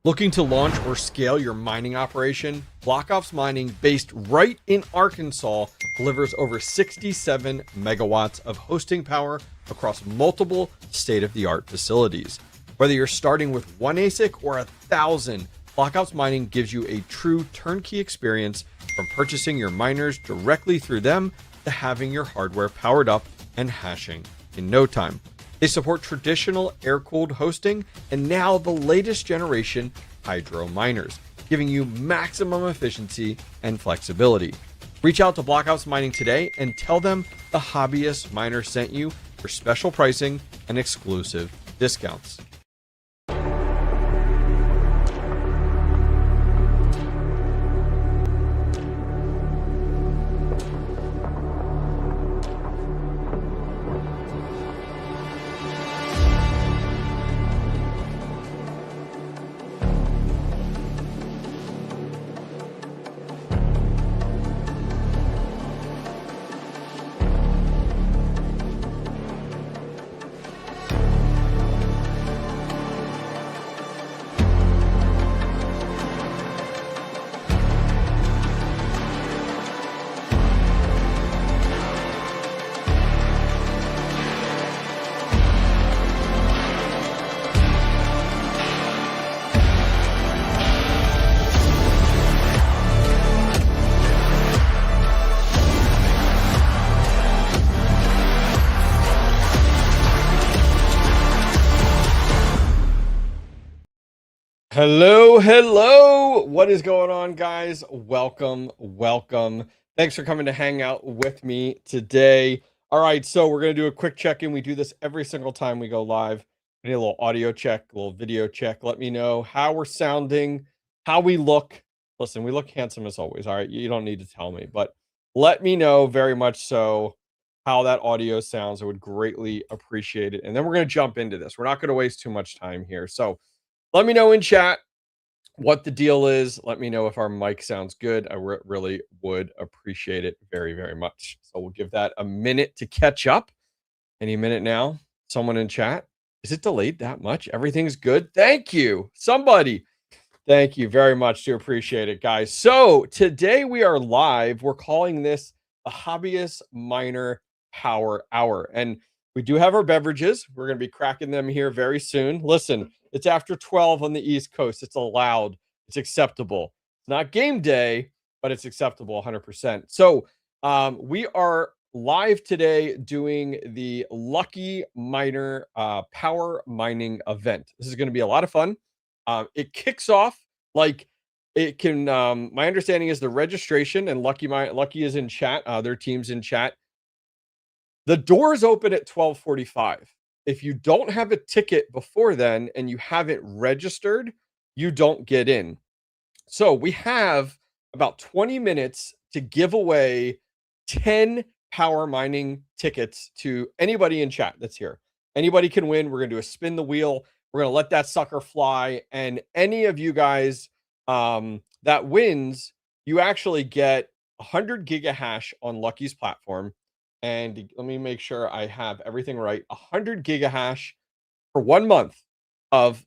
Looking to launch or scale your mining operation? BlockOps Mining, based right in Arkansas, delivers over 67 megawatts of hosting power across multiple state-of-the-art facilities. Whether you're starting with one ASIC or 1,000, BlockOps Mining gives you a true turnkey experience, from purchasing your miners directly through them to having your hardware powered up and hashing in no time. They support traditional air-cooled hosting and now the latest generation hydro miners, giving you maximum efficiency and flexibility. Reach out to BlockOps Mining today and tell them the Hobbyist miner sent you for special pricing and exclusive discounts. Hello. What is going on, guys? Welcome. Thanks for coming to hang out with me today. All right, so we're going to do a quick check-in. We do this every single time we go live. We need a little audio check, a little video check. Let me know how we're sounding, how we look. Listen, we look handsome as always, all right? You don't need to tell me, but let me know very much so how that audio sounds. I would greatly appreciate it. And then we're going to jump into this. We're not going to waste too much time here. So let me know in chat what the deal is. Let me know if our mic sounds good. I really would appreciate it very much. So we'll give that a minute to catch up. Any minute now. Someone in chat. Is it delayed that much? Everything's good. Thank you. Somebody. Thank you very much. Do appreciate it, guys. So today we are live. We're calling this a Hobbyist Miner Power Hour. And we do have our beverages. We're going to be cracking them here very soon. Listen, it's after 12 on the East Coast. It's allowed. It's acceptable. It's not game day, but it's acceptable 100%. So we are live today doing the Lucky Miner Power Mining event. This is going to be a lot of fun. It kicks off like it can. My understanding is the registration, and Lucky is in chat. Their team's in chat. The doors open at 12:45. If you don't have a ticket before then and you haven't registered, you don't get in. So we have about 20 minutes to give away 10 power mining tickets to anybody in chat that's here. Anybody can win. We're going to do a spin the wheel. We're going to let that sucker fly. And any of you guys that wins, you actually get 100 gigahash on Lucky's platform. And let me make sure I have everything right. 100 gigahash for 1 month of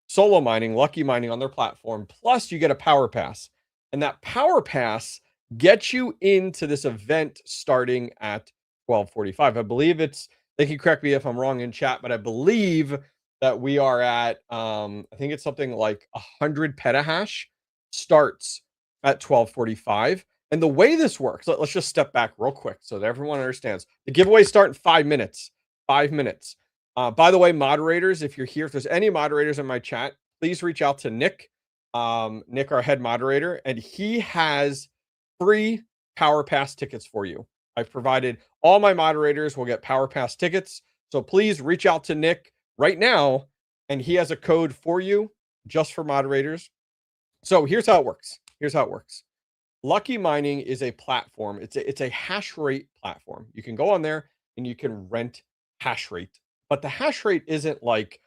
solo mining, Lucky mining on their platform. Plus, you get a power pass. And that power pass gets you into this event starting at 12:45. I believe they can correct me if I'm wrong in chat, but I believe that we are at, I think it's something like 100 petahash starts at 12:45. And the way this works, let's just step back real quick so that everyone understands. The giveaways start in 5 minutes. 5 minutes. By the way, moderators, if you're here, if there's any moderators in my chat, please reach out to Nick. Nick, our head moderator, and he has free Power Pass tickets for you. I've provided all my moderators will get Power Pass tickets. So please reach out to Nick right now, and he has a code for you just for moderators. So here's how it works. Lucky Mining is a platform. It's a hash rate platform. You can go on there and you can rent hash rate, but the hash rate isn't like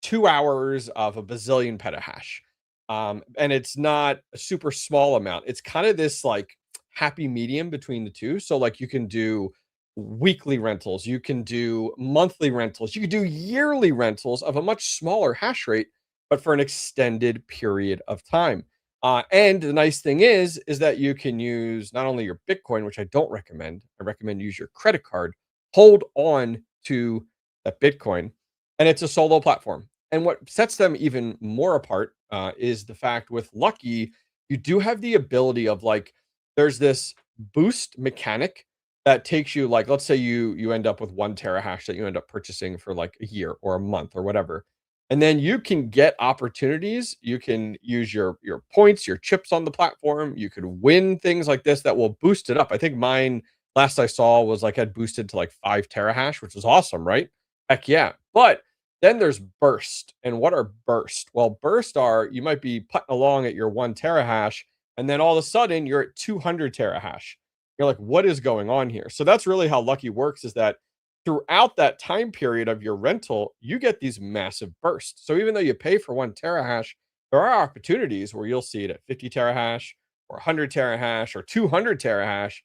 2 hours of a bazillion petahash. And it's not a super small amount. It's kind of this like happy medium between the two. So like you can do weekly rentals, you can do monthly rentals, you can do yearly rentals of a much smaller hash rate, but for an extended period of time. And the nice thing is that you can use not only your Bitcoin, which I don't recommend. I recommend use your credit card, hold on to that Bitcoin, and it's a solo platform. And what sets them even more apart is the fact with Lucky, you do have the ability of like, there's this boost mechanic that takes you like, let's say you end up with 1 terahash that you end up purchasing for like a year or a month or whatever, and then you can get opportunities. You can use your points, your chips on the platform. You could win things like this that will boost it up. I think mine last I saw was like had boosted to like 5 terahash, which was awesome, right? Heck yeah. But then there's burst. And what are burst? Well, burst are you might be putting along at your 1 terahash, and then all of a sudden you're at 200 terahash. You're like, what is going on here? So that's really how Lucky works, is that throughout that time period of your rental, you get these massive bursts. So even though you pay for 1 terahash, there are opportunities where you'll see it at 50 terahash or 100 terahash or 200 terahash.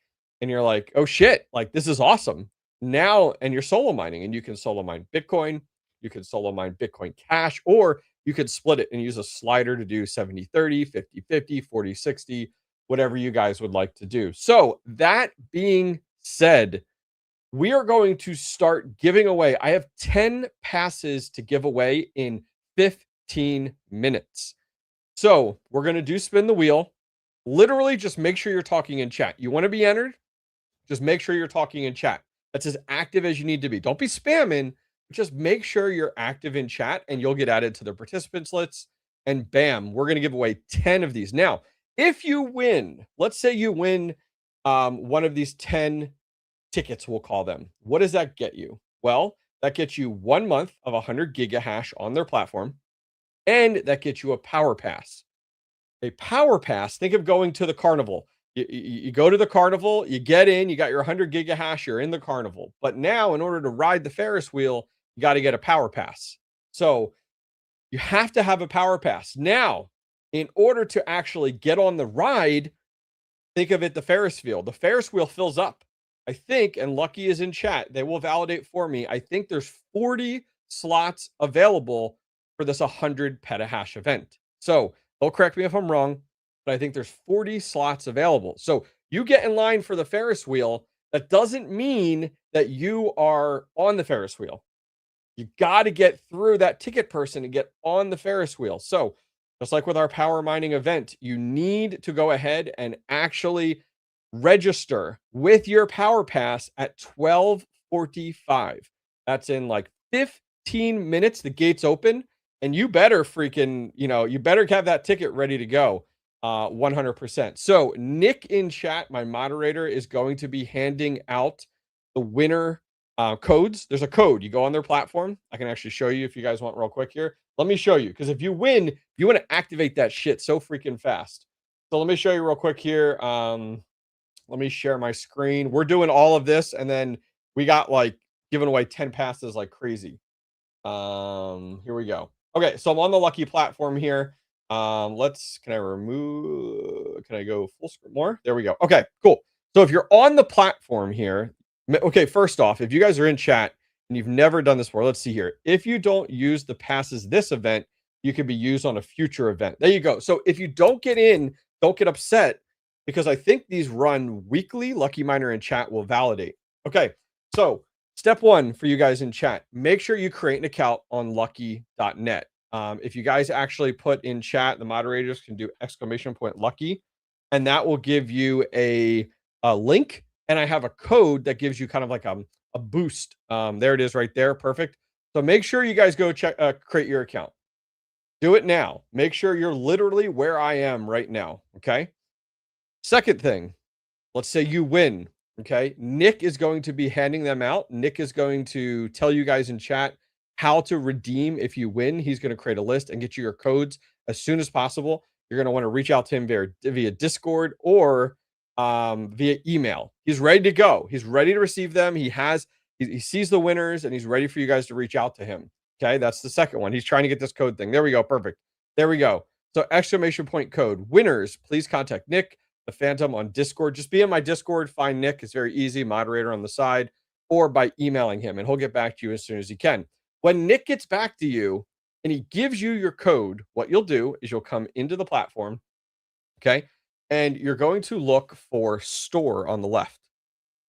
And you're like, oh shit, like this is awesome. Now, and you're solo mining, and you can solo mine Bitcoin, you can solo mine Bitcoin Cash, or you could split it and use a slider to do 70-30, 50-50, 40-60, whatever you guys would like to do. So that being said, we are going to start giving away. I have 10 passes to give away in 15 minutes. So we're going to do spin the wheel. Literally, just make sure you're talking in chat. You want to be entered? Just make sure you're talking in chat. That's as active as you need to be. Don't be spamming. Just make sure you're active in chat, and you'll get added to the participants list. And bam, we're going to give away 10 of these. Now, if you win, let's say you win one of these 10 tickets, we'll call them. What does that get you? Well, that gets you 1 month of 100 gigahash on their platform, and that gets you a power pass. A power pass, think of going to the carnival. You go to the carnival, you get in, you got your 100 gigahash, you're in the carnival. But now, in order to ride the Ferris wheel, you got to get a power pass. So you have to have a power pass. Now, in order to actually get on the ride, think of it the Ferris wheel. The Ferris wheel fills up. I think, and Lucky is in chat, they will validate for me. I think there's 40 slots available for this 100 petahash event. So they'll correct me if I'm wrong, but I think there's 40 slots available. So you get in line for the Ferris wheel. That doesn't mean that you are on the Ferris wheel. You got to get through that ticket person and get on the Ferris wheel. So just like with our power mining event, you need to go ahead and actually register with your power pass at 12:45. That's in like 15 minutes. The gates open, and you better freaking, you better have that ticket ready to go. 100%. So Nick in chat, my moderator, is going to be handing out the winner codes. There's a code. You go on their platform. I can actually show you if you guys want real quick here. Let me show you, because if you win, you want to activate that shit so freaking fast. So let me show you real quick here. Let me share my screen. We're doing all of this, and then we got like giving away 10 passes like crazy. Here we go. Okay, so I'm on the Lucky platform here. Can I go full screen more? There we go. Okay, cool. So if you're on the platform here, okay, first off, if you guys are in chat and you've never done this before, let's see here. If you don't use the passes this event, you can be used on a future event. There you go. So if you don't get in, don't get upset, because I think these run weekly. Lucky Miner in chat will validate. Okay, so step one for you guys in chat, make sure you create an account on lucky.net. If you guys actually put in chat, the moderators can do !lucky, and that will give you a link. And I have a code that gives you kind of like a boost. There it is right there. Perfect. So make sure you guys go check, create your account. Do it now. Make sure you're literally where I am right now. Okay. Second thing, let's say you win. Okay. Nick is going to be handing them out. Nick is going to tell you guys in chat how to redeem if you win. He's going to create a list and get you your codes as soon as possible. You're going to want to reach out to him via Discord or via email. He's ready to go. He's ready to receive them. He sees the winners, and he's ready for you guys to reach out to him. Okay, that's the second one. He's trying to get this code thing. There we go. Perfect. There we go. So !point code. Winners, please contact Nick, the Phantom, on Discord. Just be in my Discord. Find Nick. It's very easy. Moderator on the side, or by emailing him, and he'll get back to you as soon as he can. When Nick gets back to you, and he gives you your code, what you'll do is you'll come into the platform, okay? And you're going to look for store on the left.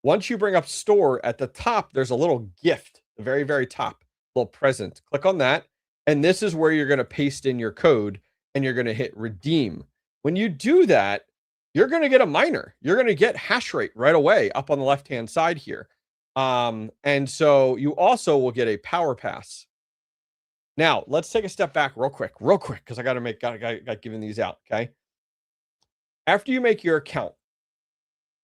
Once you bring up store at the top, there's a little gift, the very, very top, little present. Click on that. And this is where you're going to paste in your code and you're going to hit redeem. When you do that, you're going to get a miner. You're going to get hash rate right away up on the left-hand side here. And so you also will get a power pass. Now, let's take a step back real quick, because I got giving these out, okay? After you make your account,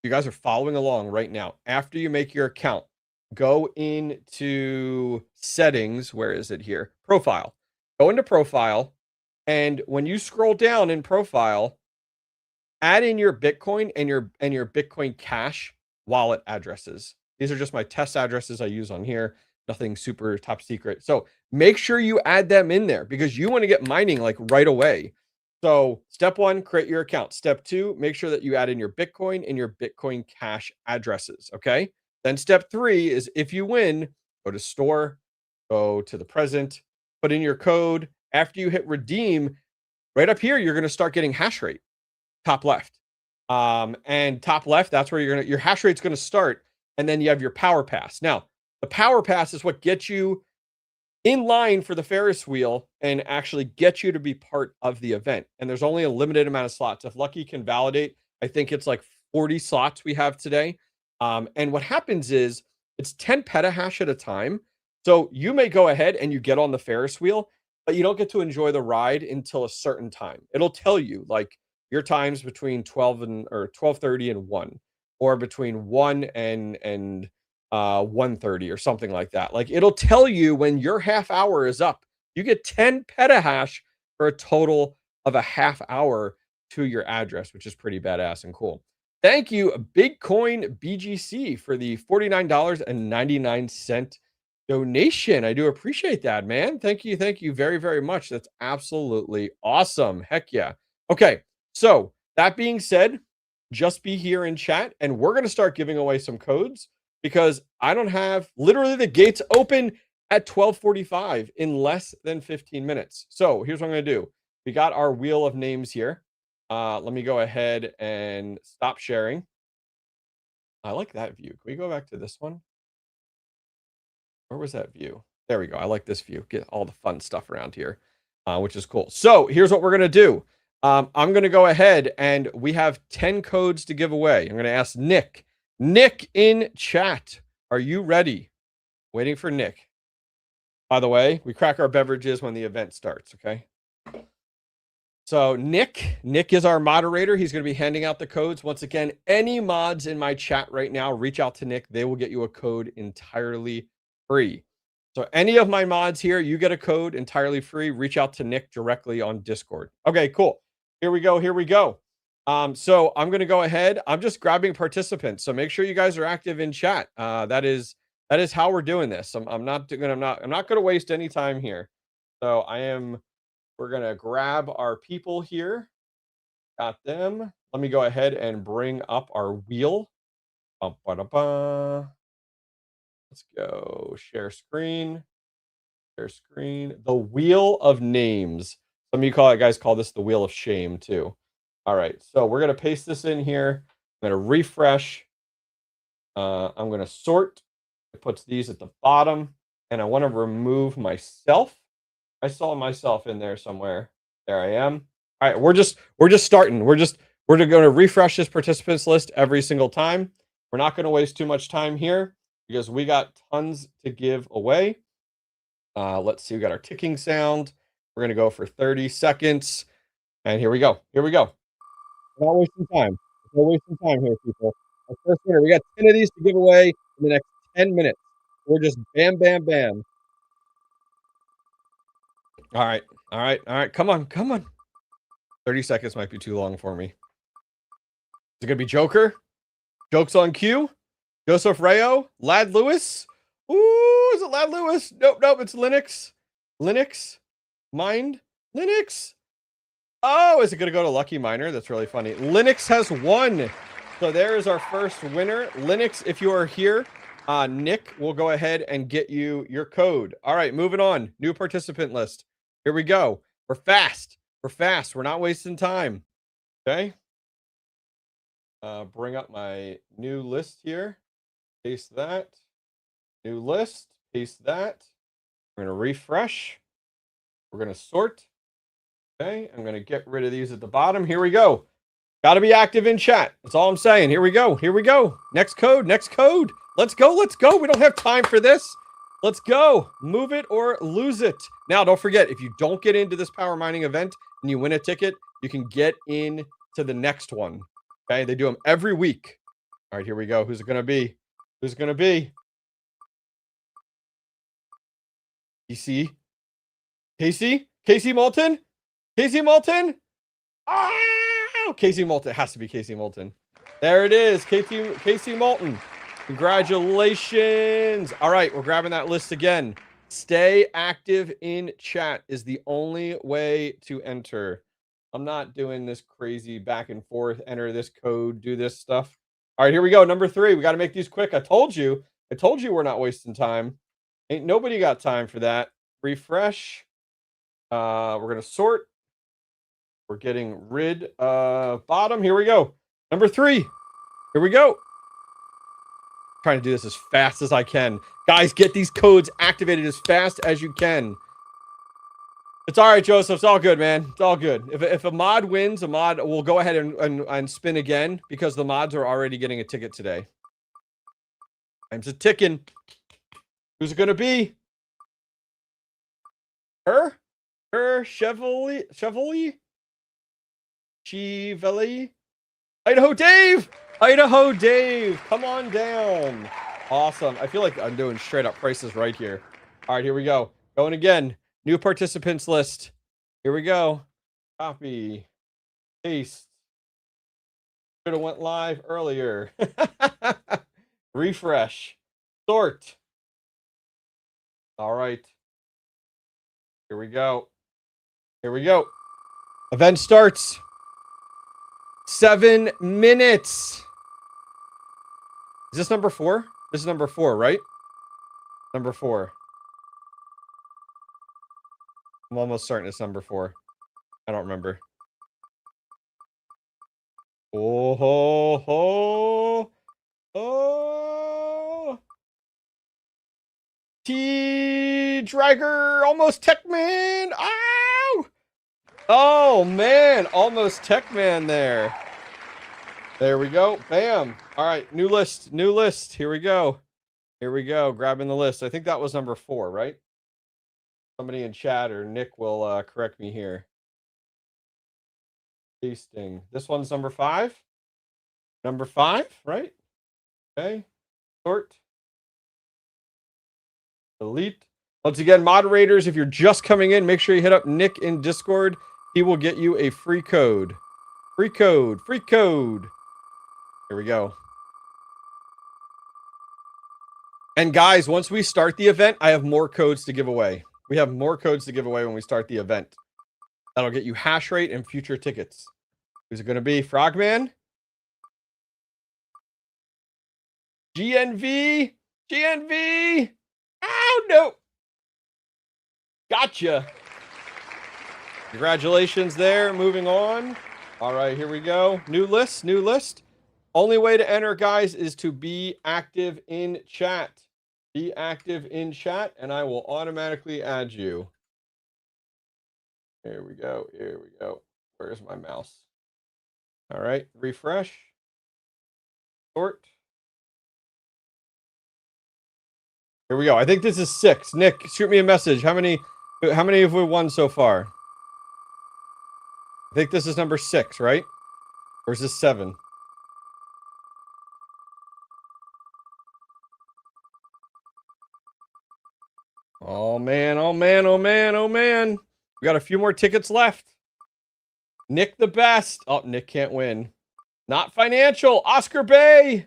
you guys are following along right now. After you make your account, go into settings. Where is it here? Profile. Go into profile. And when you scroll down in profile, add in your Bitcoin and your Bitcoin Cash wallet addresses. These are just my test addresses I use on here. Nothing super top secret. So make sure you add them in there because you want to get mining like right away. So step 1, create your account. Step 2, make sure that you add in your Bitcoin and your Bitcoin Cash addresses. Okay. Then step 3 is if you win, go to store, go to the present, put in your code. After you hit redeem, right up here, you're going to start getting hash rate. Top left. And top left, that's where your hash rate's going to start. And then you have your power pass. Now, the power pass is what gets you in line for the Ferris wheel and actually get you to be part of the event. And there's only a limited amount of slots. If Lucky can validate, I think it's like 40 slots we have today. And what happens is it's 10 petahash at a time. So you may go ahead and you get on the Ferris wheel, but you don't get to enjoy the ride until a certain time. It'll tell you like your times between 12:30 and 1, or between 1 and 1:30 or something like that. Like it'll tell you when your half hour is up. You get 10 petahash for a total of a half hour to your address, which is pretty badass and cool. Thank you, Bitcoin BGC, for the $49.99 donation. I do appreciate that, man. Thank you very, very much. That's absolutely awesome. Heck yeah. Okay, so that being said, just be here in chat, and we're going to start giving away some codes because I don't have literally the gates open at 12:45 in less than 15 minutes. So here's what I'm going to do. We got our wheel of names here. Let me go ahead and stop sharing. I like that view. Can we go back to this one? Where was that view? There we go. I like this view. Get all the fun stuff around here, which is cool. So here's what we're going to do. I'm going to go ahead and we have 10 codes to give away. I'm going to ask Nick. Nick in chat. Are you ready? Waiting for Nick. By the way, we crack our beverages when the event starts, okay? So Nick is our moderator. He's going to be handing out the codes. Once again, any mods in my chat right now, reach out to Nick. They will get you a code entirely free. So any of my mods here, you get a code entirely free. Reach out to Nick directly on Discord. Okay, cool. Here we go. So I'm going to go ahead. I'm just grabbing participants. So make sure you guys are active in chat. That is how we're doing this. I'm not going to waste any time here. So we're going to grab our people here. Got them. Let me go ahead and bring up our wheel. Let's go share screen. The wheel of names. Some of you guys call this the wheel of shame too. All right, so we're going to paste this in here. I'm going to refresh. I'm going to sort. It puts these at the bottom, and I want to remove myself. I saw myself in there somewhere. There I am. All right, we're just starting. We're going to refresh this participants list every single time. We're not going to waste too much time here because we got tons to give away. Let's see. We got our ticking sound. We're going to go for 30 seconds, and here we go. We're not wasting time. No wasting time here, people. Our first winner. We got 10 of these to give away in the next 10 minutes. We're just bam, bam, bam. All right. Come on. 30 seconds might be too long for me. Is it going to be Joker? Jokes on cue? Joseph Rayo? Lad Lewis? Ooh, is it Lad Lewis? Nope, it's Linux. Mind? Linux? Oh, is it going to go to Lucky Miner? That's really funny. Linux has won. So there is our first winner. Linux, if you are here, Nick will go ahead and get you your code. All right, moving on. New participant list. Here we go. We're fast. We're fast. We're not wasting time. Okay. Bring up my new list here. Paste that. New list. Paste that. We're going to refresh. We're going to sort. Okay. I'm going to get rid of these at the bottom. Here we go. Got to be active in chat. That's all I'm saying. Here we go. Here we go. Next code. Next code. Let's go. Let's go. We don't have time for this. Let's go. Move it or lose it. Now, don't forget, if you don't get into this power mining event and you win a ticket, you can get in to the next one. Okay. They do them every week. All right. Here we go. Who's it going to be? Who's it going to be? Casey Moulton? Casey Moulton? Oh, Casey Moulton. It has to be Casey Moulton. There it is. Casey Moulton. Congratulations. All right, we're grabbing that list again. Stay active in chat is the only way to enter. I'm not doing this crazy back and forth, enter this code, do this stuff. All right, here we go. Number 3. We got to make these quick. I told you we're not wasting time. Ain't nobody got time for that. Refresh. We're going to sort. We're getting rid of bottom. Here we go. Number 3. Here we go. Trying to do this as fast as I can. Guys, get these codes activated as fast as you can. It's all right, Joseph. It's all good, man. It's all good. If a mod wins, a mod will go ahead and spin again because the mods are already getting a ticket today. Time's a ticking. Who's it going to be? Her? Chevrolet? Idaho Dave! Idaho Dave! Come on down. Awesome. I feel like I'm doing straight up prices right here. All right, here we go. Going again. New participants list. Here we go. Copy. Paste. Should have went live earlier. Refresh. Sort. All right. Here we go. Here we go. Event starts. 7 minutes. Is this number 4? This is number 4, right? Number 4. I'm almost certain it's number 4. I don't remember. Oh, ho, ho. Oh. T-Dragger, almost Techman. Ow! Oh, man. Almost Techman there. There we go. Bam. All right. New list. New list. Here we go. Here we go. Grabbing the list. I think that was number 4, right? Somebody in chat or Nick will correct me here. Pasting. This one's number 5. Number 5, right? Okay. Sort. Delete. Once again, moderators, if you're just coming in, make sure you hit up Nick in Discord. He will get you a free code. Free code. Free code. Here we go. And guys, once we start the event, I have more codes to give away. We have more codes to give away when we start the event. That'll get you hash rate and future tickets. Who's it going to be? Frogman? GNV? GNV? Oh, no. Gotcha. Congratulations there. Moving on. All right, here we go. New list. New list. Only way to enter, guys, is to be active in chat. Be active in chat, and I will automatically add you. Here we go. Here we go. Where's my mouse? All right. Refresh. Sort. Here we go. I think this is 6. Nick, shoot me a message. How many have we won so far? I think this is number 6, right? Or is this 7? Oh, man. Oh, man. Oh, man. Oh, man. We got a few more tickets left. Nick the best. Oh, Nick can't win. Not financial. Oscar Bay.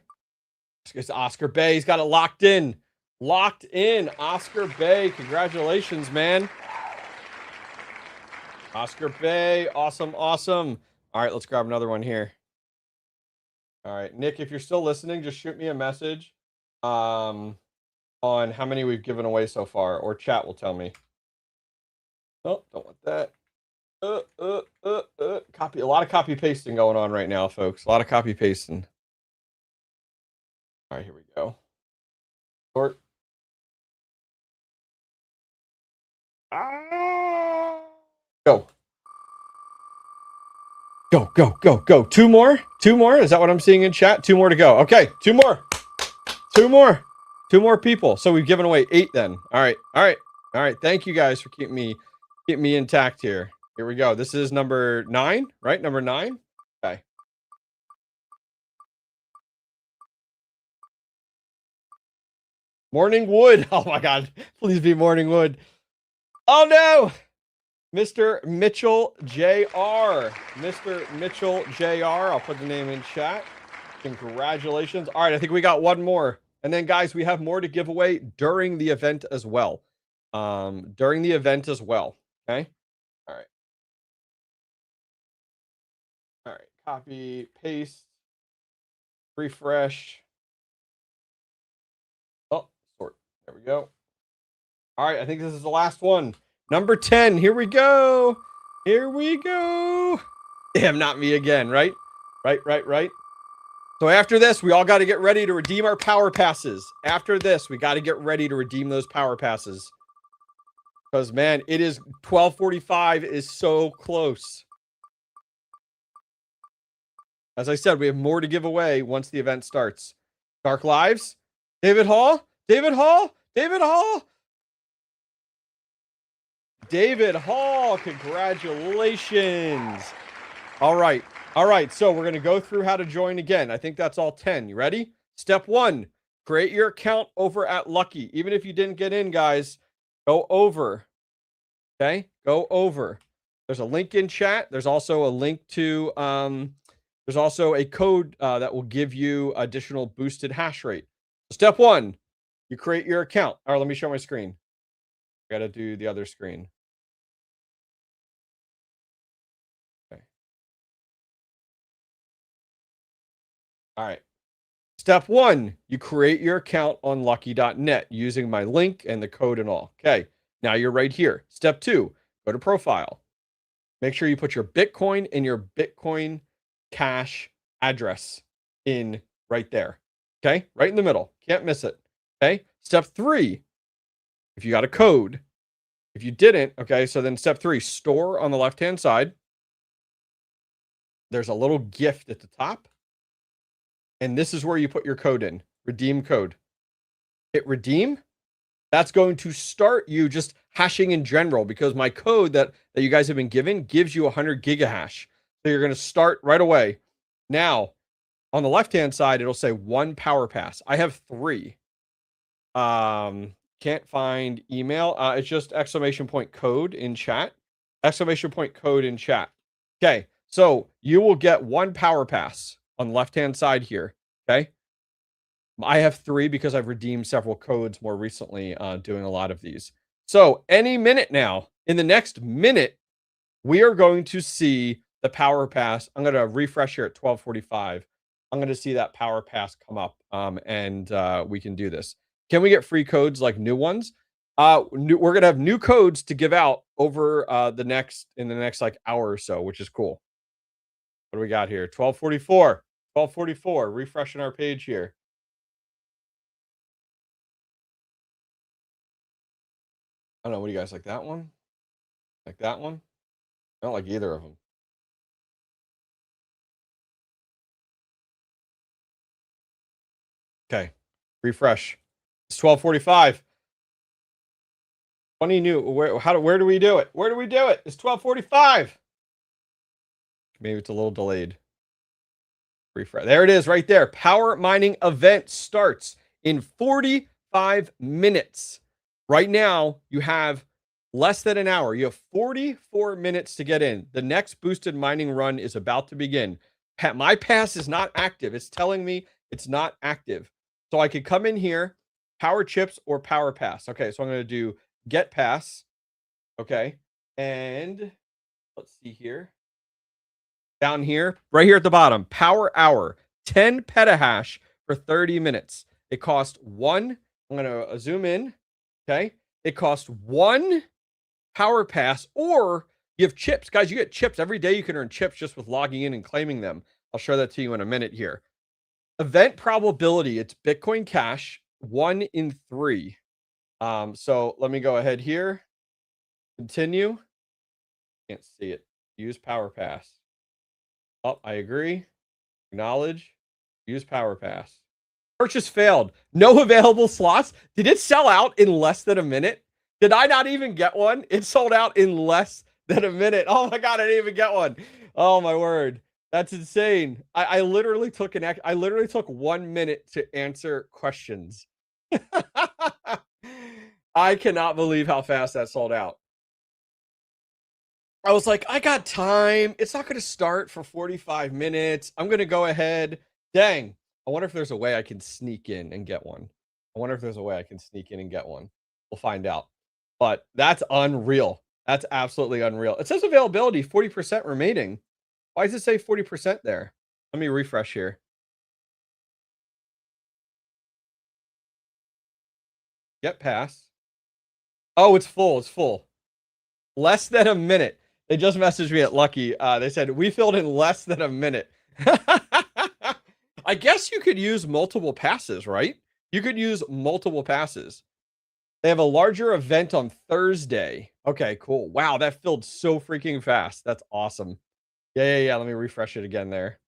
It's Oscar Bay. He's got it locked in. Locked in. Oscar Bay. Congratulations, man. Oscar Bay. Awesome. Awesome. All right, let's grab another one here. All right, Nick, if you're still listening, just shoot me a message on how many we've given away so far, or chat will tell me. Oh, don't want that. Copy. A lot of copy pasting going on right now, folks. A lot of copy pasting. All right, here we go. Sort. Go. Go, go, go, go. Two more? Two more? Is that what I'm seeing in chat? Two more to go. Okay, two more. Two more. Two more people. So we've given away 8 then. All right. All right. All right. Thank you guys for keeping me intact here. Here we go. This is number 9, right? Number 9. Okay. Morning Wood. Oh my God. Please be Morning Wood. Oh no. Mr. Mitchell Jr. Mr. Mitchell Jr. I'll put the name in chat. Congratulations. All right. I think we got one more. And then guys, we have more to give away during the event as well. During the event as well. Okay. All right. All right. Copy, paste, refresh. Oh, sort. There we go. All right. I think this is the last one. Number 10. Here we go. Here we go. Damn, not me again, right? Right. So after this, we all got to get ready to redeem our power passes. After this, we got to get ready to redeem those power passes. Because, man, it is 12:45 is so close. As I said, we have more to give away once the event starts. Dark Lives. David Hall. David Hall. David Hall. David Hall. Congratulations. All right. All right. So we're going to go through how to join again. I think that's all 10. You ready? Step 1. Create your account over at Lucky. Even if you didn't get in, guys, go over. Okay, go over. There's a link in chat. There's also a link to, there's also a code that will give you additional boosted hash rate. Step 1, you create your account. All right, let me show my screen. I got to do the other screen. Okay. All right. Step 1, you create your account on lucky.net using my link and the code and all. Okay. Now you're right here. Step 2, go to profile. Make sure you put your Bitcoin and your Bitcoin Cash address in right there. Okay. Right in the middle. Can't miss it. Okay. Step 3, if you got a code. If you didn't, okay. So then step 3, store on the left-hand side. There's a little gift at the top. And this is where you put your code in. Redeem code. Hit redeem. That's going to start you just hashing in general because my code that you guys have been given gives you 100 gigahash. So you're going to start right away. Now, on the left-hand side, it'll say 1 power pass. I have 3. Can't find email. It's just exclamation point code in chat. Exclamation point code in chat. Okay, so you will get 1 power pass on the left-hand side here. Okay. I have 3 because I've redeemed several codes more recently, doing a lot of these. So any minute now, in the next minute, we are going to see the power pass. I'm going to refresh here at 12:45. I'm going to see that power pass come up, and we can do this. Can we get free codes like new ones? We're going to have new codes to give out over in the next like hour or so, which is cool. What do we got here? 12:44. 12:44. Refreshing our page here. I don't know. What do you guys like? That one? Like that one? I don't like either of them. Okay. Refresh. It's 12:45. Funny new. Where do we do it? Where do we do it? It's 12:45. Maybe it's a little delayed. Refresh. There it is right there. Power mining event starts in 45 minutes. Right now, you have less than an hour. You have 44 minutes to get in. The next boosted mining run is about to begin. My pass is not active. It's telling me it's not active. So I could come in here, power chips or power pass. Okay, so I'm going to do get pass. Okay, and let's see here. Down here, right here at the bottom, power hour, 10 petahash for 30 minutes. It costs 1. I'm going to zoom in. Okay. It costs 1 Power Pass, or you have chips. Guys, you get chips. Every day you can earn chips just with logging in and claiming them. I'll show that to you in a minute here. Event probability, it's Bitcoin Cash, 1 in 3. So let me go ahead here. Continue. Can't see it. Use Power Pass. Oh, I agree. Acknowledge. Use Power Pass. Purchase failed. No available slots. Did it sell out in less than a minute? Did I not even get one? It sold out in less than a minute. Oh my God, I didn't even get one. Oh my word. That's insane. I literally took I literally took 1 minute to answer questions. I cannot believe how fast that sold out. I was like, I got time. It's not going to start for 45 minutes. I'm going to go ahead. Dang. I wonder if there's a way I can sneak in and get one. I wonder if there's a way I can sneak in and get one. We'll find out. But that's unreal. That's absolutely unreal. It says availability 40% remaining. Why does it say 40% there? Let me refresh here. Get pass. Oh, it's full. It's full. Less than a minute. They just messaged me at Lucky. They said, we filled in less than a minute. I guess you could use multiple passes, right? You could use multiple passes. They have a larger event on Thursday. Okay, cool. Wow, that filled so freaking fast. That's awesome. Yeah. Let me refresh it again there.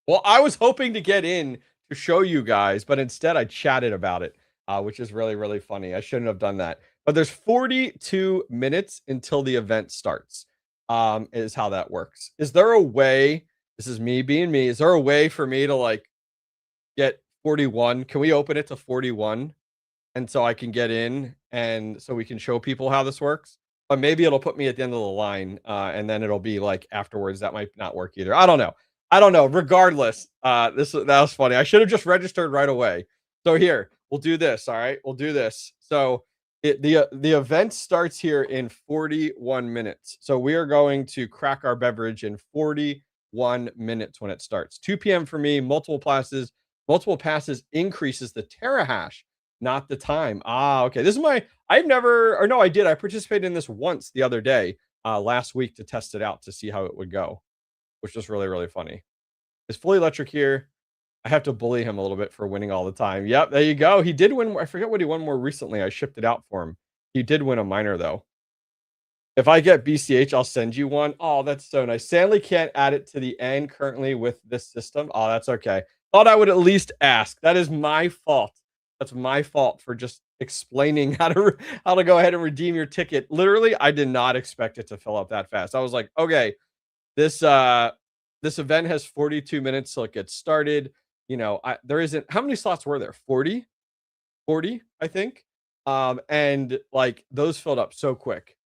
Well, I was hoping to get in to show you guys, but instead I chatted about it, which is really, really funny. I shouldn't have done that. But there's 42 minutes until the event starts, is how that works. Is there a way, this is me being me, is there a way for me to like get 41? Can we open it to 41? And so I can get in and so we can show people how this works. But maybe it'll put me at the end of the line, and then it'll be like afterwards. That might not work either. I don't know. Regardless, that was funny. I should have just registered right away. So here, we'll do this. All right, we'll do this. So the event starts here in 41 minutes. So we are going to crack our beverage in 41 minutes when it starts. 2 p.m. for me. Multiple passes. Multiple passes increases the terahash, not the time. Okay. This is I did. I participated in this once the other day, last week to test it out to see how it would go, which was really, really funny. Is Fully Electric here? I have to bully him a little bit for winning all the time. Yep, there you go. He did win. I forget what he won more recently. I shipped it out for him. He did win a minor though. If I get BCH, I'll send you one. Oh, that's so nice. Sadly, can't add it to the end currently with this system. Oh, that's okay. Thought I would at least ask. That is my fault. That's my fault for just explaining how to go ahead and redeem your ticket. Literally, I did not expect it to fill up that fast. I was like, okay, this event has 42 minutes till it gets started. You know, there isn't, how many slots were there? 40, I think. And like those filled up so quick.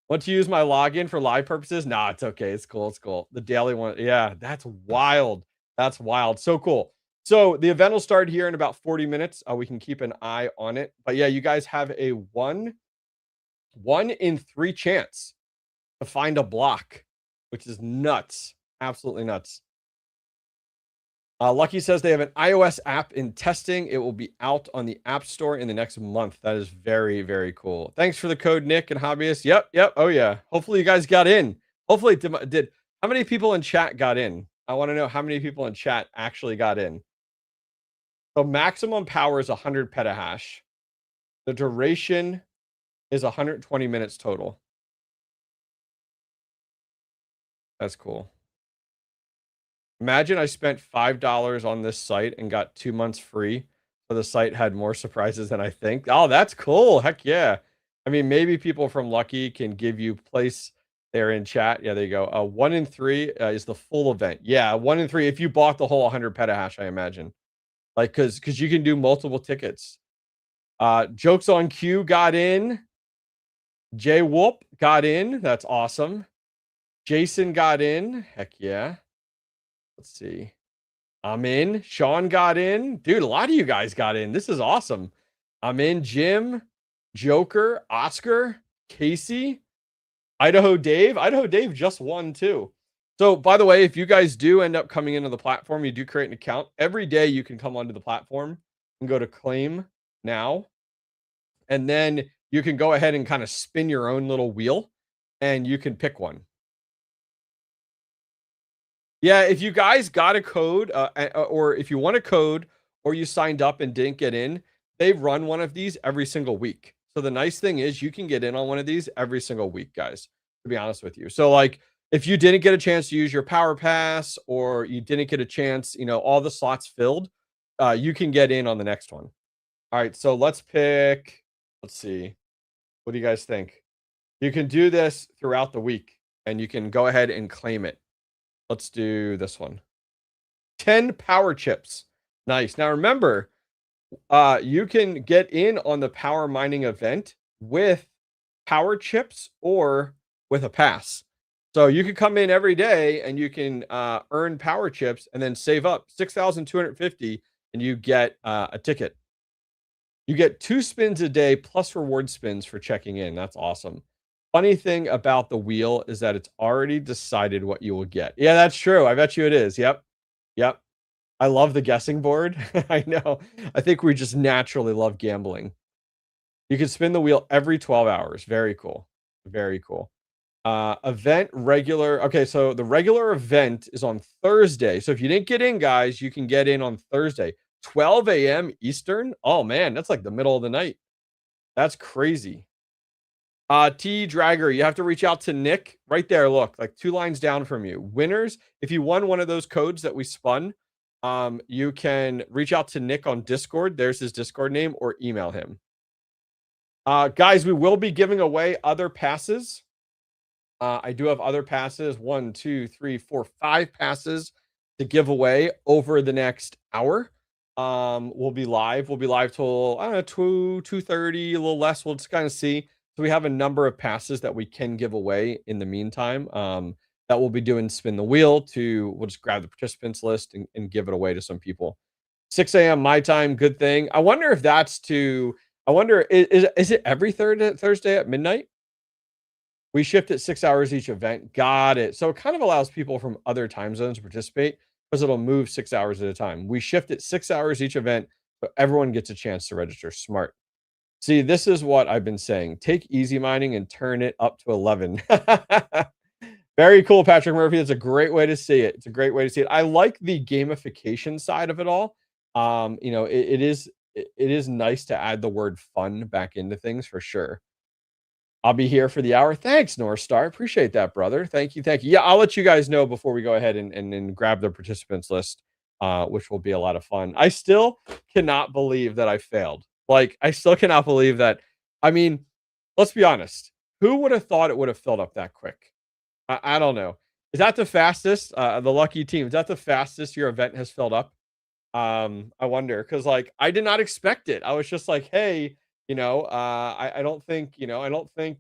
Want to use my login for live purposes? Nah, it's okay. It's cool. It's cool. The daily one. Yeah, that's wild. That's wild. So cool. So the event will start here in about 40 minutes. We can keep an eye on it. But yeah, you guys have a 1 in 3 chance to find a block, which is nuts. Absolutely nuts. Lucky says they have an iOS app in testing. It will be out on the App Store in the next month. That is very, very cool. Thanks for the code, Nick and Hobbyist. Yep. Oh, yeah. Hopefully you guys got in. Hopefully did. How many people in chat got in? I want to know how many people in chat actually got in. So maximum power is 100 petahash. The duration is 120 minutes total. That's cool. Imagine I spent $5 on this site and got 2 months free. So the site had more surprises than I think. Oh, that's cool. Heck yeah. I mean, maybe people from Lucky can give you place there in chat. Yeah, there you go. 1 in 3 is the full event. Yeah, 1 in 3. If you bought the whole 100 petahash, I imagine. Like, because you can do multiple tickets. Jokes on Q got in. Jay Whoop got in. That's awesome. Jason got in. Heck yeah. Let's see. I'm in. Sean got in. Dude, a lot of you guys got in. This is awesome. I'm in. Jim, Joker, Oscar, Casey, Idaho Dave. Idaho Dave just won too. So, by the way, if you guys do end up coming into the platform, you do create an account. Every day you can come onto the platform and go to claim now. And then you can go ahead and kind of spin your own little wheel and you can pick one. Yeah, if you guys got a code, or if you want a code, or you signed up and didn't get in, they run one of these every single week. So the nice thing is you can get in on one of these every single week, guys, to be honest with you. So like if you didn't get a chance to use your power pass or you didn't get a chance, all the slots filled, you can get in on the next one. All right, so let's see. What do you guys think? You can do this throughout the week and you can go ahead and claim it. Let's do this one. 10 power chips. Nice. Now remember, you can get in on the power mining event with power chips or with a pass. So you can come in every day and you can earn power chips and then save up 6,250 and you get a ticket. You get 2 spins a day plus reward spins for checking in. That's awesome. Funny thing about the wheel is that it's already decided what you will get. Yeah, that's true. I bet you it is. Yep. Yep. I love the guessing board. I know. I think we just naturally love gambling. You can spin the wheel every 12 hours. Very cool. Very cool. Event regular. Okay, so the regular event is on Thursday. So if you didn't get in, guys, you can get in on Thursday, 12 a.m. Eastern. Oh man, that's like the middle of the night. That's crazy. T Dragger, you have to reach out to Nick right there. Look, like 2 lines down from you. Winners, if you won one of those codes that we spun, you can reach out to Nick on Discord. There's his Discord name, or email him. Guys, we will be giving away other passes. I do have other passes. 1, 2, 3, 4, 5 passes to give away over the next hour. We'll be live. We'll be live till I don't know 2:30, a little less. We'll just kind of see. So we have a number of passes that we can give away in the meantime. That we'll be doing spin the wheel we'll just grab the participants list and give it away to some people. 6 a.m. my time, good thing. I wonder if is it every Thursday at midnight? We shift it 6 hours each event. Got it. So it kind of allows people from other time zones to participate because it'll move 6 hours at a time. We shift it 6 hours each event, so everyone gets a chance to register. Smart. See, this is what I've been saying. Take easy mining and turn it up to 11. Very cool, Patrick Murphy. It's a great way to see it. It's a great way to see it. I like the gamification side of it all. It is nice to add the word fun back into things for sure. I'll be here for the hour. Thanks, North Star. Appreciate that, brother. Thank you. Thank you. Yeah, I'll let you guys know before we go ahead and grab the participants list, which will be a lot of fun. I still cannot believe that I failed. Like, I still cannot believe that. I mean, let's be honest. Who would have thought it would have filled up that quick? I don't know. Is that the fastest? The lucky team. Is that the fastest your event has filled up? I wonder because like I did not expect it. I was just like, hey, I don't think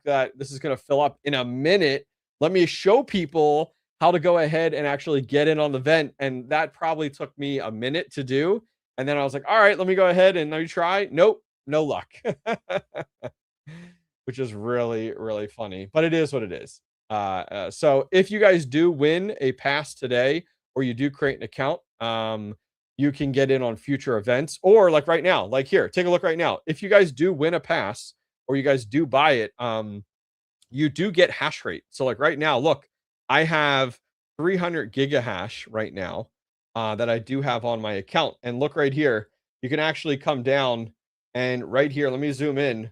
that this is gonna fill up in a minute. Let me show people how to go ahead and actually get in on the event. And that probably took me a minute to do. And then I was like, all right, let me go ahead and let me try. Nope, no luck. Which is really, really funny. But it is what it is. So if you guys do win a pass today, or you do create an account, you can get in on future events, or like right now, like here, take a look right now. If you guys do win a pass or you guys do buy it, you do get hash rate. So like right now, look, I have 300 gigahash right now that I do have on my account. And look right here, you can actually come down and right here, let me zoom in.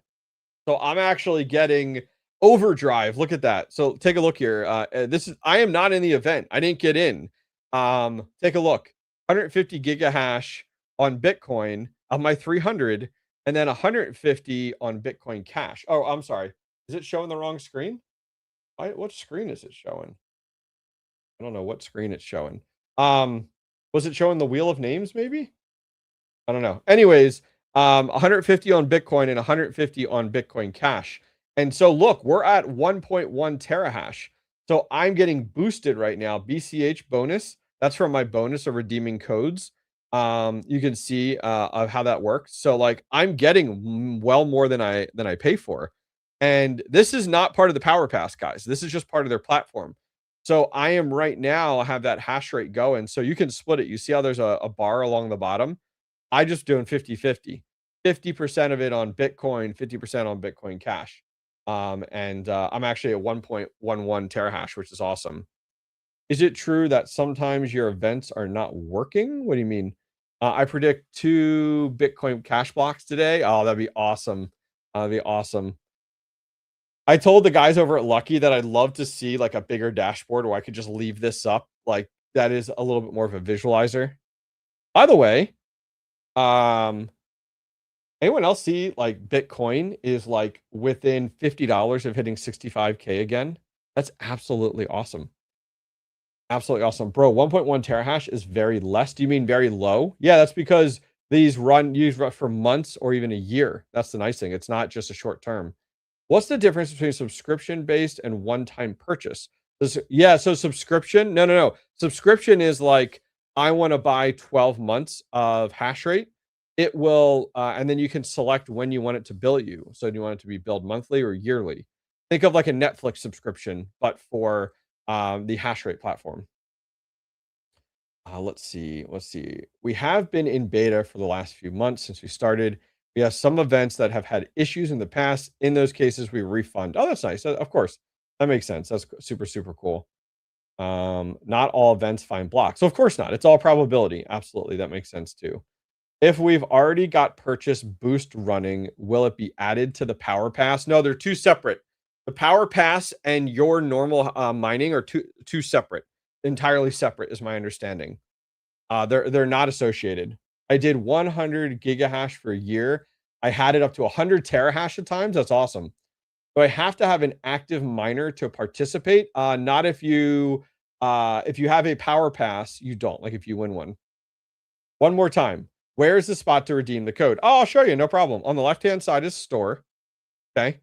So I'm actually getting overdrive. Look at that. So take a look here. I am not in the event. I didn't get in. Take a look. 150 gigahash on Bitcoin of my 300, and then 150 on Bitcoin Cash. Oh, I'm sorry. Is it showing the wrong screen? What screen is it showing? I don't know what screen it's showing. Was it showing the wheel of names maybe? I don't know. Anyways, 150 on Bitcoin and 150 on Bitcoin Cash. And so look, we're at 1.1 terahash. So I'm getting boosted right now. BCH bonus. That's from my bonus of redeeming codes. You can see of how that works. So like I'm getting well more than I pay for. And this is not part of the Power Pass, guys. This is just part of their platform. So I am right now, I have that hash rate going. So you can split it. You see how there's a bar along the bottom? I just doing 50-50. 50% of it on Bitcoin, 50% on Bitcoin Cash. And I'm actually at 1.11 terahash, which is awesome. Is it true that sometimes your events are not working? What do you mean? I predict 2 Bitcoin Cash blocks today. Oh, that'd be awesome. That'd be awesome. I told the guys over at Lucky that I'd love to see like a bigger dashboard where I could just leave this up. Like that is a little bit more of a visualizer. By the way, um, anyone else see like Bitcoin is like within $50 of hitting 65K again? That's absolutely awesome. Absolutely awesome. Bro, 1.1 terahash is very less. Do you mean very low? Yeah, that's because these use for months or even a year. That's the nice thing. It's not just a short term. What's the difference between subscription based and one time purchase? Yeah, so subscription, no. Subscription is like, I want to buy 12 months of hash rate. It will, and then you can select when you want it to bill you. So do you want it to be billed monthly or yearly? Think of like a Netflix subscription, but for the hash rate platform. Let's see. Let's see. We have been in beta for the last few months since we started. We have some events that have had issues in the past. In those cases, we refund. Oh, that's nice. Of course, that makes sense. That's super, super cool. Not all events find blocks. So of course not. It's all probability. Absolutely. That makes sense too. If we've already got purchase boost running, will it be added to the power pass? No, they're two separate. The power pass and your normal mining are two separate, entirely separate, is my understanding. They're not associated. I did 100 gigahash for a year. I had it up to 100 terahash at times. That's awesome. So I have to have an active miner to participate. Not if you have a power pass, you don't. Like if you win one. One more time. Where is the spot to redeem the code? Oh, I'll show you. No problem. On the left-hand side is store. Okay.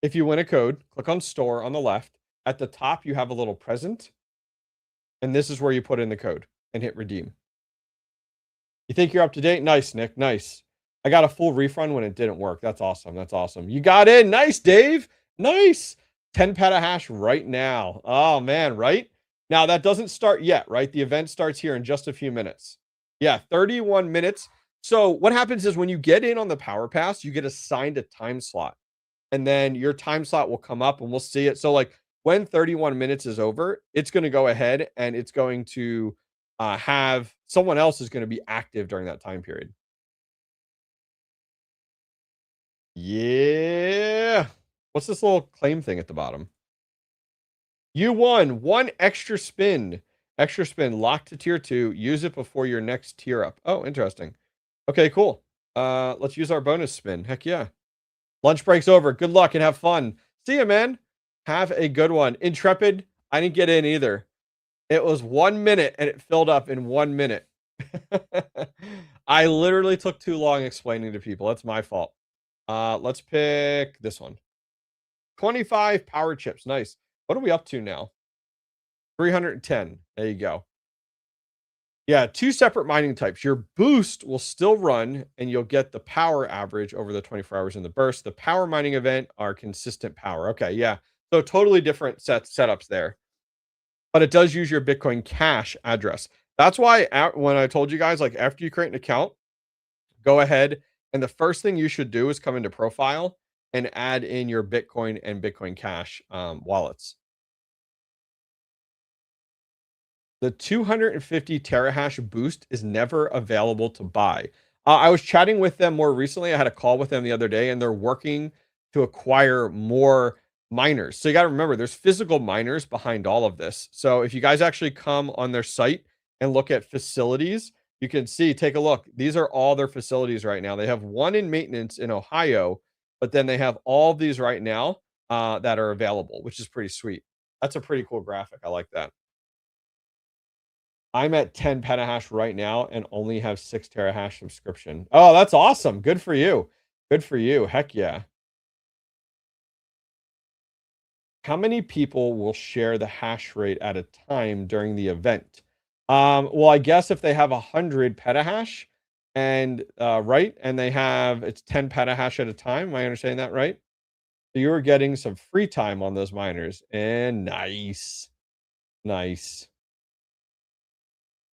If you win a code, click on store on the left. At the top, you have a little present. And this is where you put in the code and hit redeem. You think you're up to date? Nice, Nick. Nice. I got a full refund when it didn't work. That's awesome. That's awesome. You got in. Nice, Dave. Nice. 10 petahash right now. Oh, man, right? Now, that doesn't start yet, right? The event starts here in just a few minutes. Yeah, 31 minutes. So what happens is when you get in on the power pass, you get assigned a time slot. And then your time slot will come up and we'll see it. So like when 31 minutes is over, it's going to go ahead and it's going to have someone else is going to be active during that time period. Yeah. What's this little claim thing at the bottom? You won one extra spin. Extra spin locked to tier 2. Use it before your next tier up. Oh, interesting. Okay, cool. Let's use our bonus spin. Heck yeah. Lunch break's over. Good luck and have fun. See ya, man. Have a good one. Intrepid, I didn't get in either. It was 1 minute and it filled up in 1 minute. I literally took too long explaining to people. That's my fault. Let's pick this one. 25 power chips. Nice. What are we up to now? 310. There you go. Yeah, two separate mining types. Your boost will still run and you'll get the power average over the 24 hours in the burst. The power mining event are consistent power. Okay, yeah. So totally different setups there. But it does use your Bitcoin Cash address. That's why when I told you guys, like after you create an account, go ahead and the first thing you should do is come into profile and add in your Bitcoin and Bitcoin Cash wallets. The 250 terahash boost is never available to buy. I was chatting with them more recently. I had a call with them the other day, and they're working to acquire more miners. So you got to remember, there's physical miners behind all of this. So if you guys actually come on their site and look at facilities, you can see, take a look. These are all their facilities right now. They have one in maintenance in Ohio, but then they have all of these right now that are available, which is pretty sweet. That's a pretty cool graphic. I like that. I'm at 10 petahash right now and only have 6 terahash subscription. Oh, that's awesome. Good for you. Good for you. Heck yeah. How many people will share the hash rate at a time during the event? Well, I guess if they have 100 petahash and right, and they have it's 10 petahash at a time. Am I understanding that right? So you were getting some free time on those miners, and nice, nice.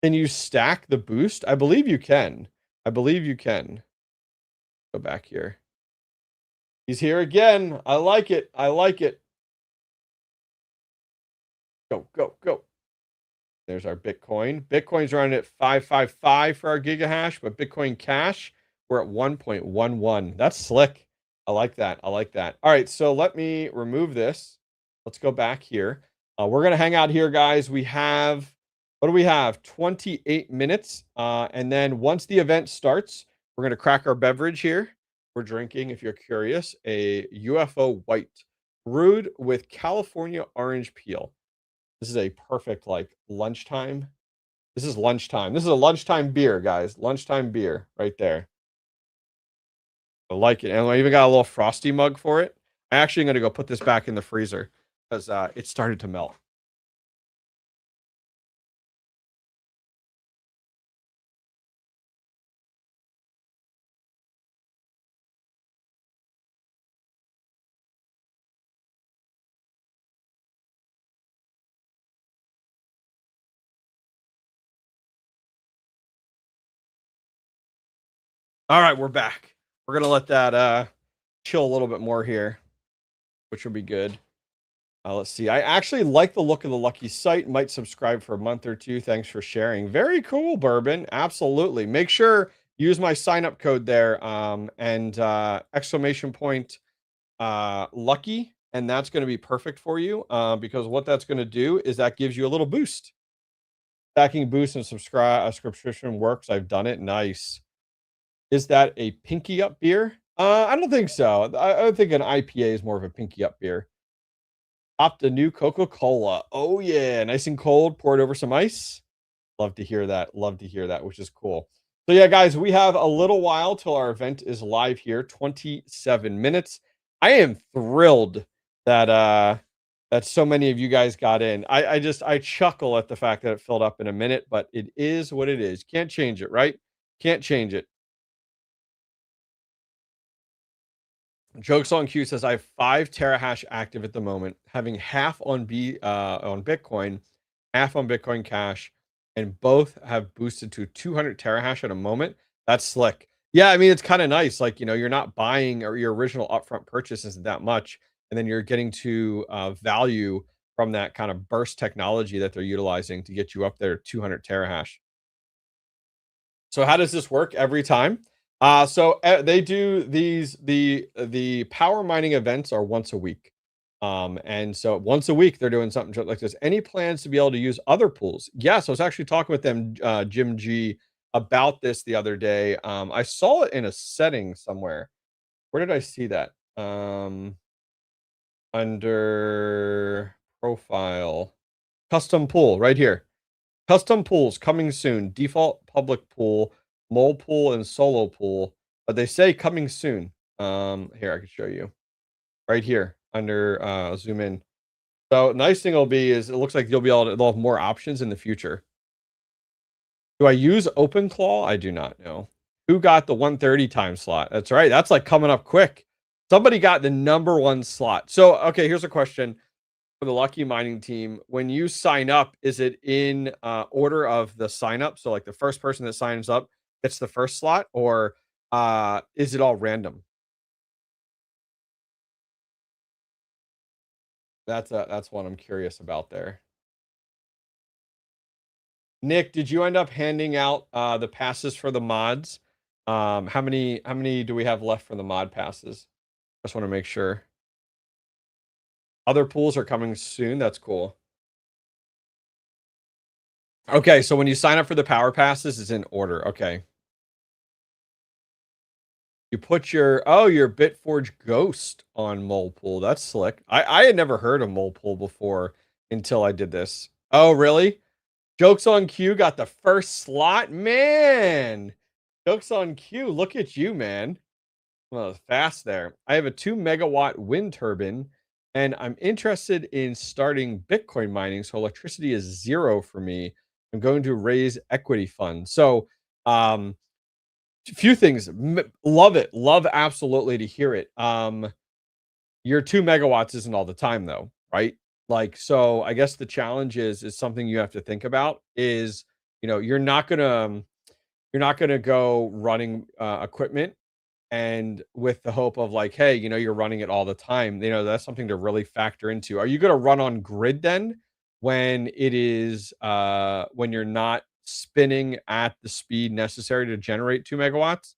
Can you stack the boost? I believe you can. I believe you can. Go back here. He's here again. I like it. I like it. Go, go, go. There's our Bitcoin. Bitcoin's running at 555 for our gigahash, but Bitcoin Cash, we're at 1.11. That's slick. I like that. I like that. All right, so let me remove this. Let's go back here. We're going to hang out here, guys. We have, what do we have? 28 minutes. And then once the event starts, we're going to crack our beverage here. We're drinking, if you're curious, a UFO White brewed with California orange peel. This is a perfect like lunchtime. This is lunchtime. This is a lunchtime beer, guys. Lunchtime beer right there. I like it. And I even got a little frosty mug for it. I actually am going to go put this back in the freezer because it started to melt. All right, we're back. We're going to let that chill a little bit more here, which will be good. Let's see. I actually like the look of the Lucky site. Might subscribe for a month or two. Thanks for sharing. Very cool, Bourbon. Absolutely. Make sure use my sign up code there and exclamation point Lucky, and that's going to be perfect for you because what that's going to do is that gives you a little boost. Stacking boost and subscription works. I've done it. Nice. Is that a pinky up beer? I don't think so. I think an IPA is more of a pinky up beer. Popped a new Coca-Cola. Oh yeah, nice and cold. Poured over some ice. Love to hear that. Love to hear that, which is cool. So yeah, guys, we have a little while till our event is live here. 27 minutes. I am thrilled that that so many of you guys got in. I chuckle at the fact that it filled up in a minute, but it is what it is. Can't change it, right? Can't change it. Jokes on Q says I have 5 terahash active at the moment, having half on Bitcoin, half on Bitcoin Cash, and both have boosted to 200 terahash at a moment. That's slick. Yeah, I mean it's kind of nice. Like you're not buying or your original upfront purchase isn't that much, and then you're getting to value from that kind of burst technology that they're utilizing to get you up there 200 terahash. So how does this work every time? They do the power mining events are once a week. And so once a week they're doing something like this. Any plans to be able to use other pools? Yes, I was actually talking with them, Jim G, about this the other day. I saw it in a setting somewhere. Where did I see that? Under profile, custom pool right here. Custom pools coming soon. Default public pool, mole pool, and solo pool. But they say coming soon. Here I can show you. Right here under zoom in. So nice thing will be is it looks like you'll be able to they'll have more options in the future. Do I use OpenClaw? I do not know. Who got the 130 time slot? That's right. That's like coming up quick. Somebody got the #1 slot. So okay, here's a question for the Lucky Mining team. When you sign up, is it in order of the sign up? So like the first person that signs up gets the first slot, or is it all random? That's what I'm curious about there. Nick, did you end up handing out the passes for the mods? How many do we have left for the mod passes? Just want to make sure. Other pools are coming soon. That's cool. Okay, so when you sign up for the power passes, it's in order. Okay. You put your Bitforge Ghost on Mole Pool. That's slick. I had never heard of Mole Pool before until I did this. Oh, really? Jokes on Q got the first slot? Man. Jokes on Q. Look at you, man. Well, fast there. I have a 2 megawatt wind turbine and I'm interested in starting Bitcoin mining. So electricity is 0 for me. I'm going to raise equity funds. So, a few things. Love it. Love absolutely to hear it. Your 2 megawatts isn't all the time though, right? Like, so I guess the challenge is something you have to think about is, you're not gonna go running equipment and with the hope of like, hey, you're running it all the time. That's something to really factor into. Are you going to run on grid then when when you're not spinning at the speed necessary to generate 2 megawatts?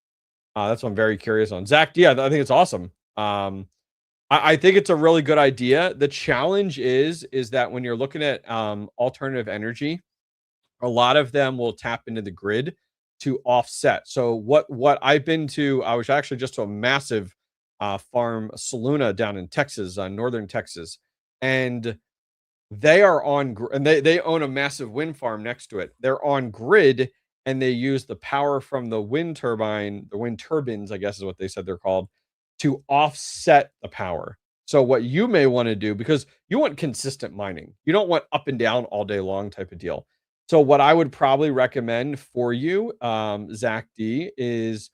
That's what I'm very curious on. Zach, yeah, I think it's awesome. I think it's a really good idea. The challenge is that when you're looking at alternative energy, a lot of them will tap into the grid to offset. So what I've been to, I was actually just to a massive farm, Saluna down in Texas, northern Texas, and they are and they own a massive wind farm next to it. They're on grid, and they use the power from the wind turbines, I guess is what they said they're called, to offset the power. So what you may want to do, because you want consistent mining, you don't want up and down all day long type of deal. So what I would probably recommend for you, Zach D, is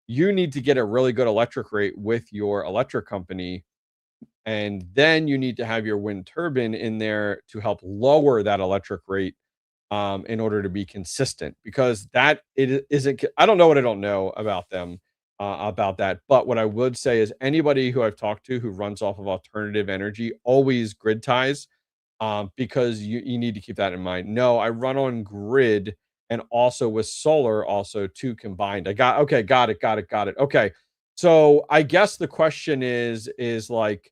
you need to get a really good electric rate with your electric company, and then you need to have your wind turbine in there to help lower that electric rate, in order to be consistent, because that it isn't. I don't know what I don't know about them, about that. But what I would say is anybody who I've talked to who runs off of alternative energy always grid ties, because you need to keep that in mind. No, I run on grid and also with solar, also two combined. Okay, got it. Okay, so I guess the question is like,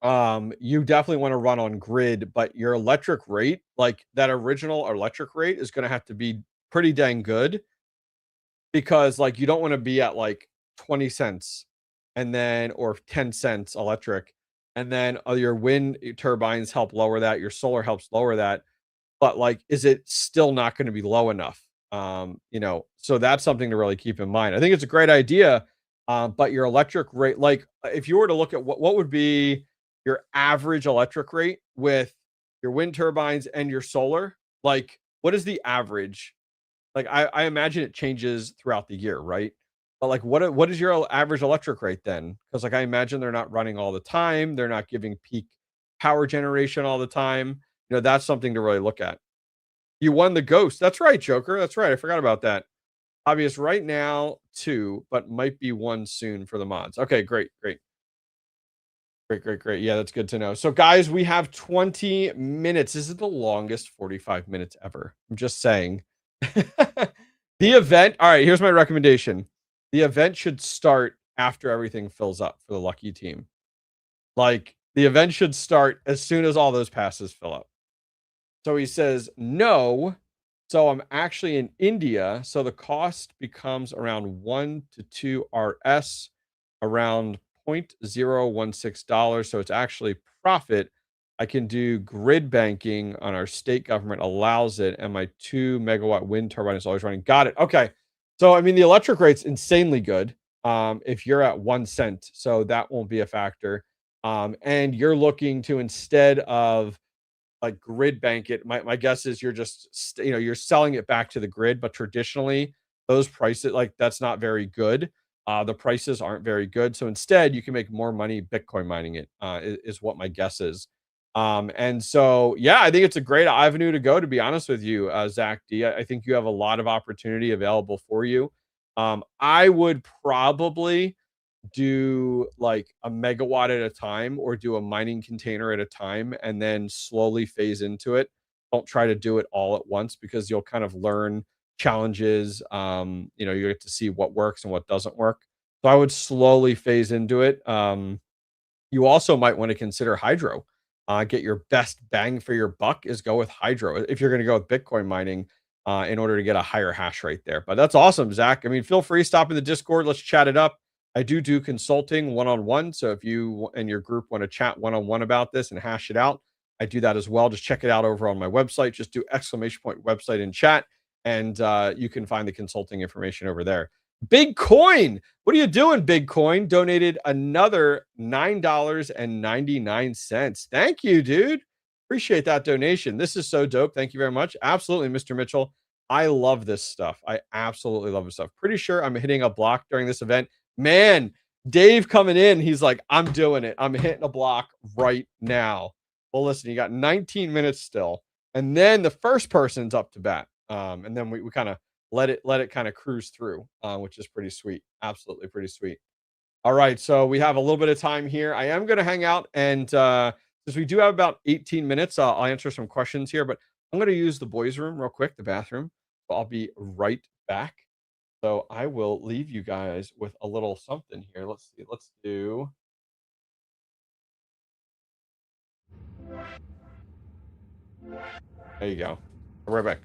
you definitely want to run on grid, but your electric rate, like that original electric rate, is going to have to be pretty dang good, because like you don't want to be at like 20 cents and then or 10 cents electric, and then your wind turbines help lower that, your solar helps lower that, but like is it still not going to be low enough? So that's something to really keep in mind. I think it's a great idea, but your electric rate, like if you were to look at what would be your average electric rate with your wind turbines and your solar, like what is the average? Like I imagine it changes throughout the year, right? But like what is your average electric rate then? Because like I imagine they're not running all the time, they're not giving peak power generation all the time. That's something to really look at. You won the ghost. That's right, Joker. That's right. I forgot about that. Obvious right now, two, but might be one soon for the mods. Okay, great. Yeah, that's good to know. So, guys, we have 20 minutes. This is the longest 45 minutes ever. I'm just saying. The event. All right, here's my recommendation. The event should start after everything fills up for the lucky team. Like, the event should start as soon as all those passes fill up. So he says, no. So I'm actually in India. So the cost becomes around 1 to 2 RS, around $0.016. So it's actually profit. I can do grid banking on our state government allows it. And my 2 megawatt wind turbine is always running. Got it. Okay. So, I mean, the electric rate's insanely good. If you're at 1 cent, so that won't be a factor. And you're looking to, instead of like grid bank it, my guess is you're just you're selling it back to the grid, but traditionally those prices, like that's not very good. The prices aren't very good, so instead you can make more money Bitcoin mining it, is what my guess is. And so yeah, I think it's a great avenue to go, to be honest with you, Zach D. I think you have a lot of opportunity available for you. I would probably do like a megawatt at a time, or do a mining container at a time, and then slowly phase into it. Don't try to do it all at once, because you'll kind of learn challenges. You get to see what works and what doesn't work. So I would slowly phase into it. You also might want to consider hydro. Get your best bang for your buck is go with hydro if you're going to go with Bitcoin mining, in order to get a higher hash rate there. But that's awesome, Zach. I mean, feel free, stop in the Discord. Let's chat it up. I do consulting one-on-one. So if you and your group want to chat one-on-one about this and hash it out, I do that as well. Just check it out over on my website. Just do !website in chat, and you can find the consulting information over there. Big Coin, what are you doing? Big Coin donated another $9.99. Thank you, dude. Appreciate that donation. This is so dope. Thank you very much. Absolutely, Mr. Mitchell. I love this stuff. I absolutely love this stuff. Pretty sure I'm hitting a block during this event. Man, Dave coming in, he's like, I'm doing it. I'm hitting a block right now. Well, listen, you got 19 minutes still. And then the first person's up to bat. And then we kind of let it kind of cruise through, which is pretty sweet. Absolutely pretty sweet. All right, so we have a little bit of time here. I am going to hang out, and since we do have about 18 minutes, I'll answer some questions here. But I'm going to use the boys' room real quick, the bathroom. So I'll be right back. So I will leave you guys with a little something here. Let's see. Let's do. There you go. Right back.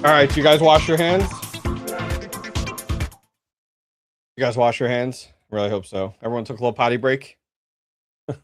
All right, you guys wash your hands. You guys wash your hands. Really hope so. Everyone took a little potty break.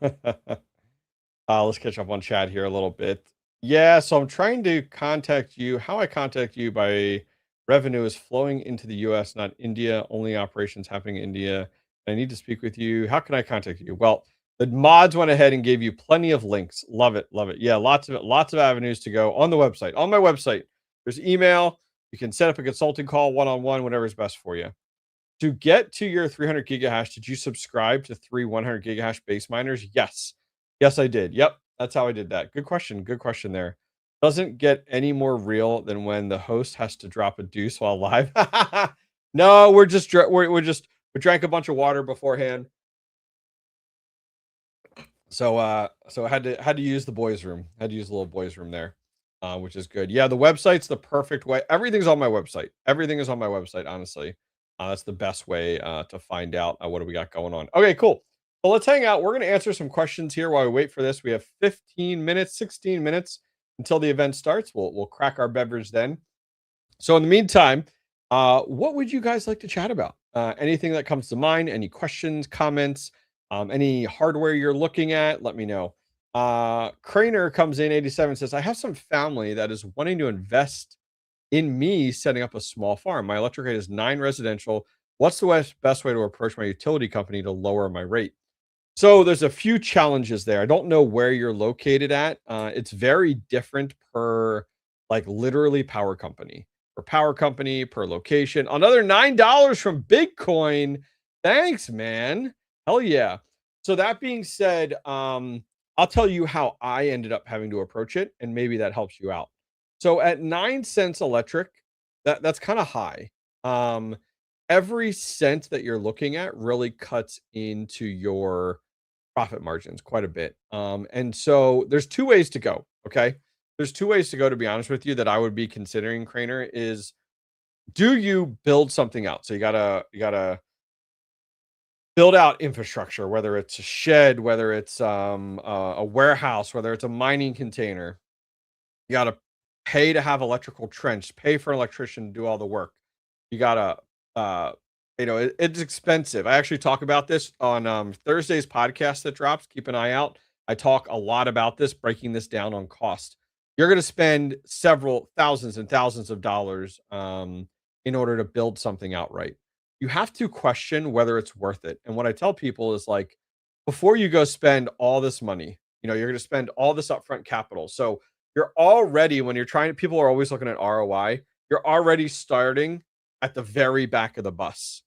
Let's catch up on chat here a little bit. Yeah, so I'm trying to contact you. How I contact you by revenue is flowing into the US, not India. Only operations happening in India. I need to speak with you. How can I contact you? Well, the mods went ahead and gave you plenty of links. Love it, love it. Yeah, lots of avenues to go on the website. On my website, there's email. You can set up a consulting call, one-on-one, whatever is best for you. To get to your 300 gigahash, did you subscribe to 3 100 gigahash base miners? Yes. Yes, I did. Yep. That's how I did that. Good question. Good question there. Doesn't get any more real than when the host has to drop a deuce while live. No, we drank a bunch of water beforehand. So I had to use the boys' room. Had to use the little boys' room there, which is good. Yeah, the website's the perfect way. Everything's on my website. Everything is on my website, honestly. That's the best way to find out what do we got going on. Okay, cool. Well, let's hang out. We're going to answer some questions here while we wait for this. We have 15 minutes, 16 minutes until the event starts. We'll crack our beverage then. So in the meantime, what would you guys like to chat about? Anything that comes to mind? Any questions, comments, any hardware you're looking at? Let me know. Craner comes in 87 says, I have some family that is wanting to invest in me setting up a small farm. My electric rate is 9 residential. What's the best way to approach my utility company to lower my rate? So there's a few challenges there. I don't know where you're located at. It's very different per like literally power company. Per power company, per location. Another $9 from Bitcoin. Thanks, man. Hell yeah. So that being said, I'll tell you how I ended up having to approach it, and maybe that helps you out. So at 9 cents electric, that's kind of high. Every cent that you're looking at really cuts into your profit margins quite a bit. And so there's two ways to go. Okay. There's two ways to go, to be honest with you, that I would be considering, Craner, is do you build something out? So you gotta build out infrastructure, whether it's a shed, whether it's a warehouse, whether it's a mining container. You gotta pay to have electrical trench, pay for an electrician to do all the work. You gotta it's expensive. I actually talk about this on Thursday's podcast that drops. Keep an eye out. I talk a lot about this, breaking this down on cost. You're going to spend several thousands and thousands of dollars in order to build something outright. You have to question whether it's worth it. And what I tell people is like, before you go spend all this money, you're going to spend all this upfront capital. So you're already, when you're trying, people are always looking at ROI. You're already starting at the very back of the bus.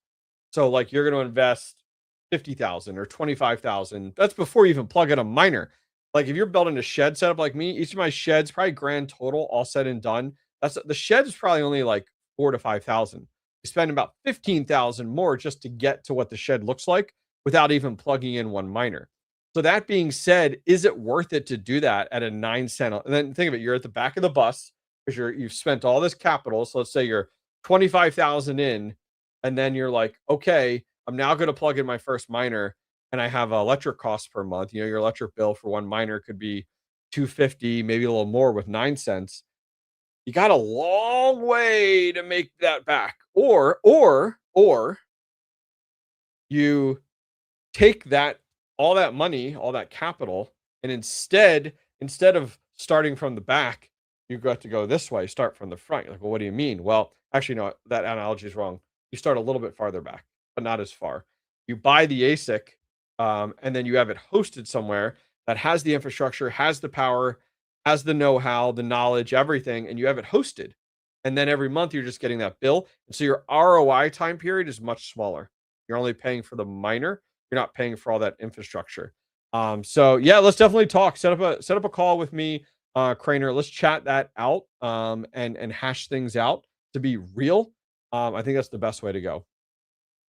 So like you're going to invest 50,000 or 25,000. That's before you even plug in a miner. Like if you're building a shed setup like me, each of my sheds, probably grand total, all said and done. That's the shed is probably only like 4 to 5,000. You spend about 15,000 more just to get to what the shed looks like without even plugging in one miner. So that being said, is it worth it to do that at a 9 cent? And then think of it, you're at the back of the bus because you've spent all this capital. So let's say you're 25,000 in, and then you're like, okay, I'm now going to plug in my first miner, and I have electric costs per month. You know, your electric bill for one miner could be 250, maybe a little more with 9 cents. You got a long way to make that back. Or you take that all that money, all that capital, and instead of starting from the back, you got to go this way, start from the front. You're like, well, what do you mean? Well, actually, no, that analogy is wrong. You start a little bit farther back, but not as far. You buy the ASIC, and then you have it hosted somewhere that has the infrastructure, has the power, has the know-how, the knowledge, everything, and you have it hosted. And then every month you're just getting that bill. And so your ROI time period is much smaller. You're only paying for the miner. You're not paying for all that infrastructure. So yeah, let's definitely talk. Set up a call with me, Craner. Let's chat that out, and hash things out to be real. I think that's the best way to go.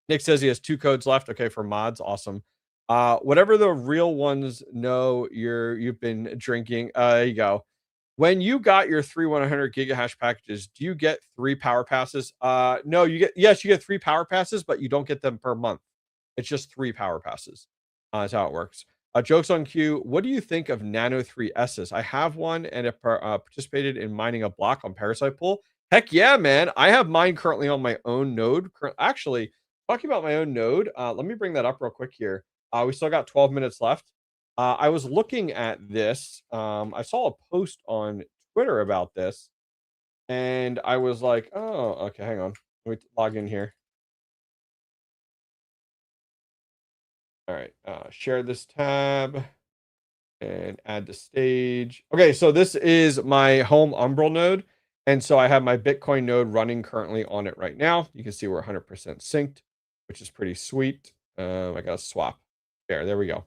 Nick says he has 2 codes left. Okay, for mods, awesome. Whatever the real ones know you've been drinking. There you go. When you got your 100 gigahash packages, do you get 3 power passes? No, you get 3 power passes, but you don't get them per month. It's just 3 power passes. That's how it works. Jokes on cue. What do you think of Nano 3Ss? I have one and it participated in mining a block on Parasite Pool. Heck yeah, man. I have mine currently on my own node. Actually, talking about my own node, let me bring that up real quick here. We still got 12 minutes left. I was looking at this. I saw a post on Twitter about this, and I was like, oh, okay, hang on. Let me log in here. All right, share this tab and add to stage. Okay, so this is my home Umbrel node, and so I have my Bitcoin node running currently on it right now. You can see we're 100% synced, which is pretty sweet. I got to swap. There we go.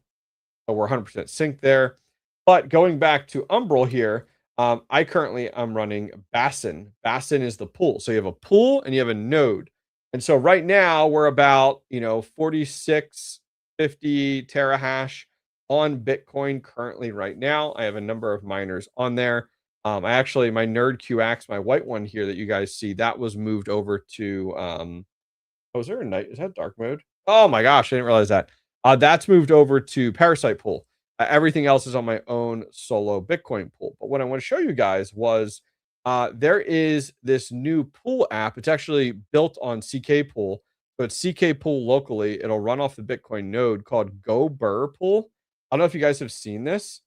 So we're 100% synced there. But going back to Umbrel here, I currently am running Bassin. Bassin is the pool. So you have a pool and you have a node. And so right now we're about, 4650 terahash on Bitcoin currently right now. I have a number of miners on there. My Nerd QX, my white one here that you guys see, that was moved over to, is there a night? Is that dark mode? Oh my gosh, I didn't realize that. That's moved over to Parasite Pool. Everything else is on my own solo Bitcoin pool. But what I want to show you guys was there is this new pool app. It's actually built on CK Pool. So it's CK Pool locally. It'll run off the Bitcoin node called Go Burr Pool. I don't know if you guys have seen this.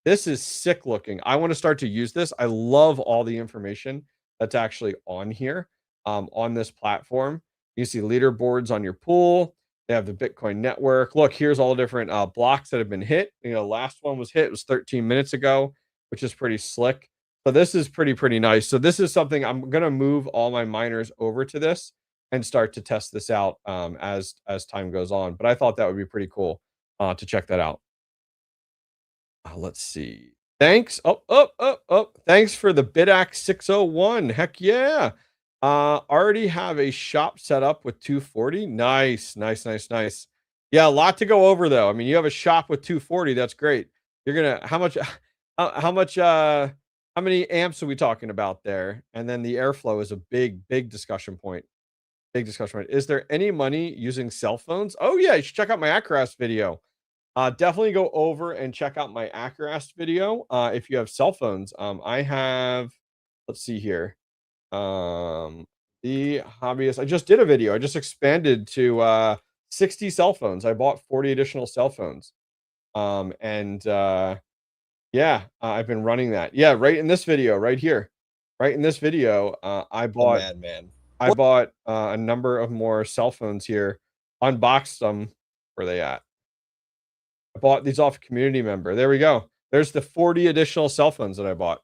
This is sick looking. I want to start to use this. I love all the information that's actually on here, on this platform. You see leaderboards on your pool. They have the Bitcoin network. Look, here's all the different blocks that have been hit. Last one was hit. It was 13 minutes ago, which is pretty slick. So this is pretty nice. So this is something I'm going to move all my miners over to this and start to test this out as time goes on. But I thought that would be pretty cool to check that out. Let's see. Thanks. Thanks for the Bidax 601. Heck yeah. Already have a shop set up with 240. Nice. Yeah, a lot to go over though. I mean, you have a shop with 240. That's great. You're gonna how many amps are we talking about there? And then the airflow is a big discussion point. Is there any money using cell phones? Oh yeah, you should check out my Acroast video. Definitely go over and check out my Acroast video if you have cell phones. I have, let's see here. The Hobbyist. I just did a video. I just expanded to 60 cell phones. I bought 40 additional cell phones. Yeah, I've been running that. Yeah, right in this video, right here. Right in this video, I bought I bought a number of more cell phones here, unboxed them. Where are they at? I bought these off a community member. There we go. There's the 40 additional cell phones that I bought.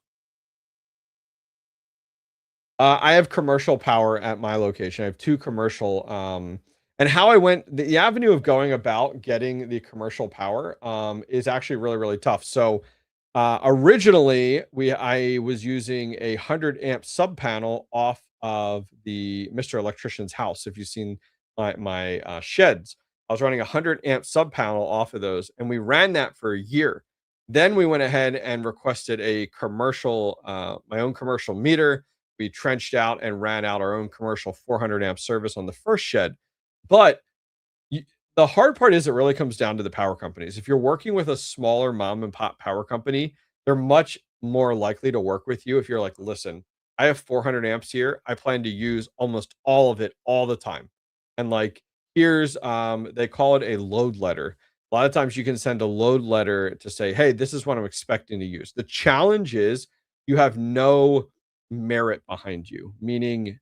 I have commercial power at my location. I have 2 commercial, And how I went, the avenue of going about getting the commercial power is actually really, really tough. So originally, I was using a 100 amp sub panel off of the Mr. Electrician's house. If you've seen my sheds, I was running a 100 amp sub panel off of those, and we ran that for a year. Then we went ahead and requested a commercial, my own commercial meter. We trenched out and ran out our own commercial 400 amp service on the first shed. But you, the hard part is it really comes down to the power companies. If you're working with a smaller mom and pop power company, they're much more likely to work with you if you're like, listen, I have 400 amps here. I plan to use almost all of it all the time. And like, here's, they call it a load letter. A lot of times you can send a load letter to say, hey, this is what I'm expecting to use. The challenge is you have no merit behind you, meaning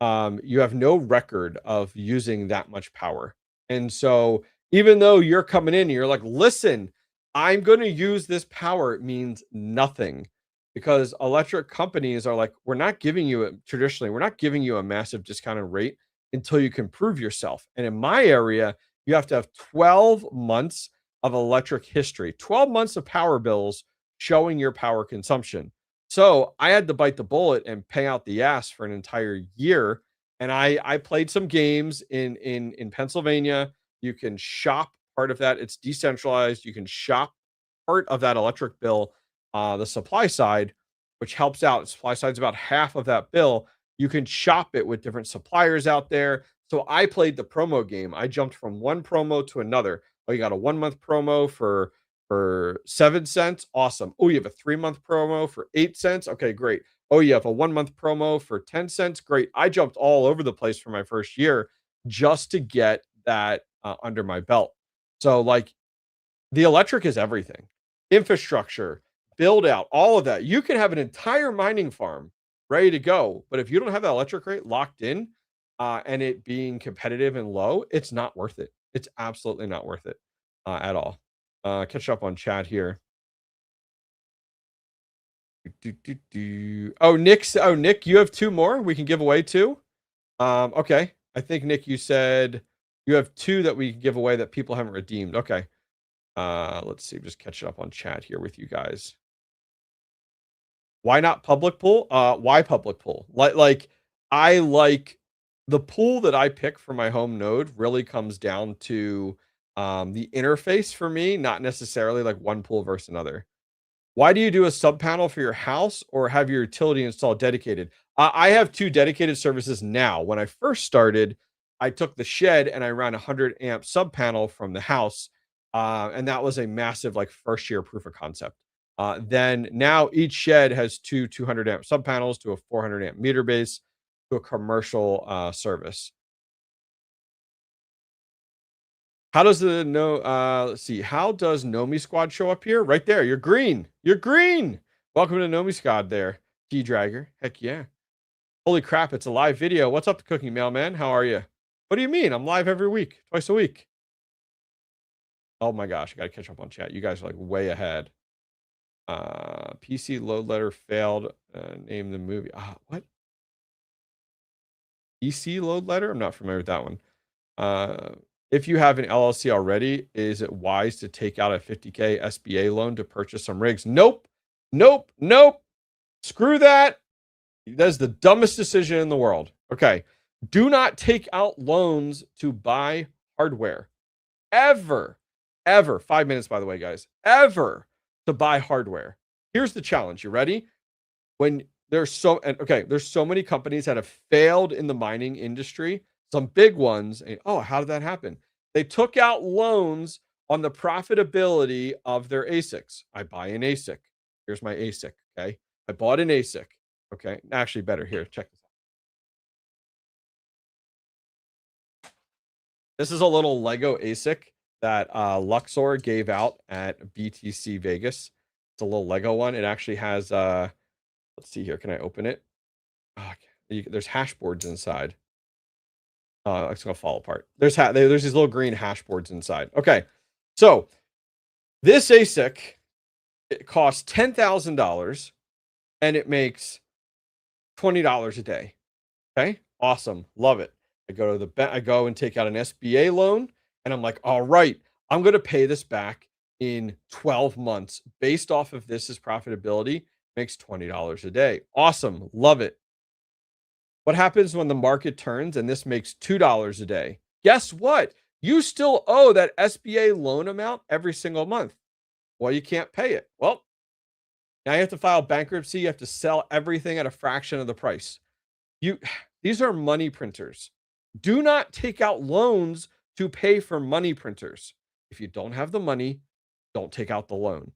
you have no record of using that much power. And so, even though you're coming in, you're like, listen, I'm going to use this power, it means nothing because electric companies are like, we're not giving you a traditionally, we're not giving you a massive discounted rate until you can prove yourself. And in my area, you have to have 12 months of electric history, 12 months of power bills showing your power consumption. So I had to bite the bullet and pay out the ass for an entire year. And I played some games in Pennsylvania. You can shop part of that. It's decentralized. You can shop part of that electric bill, the supply side, which helps out. Supply side's about half of that bill. You can shop it with different suppliers out there. So I played the promo game. I jumped from one promo to another. Oh, you got a 1 month promo for 7 cents. Awesome. Oh, you have a 3 month promo for 8 cents. Okay, great. Oh, you have a 1 month promo for 10 cents. Great. I jumped all over the place for my first year just to get that under my belt. So, like, the electric is everything. Infrastructure, build out, all of that. You can have an entire mining farm ready to go, but if you don't have that electric rate locked in and it being competitive and low, it's not worth it. It's absolutely not worth it at all. Catch up on chat here. Oh, Nick, you have two more we can give away too. Okay. I think Nick, you said you have two that we can give away that people haven't redeemed. Okay. Let's see. Just catch up on chat here with you guys. Why not public pool? Why public pool? Like I like the pool that I pick for my home node really comes down to the interface for me, not necessarily like one pool versus another. Why do you do a sub panel for your house or have your utility installed dedicated? I have two dedicated services now. When I first started, I took the shed and I ran a 100 amp sub panel from the house. And that was a massive, like, first year proof of concept. Then now each shed has two 200 amp sub panels to a 400 amp meter base to a commercial service. How does the no let's see, how does Nomi Squad show up here? Right there. You're green. You're green. Welcome to Nomi Squad there. Dragger. Heck yeah. Holy crap, it's a live video. What's up, the cooking mailman? How are you? What do you mean? I'm live every week, twice a week. Oh my gosh, I gotta catch up on chat. You guys are like way ahead. PC load letter failed. Name the movie. What? PC load letter? I'm not familiar with that one. If you have an LLC already, is it wise to take out a 50K SBA loan to purchase some rigs? Nope. Nope. Nope. Screw that. That's the dumbest decision in the world. Okay. Do not take out loans to buy hardware. Ever. Ever. 5 minutes, by the way, guys. Ever to buy hardware. Here's the challenge. You ready? When there's so many companies that have failed in the mining industry. Some big ones. And, how did that happen? They took out loans on the profitability of their ASICs. I buy an ASIC. Here's my ASIC. Okay. I bought an ASIC. Okay. Actually, better here. Check this out. This is a little Lego ASIC that Luxor gave out at BTC Vegas. It's a little Lego one. It actually has, let's see here. Can I open it? There's hash boards inside. It's gonna fall apart. There's these little green hash boards inside. Okay, so this ASIC, it costs $10,000 and it makes $20 a day. Okay, awesome, love it. I go to the bank, I go and take out an SBA loan, and I'm like, all right, I'm going to pay this back in 12 months based off of this profitability. Makes $20 a day. Awesome. Love it. What happens when the market turns and this makes $2 a day? Guess what? You still owe that SBA loan amount every single month. Well, you can't pay it. Well, now you have to file bankruptcy. You have to sell everything at a fraction of the price. These are money printers. Do not take out loans to pay for money printers. If you don't have the money, don't take out the loan,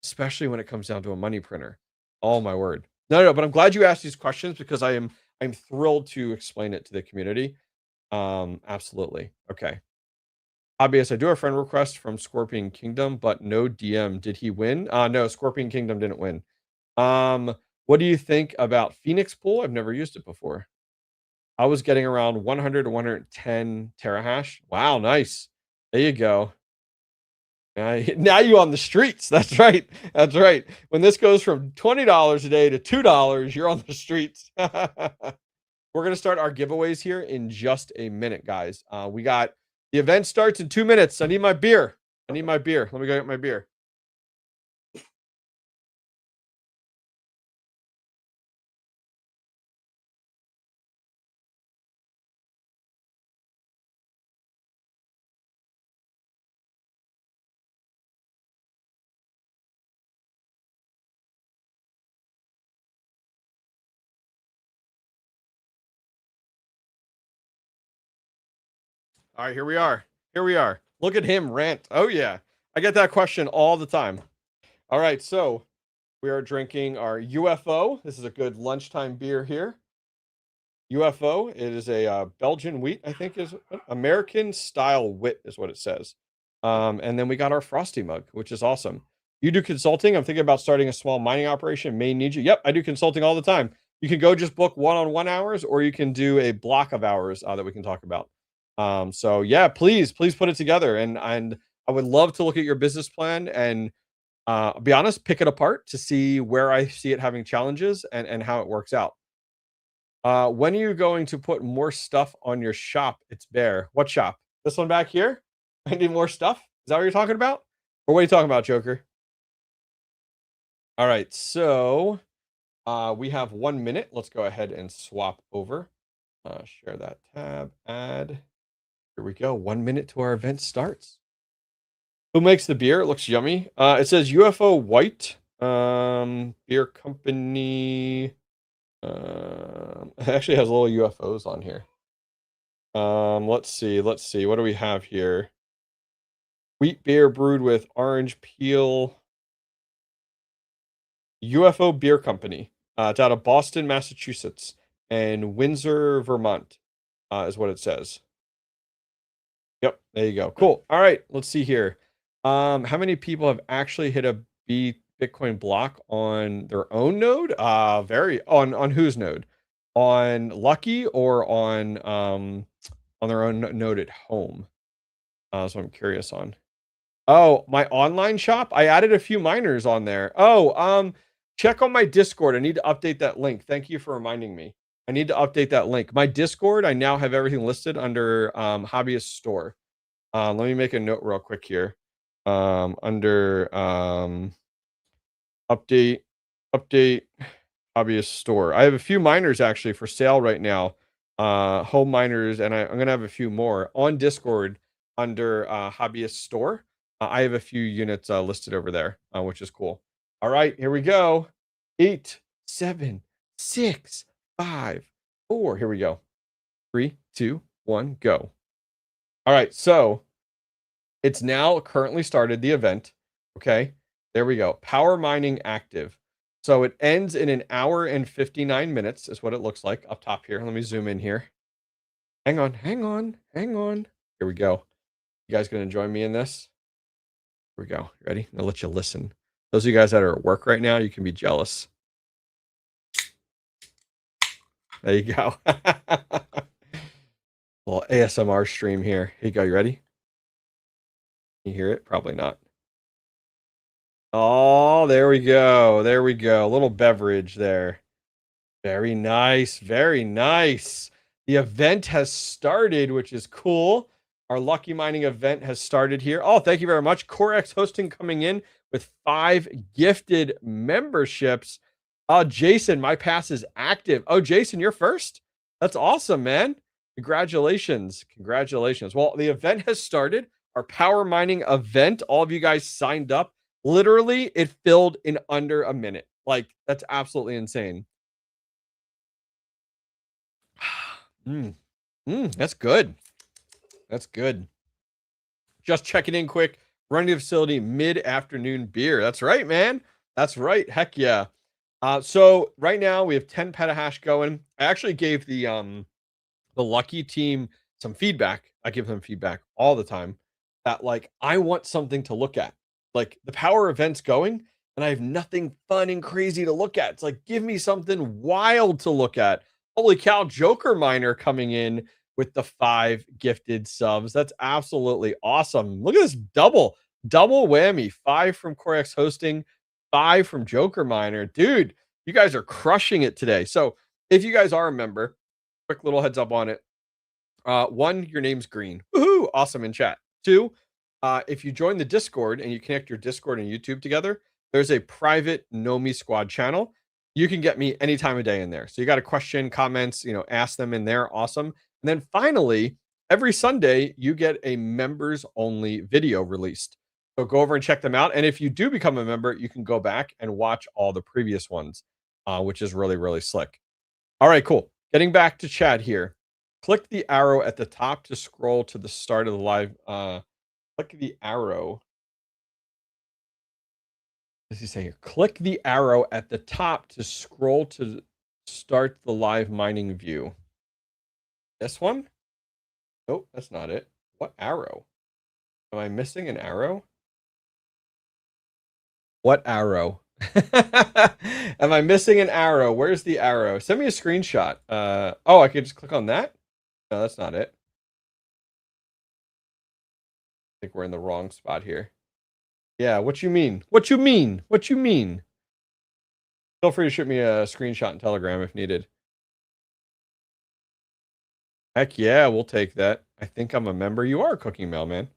especially when it comes down to a money printer. Oh my word. No, but I'm glad you asked these questions because I'm thrilled to explain it to the community. Absolutely. Okay. Hobbyist, I do a friend request from Scorpion Kingdom, but no DM. Did he win? No, Scorpion Kingdom didn't win. What do you think about Phoenix Pool? I've never used it before. I was getting around 100 to 110 terahash. Wow, nice. There you go. Now you on the streets. That's right. That's right. When this goes from $20 a day to $2, you're on the streets. We're going to start our giveaways here in just a minute, guys. We got the event starts in 2 minutes. I need my beer. Let me go get my beer. All right, here we are. Here we are. Look at him rant. Oh, yeah. I get that question all the time. All right, so we are drinking our UFO. This is a good lunchtime beer here. UFO. It is a Belgian wheat, I think is American style wit is what it says. And then we got our frosty mug, which is awesome. You do consulting. I'm thinking about starting a small mining operation. May need you. Yep, I do consulting all the time. You can go just book one-on-one hours, or you can do a block of hours that we can talk about. So yeah, please put it together. And I would love to look at your business plan and be honest, pick it apart to see where I see it having challenges and how it works out. When are you going to put more stuff on your shop? It's bare. What shop? This one back here? I need more stuff. Is that what you're talking about? Or what are you talking about, Joker? All right, so we have 1 minute. Let's go ahead and swap over. Share that tab, add. Here we go. 1 minute to our event starts. Who makes the beer? It looks yummy. It says UFO White beer company. It actually has little UFOs on here. Let's see. What do we have here? Wheat beer brewed with orange peel. UFO Beer Company. It's out of Boston, Massachusetts, and Windsor, Vermont, is what it says. Yep, there you go. Cool. All right, let's see here. How many people have actually hit a Bitcoin block on their own node? On whose node? On Lucky or on their own node at home? That's what I'm curious on. Oh, my online shop. I added a few miners on there. Oh, check on my Discord. I need to update that link. Thank you for reminding me. I need to update that link. My Discord, I now have everything listed under Hobbyist Store. Let me make a note real quick here. Under update Hobbyist Store. I have a few miners actually for sale right now. Home miners, and I'm gonna have a few more on Discord under Hobbyist Store. I have a few units listed over there, which is cool. All right, here we go. 8, 7, 6, 5, 4. Here we go. 3, 2, 1, go. All right, so it's now currently started the event. Okay, there we go. Power mining active. So it ends in 1 hour and 59 minutes is what it looks like up top here. Let me zoom in here. Hang on. Here we go. You guys gonna join me in this? Here we go. Ready? I'll let you listen. Those of you guys that are at work right now, you can be jealous. There you go. Little ASMR stream here. Here you go. You ready? You hear it? Probably not. Oh, there we go. There we go. A little beverage there. Very nice. Very nice. The event has started, which is cool. Our lucky mining event has started here. Oh, thank you very much. CoreX Hosting coming in with 5 gifted memberships. Jason, my pass is active. Oh, Jason, you're first. That's awesome, man. Congratulations. Congratulations. Well, the event has started. Our power mining event. All of you guys signed up. Literally, it filled in under a minute. Like, that's absolutely insane. That's good. That's good. Just checking in quick. Running the facility mid-afternoon beer. That's right, man. That's right. Heck yeah. So right now we have 10 petahash going. I actually gave the lucky team some feedback. I give them feedback all the time that like I want something to look at. Like the power event's going and I have nothing fun and crazy to look at. It's like give me something wild to look at. Holy cow, Joker Miner coming in with the 5 gifted subs. That's absolutely awesome. Look at this double whammy. 5 from CoreX Hosting, 5 from Joker Miner. Dude, you guys are crushing it today. So if you guys are a member, quick little heads up on it. 1, your name's green. Woohoo! Awesome in chat. 2, if you join the Discord and you connect your Discord and YouTube together, there's a private Know Me Squad channel. You can get me any time of day in there. So you got a question, comments, ask them in there. Awesome. And then finally, every Sunday, you get a members only video released. So go over and check them out. And if you do become a member, you can go back and watch all the previous ones, which is really, really slick. All right, cool. Getting back to chat here. Click the arrow at the top to scroll to the start of the live. Click the arrow. What does he say here? Click the arrow at the top to scroll to start the live mining view. This one? Nope, that's not it. What arrow? Am I missing an arrow? What arrow? Am I missing an arrow? Where's the arrow? Send me a screenshot. Oh, I could just click on that? No, that's not it. I think we're in the wrong spot here. Yeah, what you mean? What you mean? What you mean? Feel free to shoot me a screenshot in Telegram if needed. Heck yeah, we'll take that. I think I'm a member. You are a Cooking Mailman.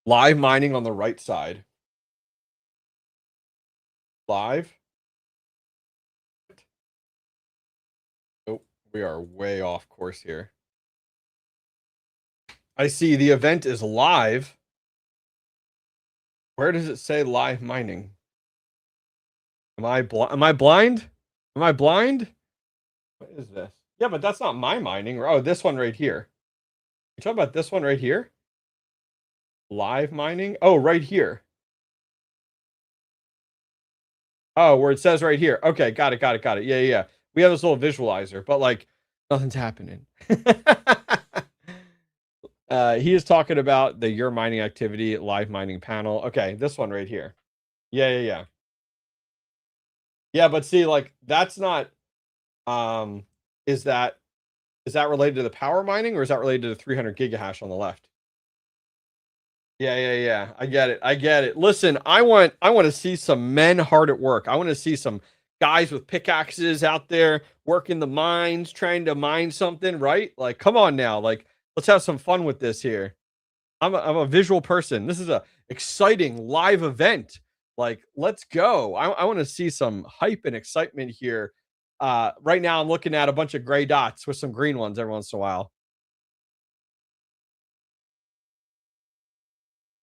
Live mining on the right side. Live. Oh, we are way off course here. I see the event is live. Where does it say live mining? Am I blind? Am I blind? Am I blind? What is this? Yeah, but that's not my mining. Oh, this one right here. You talking about this one right here? Live mining? Oh, right here. Oh, where it says right here. Okay, got it. Yeah. We have this little visualizer, but like nothing's happening. He is talking about the your mining activity live mining panel. Okay, this one right here. Yeah. Yeah, but see, like that's not is that related to the power mining or is that related to the 300 gigahash on the left? Yeah. I get it. Listen, I want to see some men hard at work. I want to see some guys with pickaxes out there working the mines, trying to mine something, right? Like, come on now. Like, let's have some fun with this here. I'm a visual person. This is a exciting live event. Like, let's go. I want to see some hype and excitement here. Right now I'm looking at a bunch of gray dots with some green ones every once in a while.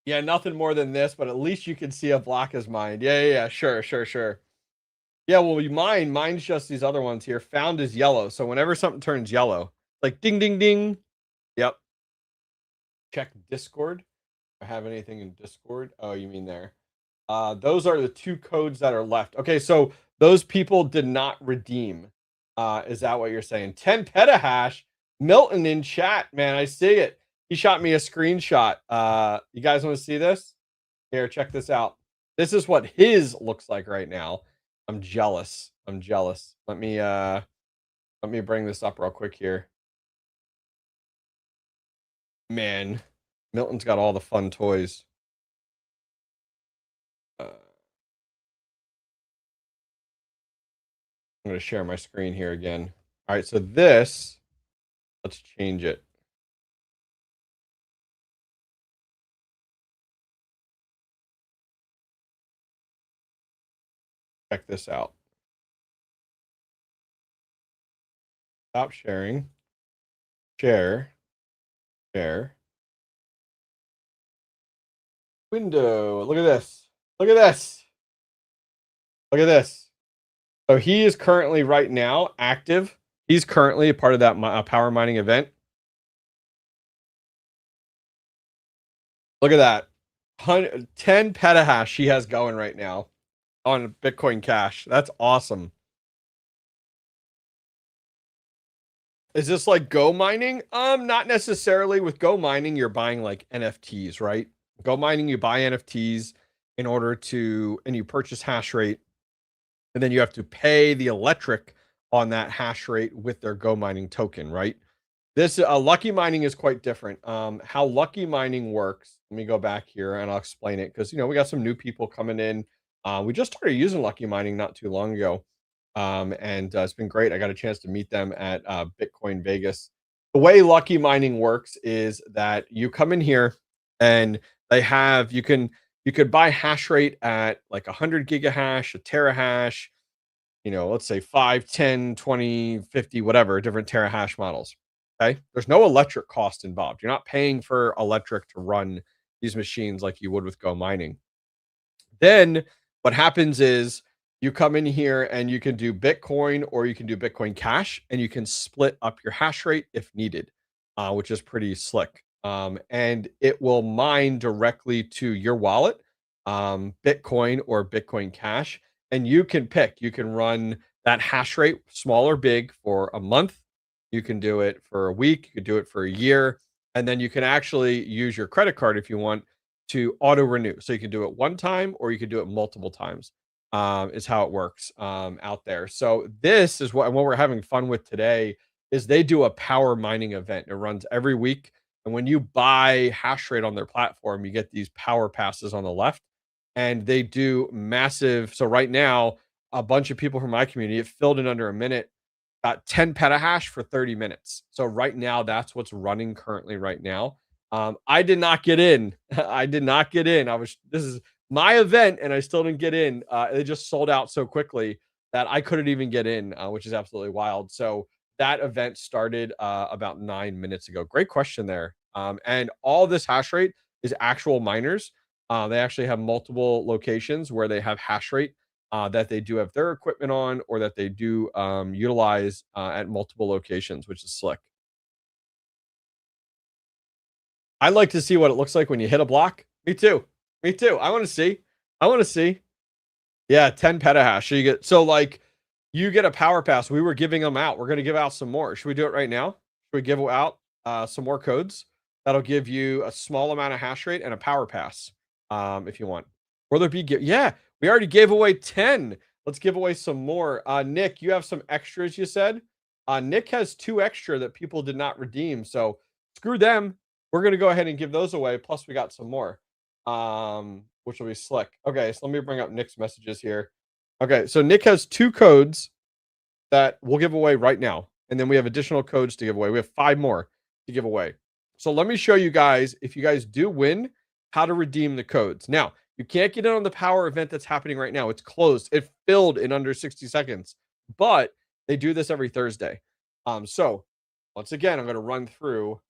Yeah, nothing more than this, but at least you can see a block as mined. Yeah. Sure. Yeah, well, mine's just these other ones here. Found is yellow. So whenever something turns yellow, like ding, ding, ding. Yep. Check Discord. I have anything in Discord? Oh, you mean there. Those are the 2 codes that are left. Okay, so those people did not redeem. Is that what you're saying? 10 petahash. Milton in chat, man. I see it. He shot me a screenshot. You guys want to see this? Here, check this out. This is what his looks like right now. I'm jealous. Let me bring this up real quick here. Man, Milton's got all the fun toys. I'm I'm going to share my screen here again. All right, so this, let's change it. Check this out. Stop sharing. Share. Share. Window. Look at this. Look at this. Look at this. So he is currently right now active. He's currently a part of that power mining event. Look at that. 10 petahash he has going right now on Bitcoin Cash. That's awesome. Is this like Go mining? Not necessarily. With Go mining, you're buying like NFTs, right? Go mining, you buy NFTs in order to, and you purchase hash rate, and then you have to pay the electric on that hash rate with their Go mining token, right? This Lucky mining is quite different. How Lucky mining works, let me go back here and I'll explain it, because we got some new people coming in. We just started using Lucky mining not too long ago. And it's been great. I got a chance to meet them at Bitcoin Vegas. The way Lucky mining works is that you come in here and you could buy hash rate at like 100 gigahash, a terahash, let's say 5, 10, 20, 50, whatever, different terahash models. Okay. There's no electric cost involved. You're not paying for electric to run these machines like you would with Go mining. Then what happens is you come in here and you can do Bitcoin or you can do Bitcoin Cash, and you can split up your hash rate if needed, which is pretty slick. And it will mine directly to your wallet, Bitcoin or Bitcoin Cash. And you can pick, you can run that hash rate, small or big, for a month. You can do it for a week. You can do it for a year. And then you can actually use your credit card if you want to auto renew. So you can do it one time or you can do it multiple times, is how it works out there. So this is what we're having fun with today is they do a power mining event. It runs every week. And when you buy hash rate on their platform, you get these power passes on the left, and they do massive. So right now, a bunch of people from my community, it filled in under a minute, got 10 petahash for 30 minutes. So right now, that's what's running currently right now. I did not get in. I did not get in. This is my event and I still didn't get in. It just sold out so quickly that I couldn't even get in, which is absolutely wild. So that event started about 9 minutes ago. Great question there. And all this hash rate is actual miners. They actually have multiple locations where they have hash rate that they do have their equipment on, or that they do utilize at multiple locations, which is slick. I'd like to see what it looks like when you hit a block. Me too. Me too. I want to see. I want to see. Yeah, 10 petahash. So you get a power pass. We were giving them out. We're going to give out some more. Should we do it right now? Should we give out some more codes? That'll give you a small amount of hash rate and a power pass, if you want. Or there be yeah, we already gave away 10. Let's give away some more. Nick, you have some extras, you said. Nick has 2 extra that people did not redeem. So screw them. We're going to go ahead and give those away. Plus, we got some more, which will be slick. Okay, so let me bring up Nick's messages here. Okay, so Nick has 2 codes that we'll give away right now. And then we have additional codes to give away. We have 5 more to give away. So let me show you guys, if you guys do win, how to redeem the codes. Now, you can't get in on the power event that's happening right now. It's closed. It filled in under 60 seconds. But they do this every Thursday. So once again, I'm going to run through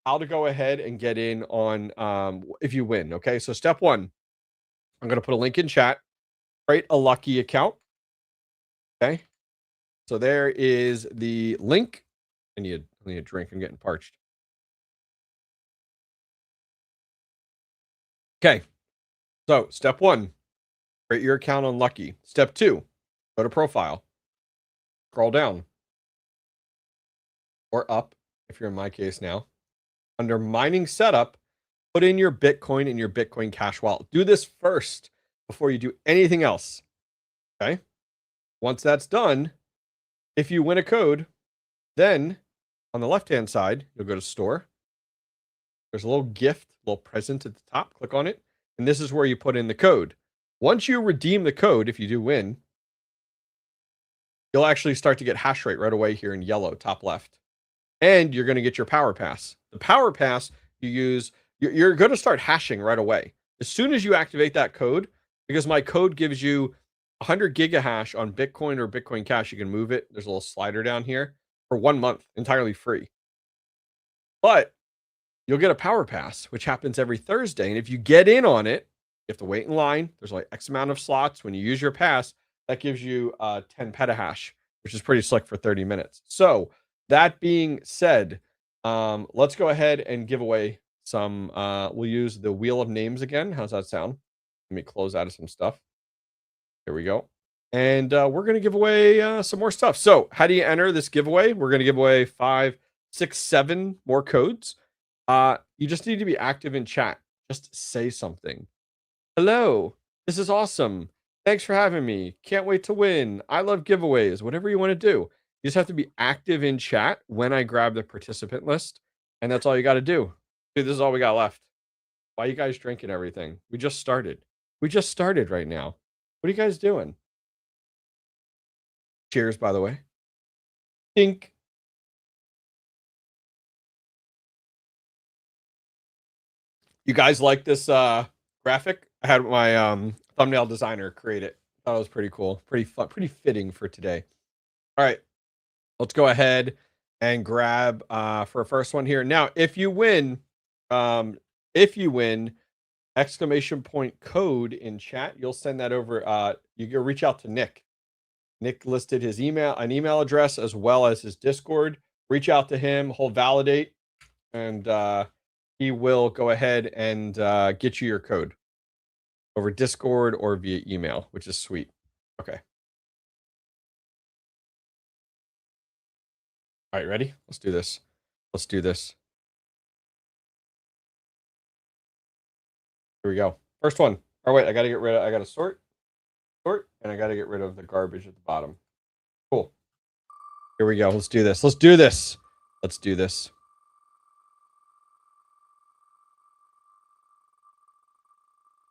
how to go ahead and get in on if you win. Okay, so step 1, I'm going to put a link in chat. Create a Lucky account. Okay, so there is the link. I need a drink. I'm getting parched. Okay, so step 1, create your account on Lucky. Step 2, go to profile, scroll down or up if you're in my case now. Under mining setup, put in your Bitcoin and your Bitcoin Cash wallet. Do this first before you do anything else. Okay. Once that's done, if you win a code, then on the left-hand side, you'll go to store. There's a little gift, a little present at the top. Click on it. And this is where you put in the code. Once you redeem the code, if you do win, you'll actually start to get hash rate right away here in yellow, top left. And you're going to get your power pass. The power pass you use, you're going to start hashing right away. As soon as you activate that code, because my code gives you 100 gigahash on Bitcoin or Bitcoin Cash, you can move it. There's a little slider down here for 1 month, entirely free. But you'll get a power pass, which happens every Thursday. And if you get in on it, you have to wait in line. There's like X amount of slots. When you use your pass, that gives you 10 petahash, which is pretty slick for 30 minutes. So that being said, let's go ahead and give away some. We'll use the wheel of names again. How's that sound? Let me close out of some stuff. Here we go. And we're going to give away some more stuff. So how do you enter this giveaway? We're going to give away 5, 6, 7 more codes. You just need to be active in chat. Just say something. Hello, this is awesome. Thanks for having me. Can't wait to win. I love giveaways. Whatever you want to do. You just have to be active in chat when I grab the participant list. And that's all you got to do. Dude, this is all we got left. Why are you guys drinking everything? We just started. We just started right now. What are you guys doing? Cheers, by the way. Dink. You guys like this graphic? I had my thumbnail designer create it. Thought it was pretty cool. Pretty fun, pretty fitting for today. All right. Let's go ahead and grab for a first one here. Now, if you win, exclamation point code in chat, you'll send that over. You can reach out to Nick. Nick listed his an email address as well as his Discord. Reach out to him, he'll validate, and he will go ahead and get you your code over Discord or via email, which is sweet. Okay. All right, ready? Let's do this. Let's do this. Here we go. First one. Oh, wait, I got to sort, and I got to get rid of the garbage at the bottom. Cool. Here we go. Let's do this. Let's do this. Let's do this.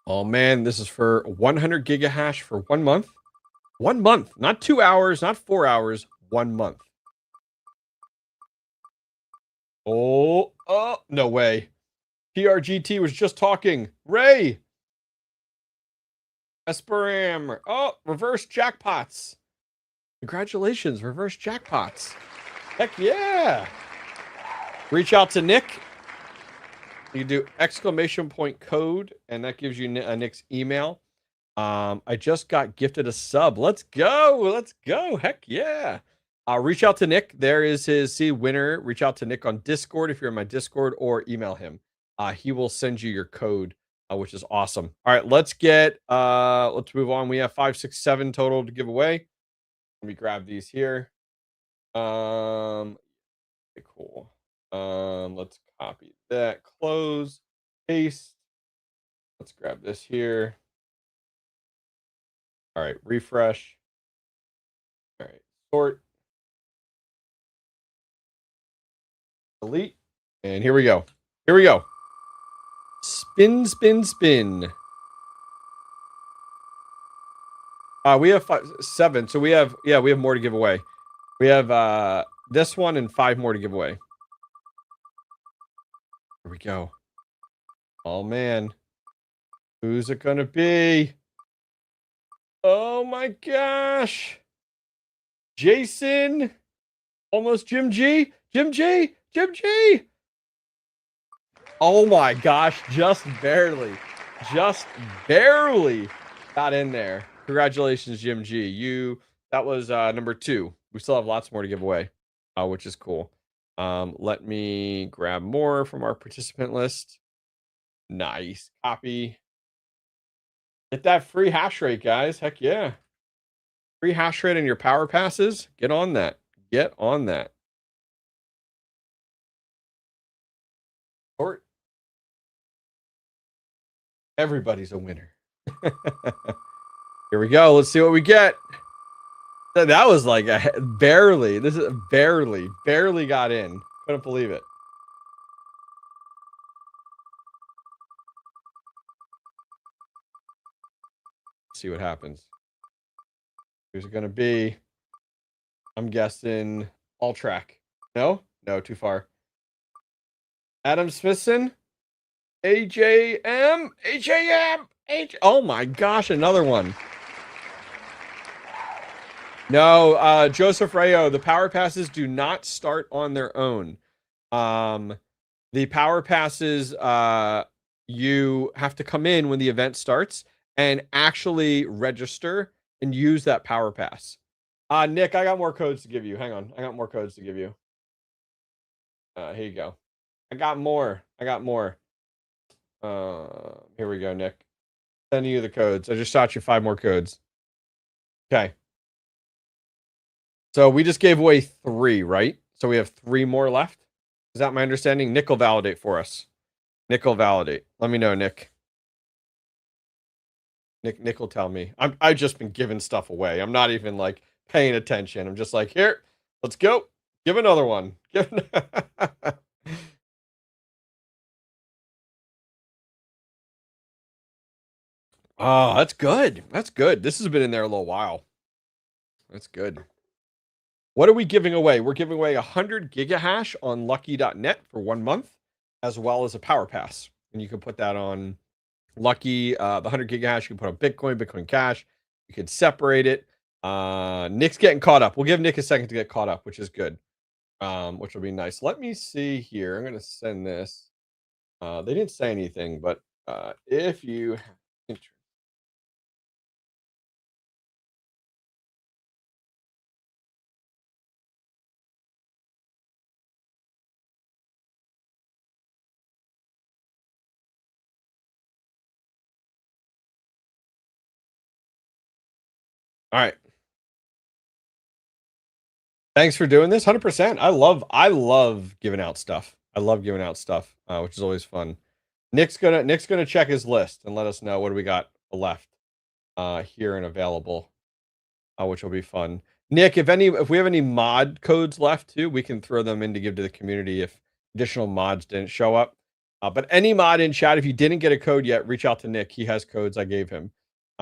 Oh, man, this is for 100 gigahash for 1 month. 1 month, not 2 hours, not 4 hours, 1 month. Oh, no way. PRGT was just talking. Ray. Esperam. Oh, reverse jackpots. Congratulations, reverse jackpots. Heck yeah. Reach out to Nick. You do exclamation point code, and that gives you Nick's email. I just got gifted a sub. Let's go. Let's go. Heck yeah. Reach out to Nick. There is his winner. Reach out to Nick on Discord if you're in my Discord, or email him. He will send you your code, which is awesome. All right, let's move on. We have 5, 6, 7 total to give away. Let me grab these here. Okay, cool. Let's copy that, close, paste. Let's grab this here. All right, refresh. All right, sort, delete, and here we go. Here we go. Spin, spin, spin. We have 5, 7, so we have more to give away. We have this one and 5 more to give away. Here we go. Oh man, who's it gonna be? Oh my gosh, Jason, almost Jim G. Oh my gosh, just barely got in there. Congratulations, Jim G. That was number 2. We still have lots more to give away, which is cool. Let me grab more from our participant list. Nice. Copy. Get that free hash rate, guys. Heck yeah. Free hash rate in your power passes. Get on that. Get on that. Sort. Everybody's a winner. Here we go. Let's see what we get. That was like barely. This is barely got in. Couldn't believe it. See what happens. Who's it going to be? I'm guessing all track. No, too far. Adam Smithson, AJM. Oh my gosh, another one. No, Joseph Rayo, the power passes do not start on their own. The power passes, you have to come in when the event starts and actually register and use that power pass. Nick, I got more codes to give you. Hang on. I got more codes to give you. Here you go. I got more. Here we go, Nick. Sending you the codes. I just shot you 5 more codes. Okay. So we just gave away 3, right? So we have 3 more left. Is that my understanding? Nick will validate for us. Nick will validate. Let me know, Nick. Nick will tell me. I've just been giving stuff away. I'm not even like paying attention. I'm just like, here, let's go. Give another one. Oh, that's good. That's good. This has been in there a little while. That's good. What are we giving away? We're giving away 100 gigahash on lucky.net for 1 month, as well as a power pass. And you can put that on Lucky. The 100 gigahash, you can put on Bitcoin Cash. You can separate it. Nick's getting caught up. We'll give Nick a second to get caught up, which is good. Which will be nice. Let me see here. I'm going to send this. They didn't say anything, but if you have interest. All right. Thanks for doing this. 100%. I love giving out stuff. I love giving out stuff, which is always fun. Nick's gonna check his list and let us know what do we got left here and available, which will be fun. Nick, if we have any mod codes left too, we can throw them in to give to the community if additional mods didn't show up. But any mod in chat, if you didn't get a code yet, reach out to Nick. He has codes I gave him.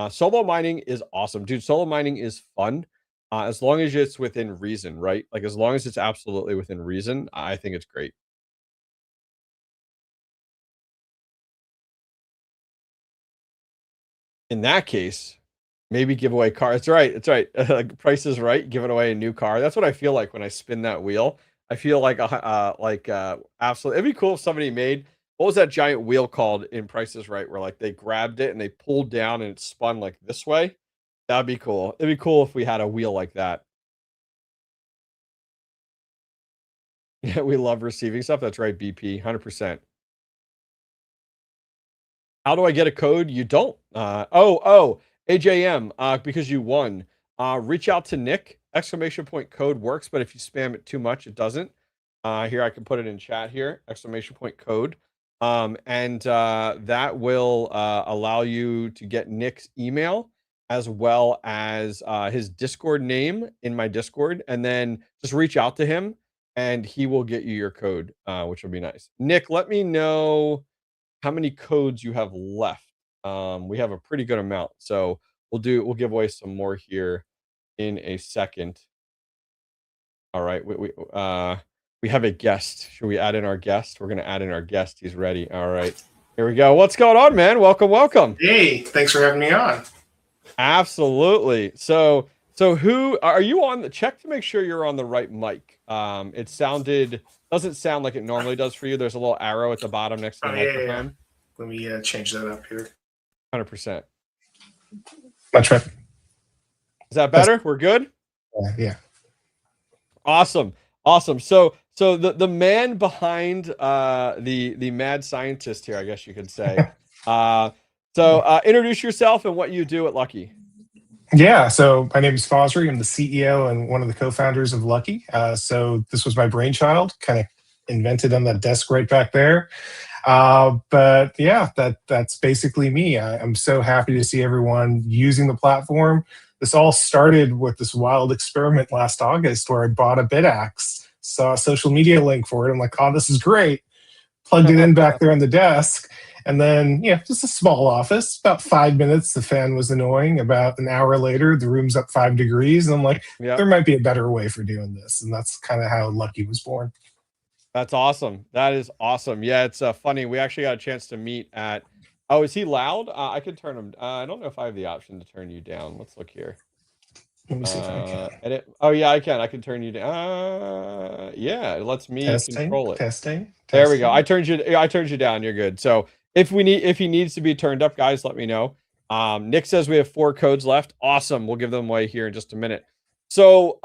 Solo mining is awesome, dude. Solo mining is fun. As long as it's within reason, right? Like as long as it's absolutely within reason, I think it's great. In that case, maybe give away car. It's right. It's right. Price is right. Giving away a new car. That's what I feel like when I spin that wheel. I feel like absolutely. It'd be cool if somebody made, what was that giant wheel called in Price is Right, where like they grabbed it and they pulled down and it spun like this way. That'd be cool. It'd be cool if we had a wheel like that. Yeah, we love receiving stuff. That's right, BP. 100%. How do I get a code? You don't. AJM, because you won. Reach out to Nick. Exclamation point code works, but if you spam it too much, it doesn't. Here, I can put it in chat here. Exclamation point code. That will allow you to get Nick's email as well as his Discord name in my Discord. And then just reach out to him and he will get you your code, which will be nice. Nick, let me know how many codes you have left. We have a pretty good amount, so we'll give away some more here in a second. All right, we have a guest. Should we add in our guest? We're gonna add in our guest. He's ready. All right, here we go. What's going on, man? Welcome. Hey, thanks for having me on. Absolutely. So who are you on? Check to make sure you're on the right mic. It doesn't sound like it normally does for you. There's a little arrow at the bottom next to the microphone. Yeah. Let me change that up here. 100%. Much better. Is that better? We're good? Yeah. Awesome. So the man behind the mad scientist here, I guess you could say. Introduce yourself and what you do at Lucky. Yeah, so my name is Fosri. I'm the CEO and one of the co-founders of Lucky. So this was my brainchild, kind of invented on that desk right back there. But yeah, that's basically me. I'm so happy to see everyone using the platform. This all started with this wild experiment last August where I bought a BitAxe, saw a social media link for it. I'm like, oh, this is great. Plugged it in back there on the desk. And then, yeah, just a small office. About 5 minutes, the fan was annoying. About an hour later, the room's up 5 degrees. And I'm like, Yeah. there might be a better way for doing this. And that's kind of how Lucky was born. That's awesome. That is awesome. Yeah, it's funny. We actually got a chance to meet at. Oh, is he loud? I could turn him. I don't know if I have the option to turn you down. Let's look here. Let me see if I can. Edit. Oh yeah, I can. I can turn you down. Yeah, it lets me Testing, control it. testing, There we go. testing. I turned you down. You're good. So if he needs to be turned up, guys, let me know. Nick says we have 4 codes left. Awesome. We'll give them away here in just a minute. So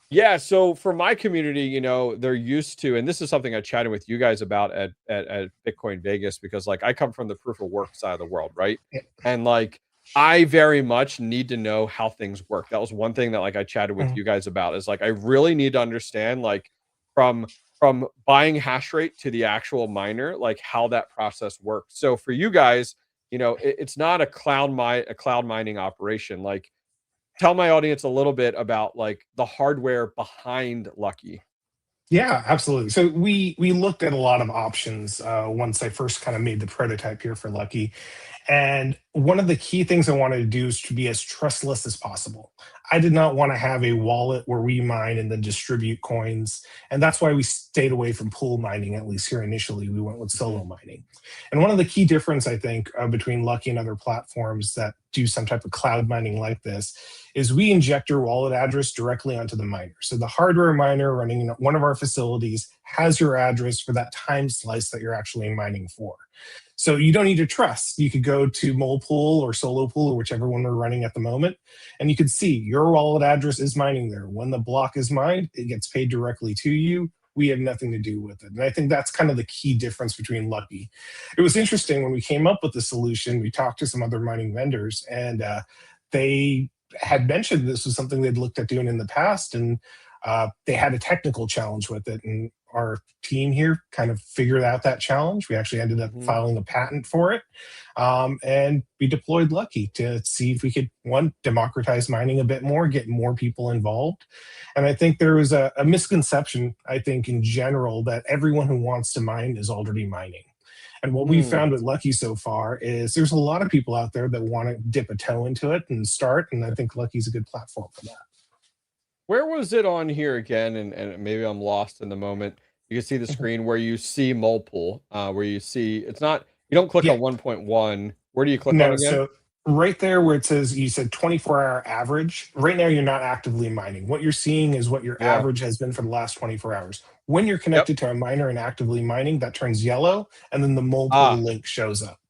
yeah, so for my community, you know, they're used to, and this is something I chatted with you guys about at Bitcoin Vegas, because like I come from the proof of work side of the world, right? Yeah. And like I very much need to know how things work. That was one thing that like I chatted with you guys about, is like I really need to understand like from buying hash rate to the actual miner, like how that process works. So for you guys, you know, it's not a cloud mining operation. Like tell my audience a little bit about like the hardware behind Lucky. Yeah, absolutely. So we looked at a lot of options once I first kind of made the prototype here for Lucky. And one of the key things I wanted to do is to be as trustless as possible. I did not want to have a wallet where we mine and then distribute coins. And that's why we stayed away from pool mining, at least here initially. We went with solo mining. And one of the key difference, I think, between Lucky and other platforms that do some type of cloud mining like this is we inject your wallet address directly onto the miner. So the hardware miner running in one of our facilities has your address for that time slice that you're actually mining for. So you don't need to trust. You could go to Pool or Solo Pool or whichever one we're running at the moment, and you could see your wallet address is mining there. When the block is mined, it gets paid directly to you. We have nothing to do with it. And I think that's kind of the key difference between Lucky. It was interesting when we came up with the solution, we talked to some other mining vendors, and they had mentioned this was something they'd looked at doing in the past, and they had a technical challenge with it. And our team here kind of figured out that challenge. We actually ended up filing a patent for it. And we deployed Lucky to see if we could, one, democratize mining a bit more, get more people involved. And I think there was a misconception, I think, in general, that everyone who wants to mine is already mining. And what we found with Lucky so far is there's a lot of people out there that want to dip a toe into it and start. And I think Lucky's a good platform for that. Where was it on here again? And maybe I'm lost in the moment. You can see the screen where you see Pool, where you see it's not, you don't click on 1.1. Where do you click on again? So right there where it says, you said 24-hour average. Right now, you're not actively mining. What you're seeing is what your average has been for the last 24 hours. When you're connected to a miner and actively mining, that turns yellow, and then the Pool link shows up.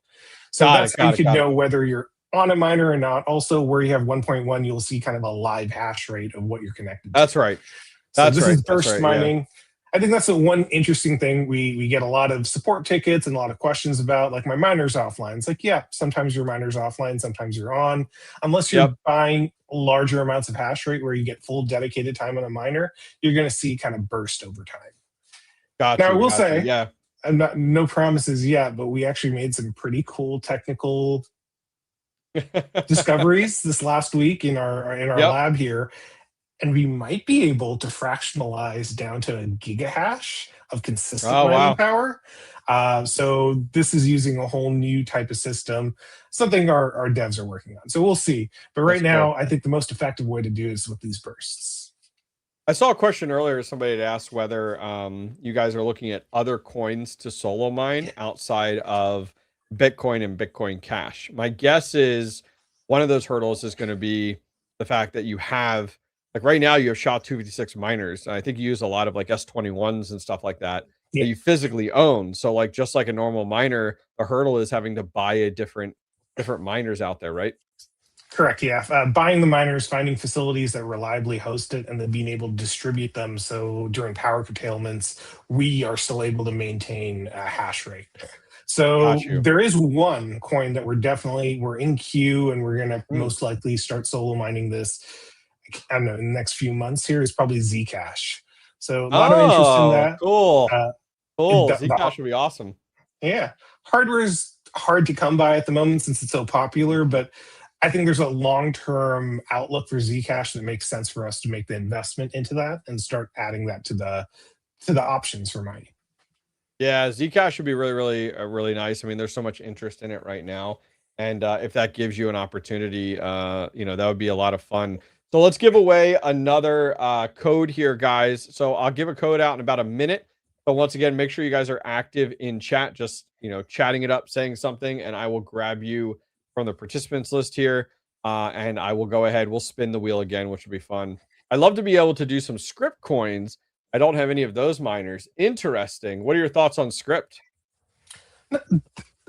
So that's how you can know whether you're on a miner or not. Also, where you have 1.1, you'll see kind of a live hash rate of what you're connected to. That's right. So this is burst mining. Yeah. I think that's the one interesting thing. We get a lot of support tickets and a lot of questions about, like, my miner's offline. It's like, yeah, sometimes your miner's offline, sometimes you're on. Unless you're buying larger amounts of hash rate where you get full dedicated time on a miner, you're going to see kind of burst over time. Now, I will say, no promises yet, but we actually made some pretty cool technical discoveries this last week in our lab here. And we might be able to fractionalize down to a gigahash of consistent mining power. So this is using a whole new type of system, something our devs are working on. So we'll see. But right now, I think the most effective way to do it is with these bursts. I saw a question earlier. Somebody had asked whether you guys are looking at other coins to solo mine outside of Bitcoin and Bitcoin Cash. My guess is one of those hurdles is going to be the fact that you have, like right now, you have SHA-256 miners. I think you use a lot of like S21s and stuff like that that you physically own. So like just like a normal miner, the hurdle is having to buy a different miners out there, right? Correct. Yeah. Buying the miners, finding facilities that reliably host it, and then being able to distribute them. So during power curtailments, we are still able to maintain a hash rate. So there is one coin that we're in queue, and we're going to most likely start solo mining this. I don't know, in the next few months here is probably Zcash. So a lot of interest in that. Cool. Zcash would be awesome. Yeah. Hardware is hard to come by at the moment since it's so popular, but I think there's a long-term outlook for Zcash that makes sense for us to make the investment into that and start adding that to the options for mining. Yeah, Zcash should be really nice. I mean, there's so much interest in it right now, and if that gives you an opportunity, that would be a lot of fun. So let's give away another code here, guys. So I'll give a code out in about a minute. But once again, make sure you guys are active in chat, just chatting it up, saying something, and I will grab you from the participants list here, and I will go ahead. We'll spin the wheel again, which will be fun. I'd love to be able to do some script coins. I don't have any of those miners. Interesting. What are your thoughts on script?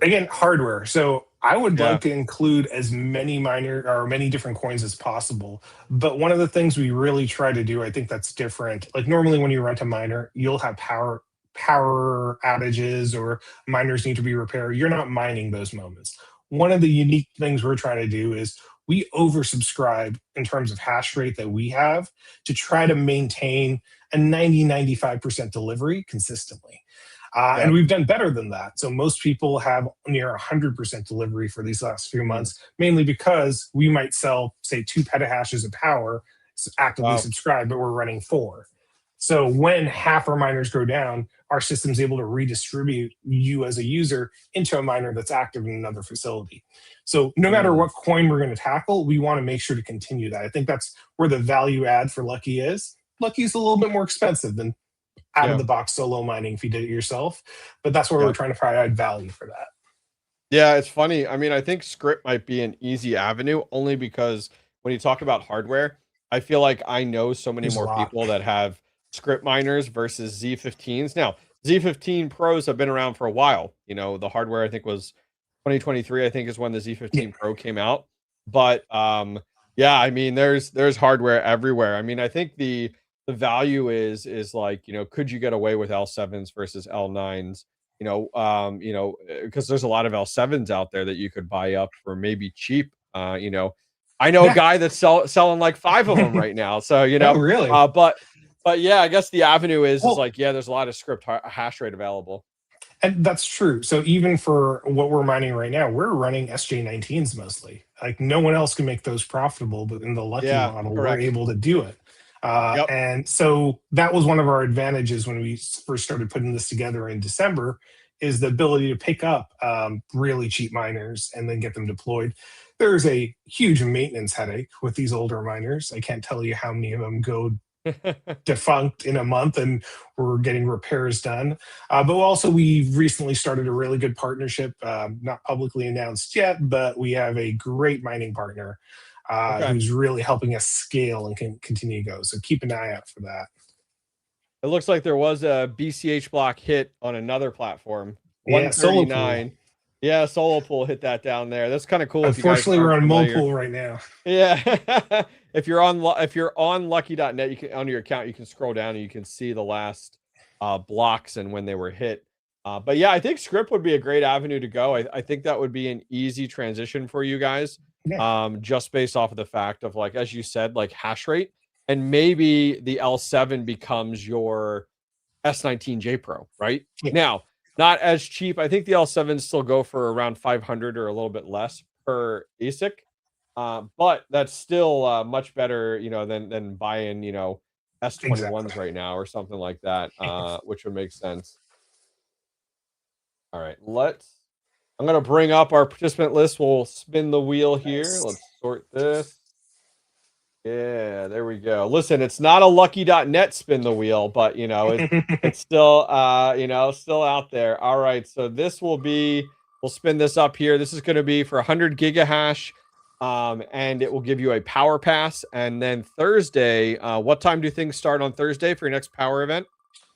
Again, hardware. So I would Yeah. like to include as many minor or many different coins as possible. But one of the things we really try to do, I think that's different. Like normally when you rent a miner, you'll have power outages or miners need to be repaired. You're not mining those moments. One of the unique things we're trying to do is we oversubscribe in terms of hash rate that we have to try to maintain a 90-95% delivery consistently. And we've done better than that. So most people have near 100% delivery for these last few months, mainly because we might sell, say, 2 petahashes of power actively Wow. subscribed, but we're running 4. So when half our miners go down, our system's able to redistribute you as a user into a miner that's active in another facility. So no matter what coin we're going to tackle, we want to make sure to continue that. I think that's where the value add for Lucky is. Lucky's a little bit more expensive than out of the box solo mining if you did it yourself, but that's where we're trying to provide value for that. Yeah, it's funny. I mean, I think script might be an easy avenue only because when you talk about hardware, I feel like I know so many There's a more lot. people that have script miners versus Z15s. Now, Z15 Pros have been around for a while. The hardware I think was 2023, I think is when the Z15 Pro came out. But yeah, I mean, there's hardware everywhere. I mean, I think the value is like, could you get away with L7s versus L9s? Because there's a lot of L7s out there that you could buy up for maybe cheap. I know a guy that's selling like 5 of them right now. So, Oh, really? But yeah, I guess the avenue is Well, like, yeah, there's a lot of script hash rate available. and that's true. So even for what we're mining right now, we're running SJ19s mostly. Like no one else can make those profitable, but in the Lucky Yeah, model, we're correct. able to do it. Yep. And so that was one of our advantages when we first started putting this together in December, is the ability to pick up really cheap miners and then get them deployed. There's a huge maintenance headache with these older miners. I can't tell you how many of them go defunct in a month and we're getting repairs done. But also, we've recently started a really good partnership, not publicly announced yet, but we have a great mining partner Okay. who's really helping us scale and can continue to go. So keep an eye out for that. It looks like there was a BCH block hit on another platform. Yeah, solo pool. 139. Yeah, Solo Pool hit that down there. That's kind of cool if you guys Unfortunately, we're aren't on familiar. Mopool right now. Yeah. if you're on lucky.net, you can on your account, you can scroll down and you can see the last blocks and when they were hit. But yeah, I think script would be a great avenue to go. I think that would be an easy transition for you guys. Yeah. Just based off of the fact of, like, as you said, like hash rate, and maybe the L7 becomes your S19J Pro, right? Yeah. Now, not as cheap. I think the L7s still go for around 500 or a little bit less per ASIC. But that's still much better, than buying, S21s Exactly. right now or something like that, which would make sense. All right, I'm gonna bring up our participant list. We'll spin the wheel here. Nice. Let's sort this. Yeah, there we go. Listen, it's not a lucky.net spin the wheel, but it's still still out there. All right, so we'll spin this up here. This is going to be for 100 gigahash, and it will give you a power pass. And then Thursday, what time do things start on Thursday for your next power event?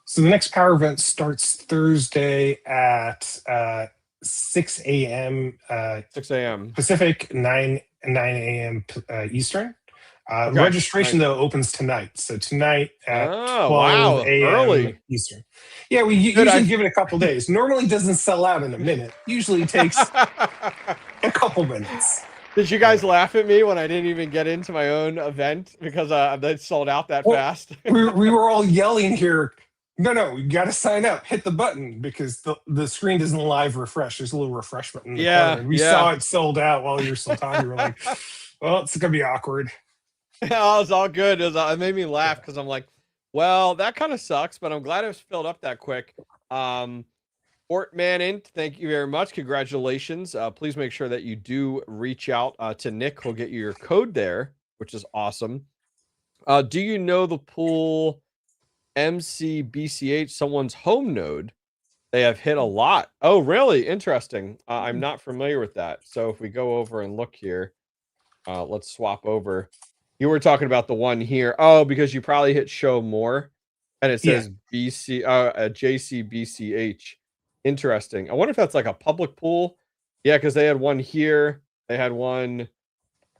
So the next power event starts Thursday at 6 a.m. 6 a.m. Pacific, 9 a.m. Eastern. Okay, Registration, nice. though, opens tonight. So tonight at Oh, 12 wow, a.m. early. Eastern. Yeah, we Good, usually give it a couple days. Normally doesn't sell out in a minute. Usually takes a couple minutes. Did you guys laugh at me when I didn't even get into my own event because they sold out that fast? we were all yelling here. No, you got to sign up. Hit the button because the screen doesn't live refresh. There's a little refresh button in the corner. And we saw it sold out while you were still talking. We were like, well, it's going to be awkward. Oh, it's all good. It made me laugh because I'm like, well, that kind of sucks, but I'm glad it was filled up that quick. Portman, thank you very much. Congratulations. Please make sure that you do reach out to Nick. He'll get you your code there, which is awesome. Do you know the pool MCBCH, someone's home node? They have hit a lot. Oh, really? Interesting. I'm not familiar with that. So if we go over and look here, let's swap over. You were talking about the one here. Oh, because you probably hit show more and it says JCBCH. Interesting. I wonder if that's like a public pool. Yeah, because they had one here. They had one.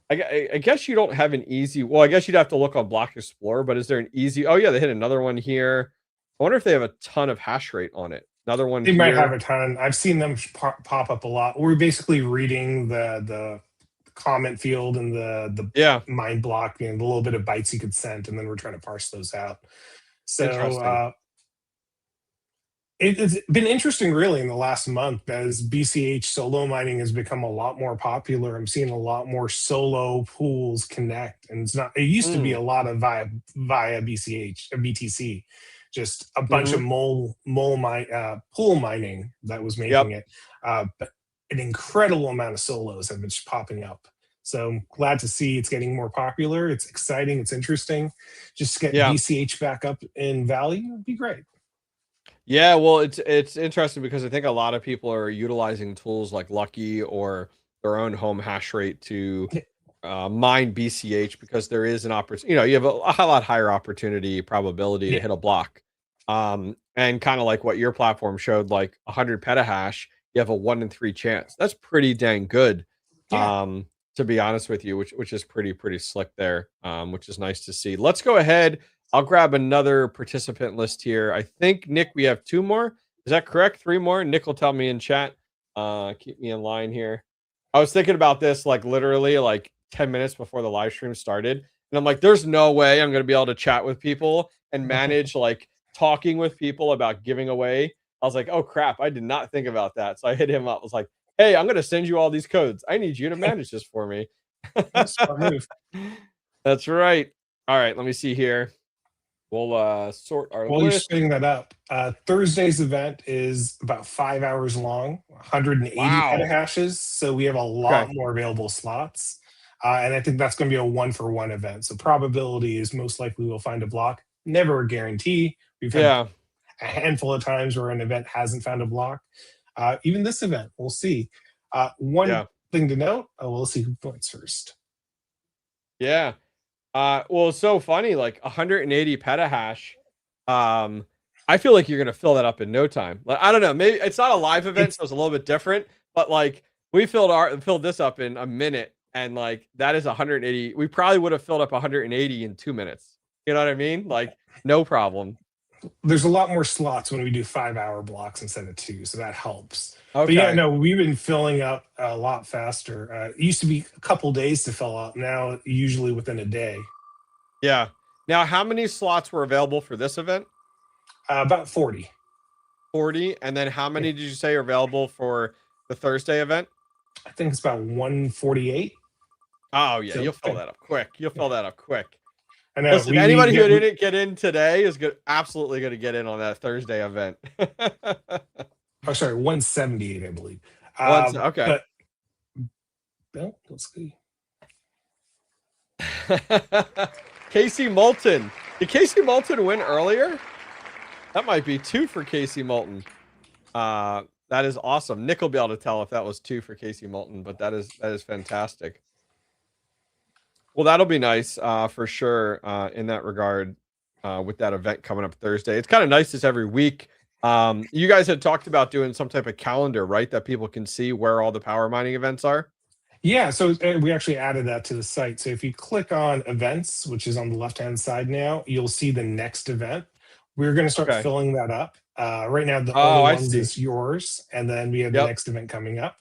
I guess you don't have an easy. Well, I guess you'd have to look on Block Explorer, but is there an easy? Oh, yeah, they hit another one here. I wonder if they have a ton of hash rate on it. Another one They here. might have a ton. I've seen them pop up a lot. We're basically reading the comment field and the mind block and the little bit of bytes you could send, and then we're trying to parse those out. So it's been interesting really in the last month as BCH solo mining has become a lot more popular. I'm seeing a lot more solo pools connect, and it used to be a lot of via BCH BTC, just a bunch of pool mining that was making it, but an incredible amount of solos have been popping up. So I'm glad to see it's getting more popular. It's exciting. It's interesting. Just get BCH back up in value would be great. Yeah, well, it's interesting because I think a lot of people are utilizing tools like Lucky or their own home hash rate to mine BCH because there is an opportunity. You have a lot higher opportunity probability to hit a block. And kind of like what your platform showed, like 100 petahash, you have a 1 in 3 chance. That's pretty dang good. To be honest with you, which is pretty slick there, which is nice to see. Let's go ahead. I'll grab another participant list here. I think, Nick, we have 2 more. Is that correct? 3 more? Nick will tell me in chat. Keep me in line here. I was thinking about this like literally like 10 minutes before the live stream started. And I'm like, there's no way I'm going to be able to chat with people and manage like talking with people about giving away. I was like, oh, crap. I did not think about that. So I hit him up. I was like, hey, I'm going to send you all these codes. I need you to manage this for me. Smart move. That's right. All right. Let me see here. We'll sort our While list. you're spinning that up, Thursday's event is about 5 hours long, 180 petahashes. So we have a lot more available slots. And I think that's going to be a 1-for-1 event. So probability is most likely we'll find a block. Never a guarantee. We've had a handful of times where an event hasn't found a block. Even this event, we'll see. One thing to note, we'll see who points first. Yeah. Well, it's so funny, like 180 petahash. I feel like you're gonna fill that up in no time. Like, I don't know, maybe it's not a live event, so it's a little bit different, but like we filled this up in a minute, and like that is 180. We probably would have filled up 180 in 2 minutes. You know what I mean? Like, no problem. There's a lot more slots when we do 5-hour blocks instead of 2, so that helps. But yeah, no, we've been filling up a lot faster. It used to be a couple days to fill up. Now, usually within a day. Yeah. Now, how many slots were available for this event? About 40. 40. And then how many did you say are available for the Thursday event? I think it's about 148. Oh, yeah. You'll fill that up quick. You'll fill that up quick. I know. Listen, anybody who didn't get in today is absolutely going to get in on that Thursday event. Oh, sorry, 178, I believe. Okay. Well, let's see. Casey Moulton. Did Casey Moulton win earlier? That might be 2 for Casey Moulton. That is awesome. Nick will be able to tell if that was 2 for Casey Moulton, but that is fantastic. Well, that'll be nice for sure in that regard with that event coming up Thursday. It's kind of nice this every week. You guys had talked about doing some type of calendar, right? That people can see where all the power mining events are. Yeah, so we actually added that to the site. So if you click on events, which is on the left-hand side now, you'll see the next event. We're going to start filling that up. Right now, the only ones is yours, and then we have the next event coming up.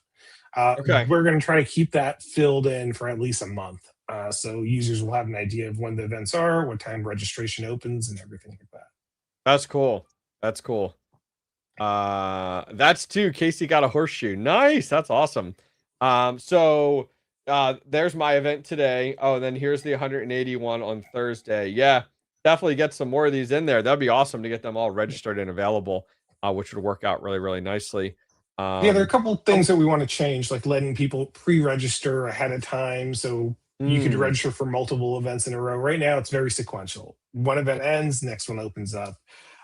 We're going to try to keep that filled in for at least a month. So users will have an idea of when the events are, what time registration opens, and everything like that. That's cool. That's cool. That's 2. Casey got a horseshoe. Nice. That's awesome. So there's my event today. Oh, and then here's the 181 on Thursday. Yeah, definitely get some more of these in there. That'd be awesome to get them all registered and available. which would work out really, really nicely. Yeah, there are a couple of Um, things that we want to change, like letting people pre-register ahead of time so you could mm, register for multiple events in a row. Right now, it's very sequential. One event ends, next one opens up.